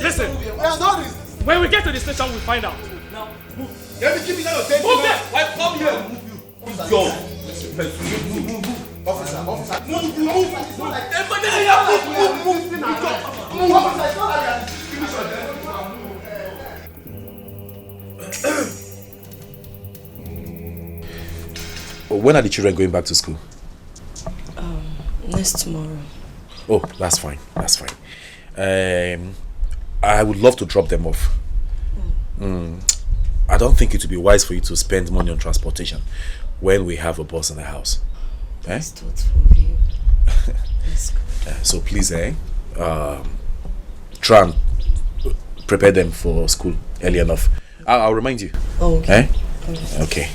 Listen. We are not resisting. When we get to the station, we'll find out. Now, move. Let me give you that attention. Move there. Why come here and move you? Move. Officer. Move. When are the children going back to school? Next tomorrow. Oh, that's fine. That's fine. I would love to drop them off. I don't think it would be wise for you to spend money on transportation when we have a bus in the house. That's thoughtful of you. So please, try and prepare them for school early enough. I'll remind you. Oh, okay. Okay.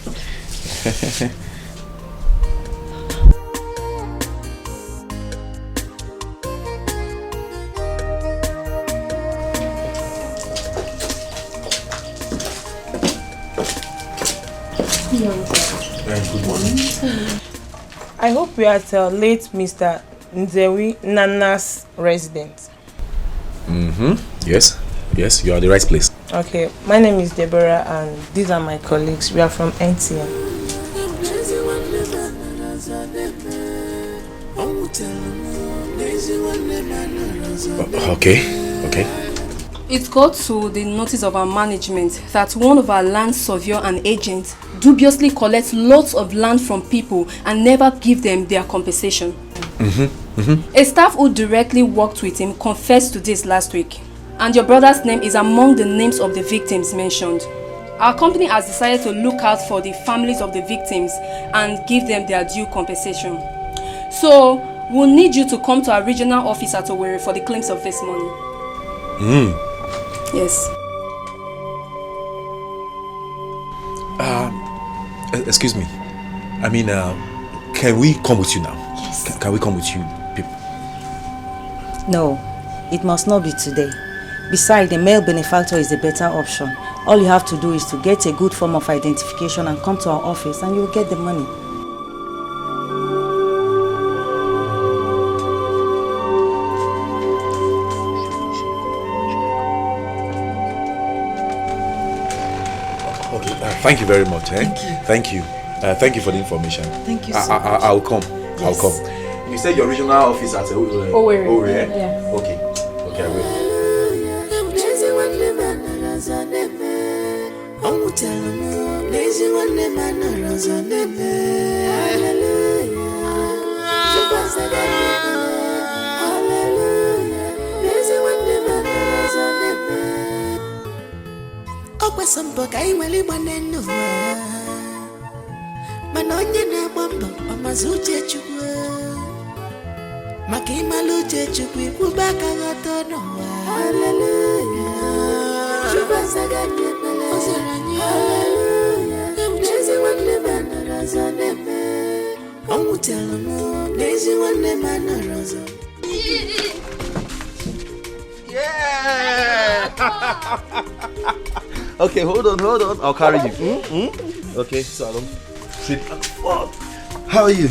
Good morning. I hope we are at late Mr. Nzewi Nana's residence. Yes, you are at the right place. Okay, my name is Deborah and these are my colleagues. We are from NTM. Okay. It got to the notice of our management that one of our land surveyor and agents dubiously collects lots of land from people and never give them their compensation. A staff who directly worked with him confessed to this last week, and your brother's name is among the names of the victims mentioned. Our company has decided to look out for the families of the victims and give them their due compensation. So, we'll need you to come to our regional office at Owerri for the claims of this money. Yes. Excuse me. I mean, can we come with you now? Yes. Can we come with you, people? No, it must not be today. Besides, the male benefactor is a better option. All you have to do is to get a good form of identification and come to our office and you'll get the money. Thank you very much. Thank you. Thank you for the information. Thank you so much. I'll come. Yes. I'll come. You said your regional office at Owerri, Yeah. Okay, I will. Okay, hold on. I'll carry you. Okay, so I don't sit. How are you?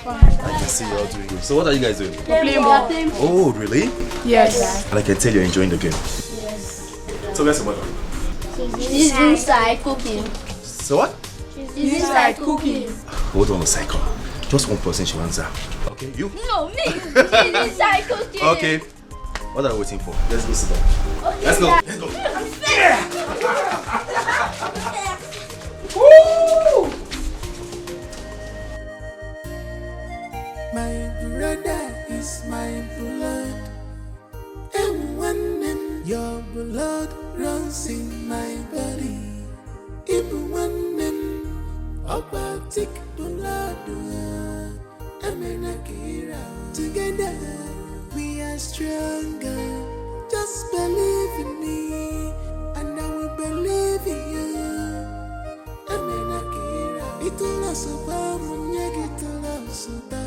I can see you're all doing good. So what are you guys doing? We're playing ball. Oh, really? Yes. And I can tell you're enjoying the game. Yes. So where's the mother? She's inside cooking. So what? She's inside cooking. Hold on a second. Just one person should answer. Okay, you? No, me. She's inside cooking. Okay. What are we waiting for? Let's go sit down. Okay, Let's go. Dad. Let's go. Woo! My brother is my blood, and when your blood runs in my body, even when about tick blood, together we are stronger. Just believe in me, and I will believe in you. It will also come when it will also back.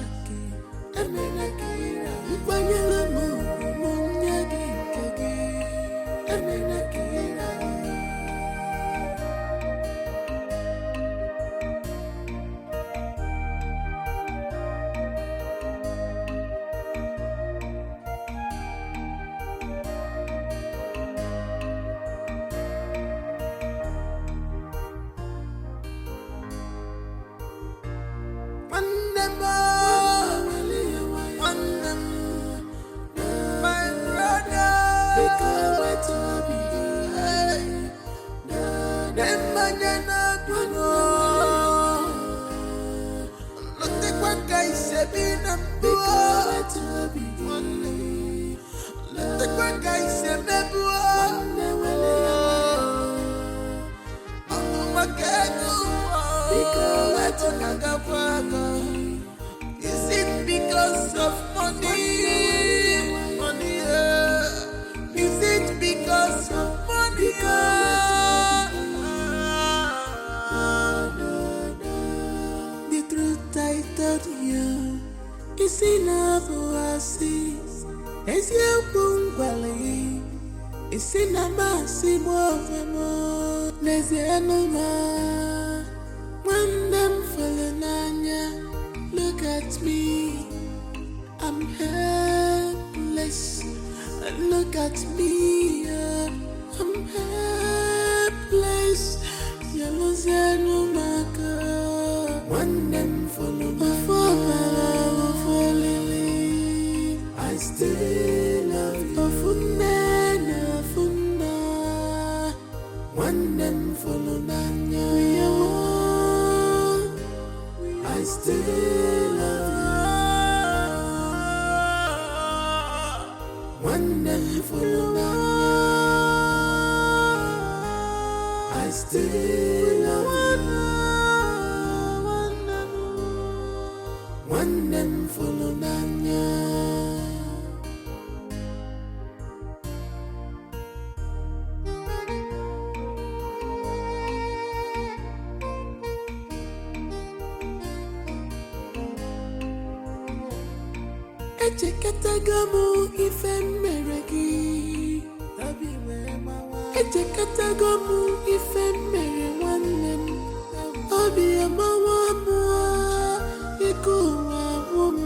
Is it because of money? Is it because of money? The truth I told you is enough for us. It's your bungalow. It's in a massive more. There's the animal. When them falling on ya, look at me. I'm helpless. Look at me. I'm helpless. Yellow no maker. When them follow my I still love you. When them follow Nanya, I still love you. When them follow Nanya, I still love you. When them follow Nanya. Echekatagamu ifemeregi. Echekatagamu ifemere wanem. Obi amawa mua ikuwa wum.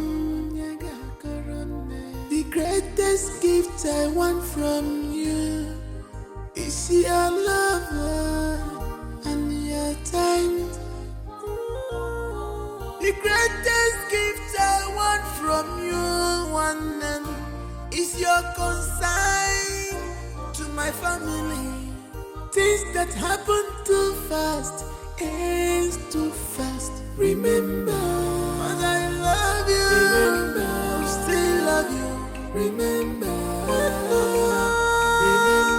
The greatest gift I want from you is your love and your is your consign to my family. Things that happen too fast ends too fast. Remember, Mother, I love you. Remember, I still love you. Remember,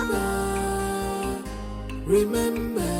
remember, remember.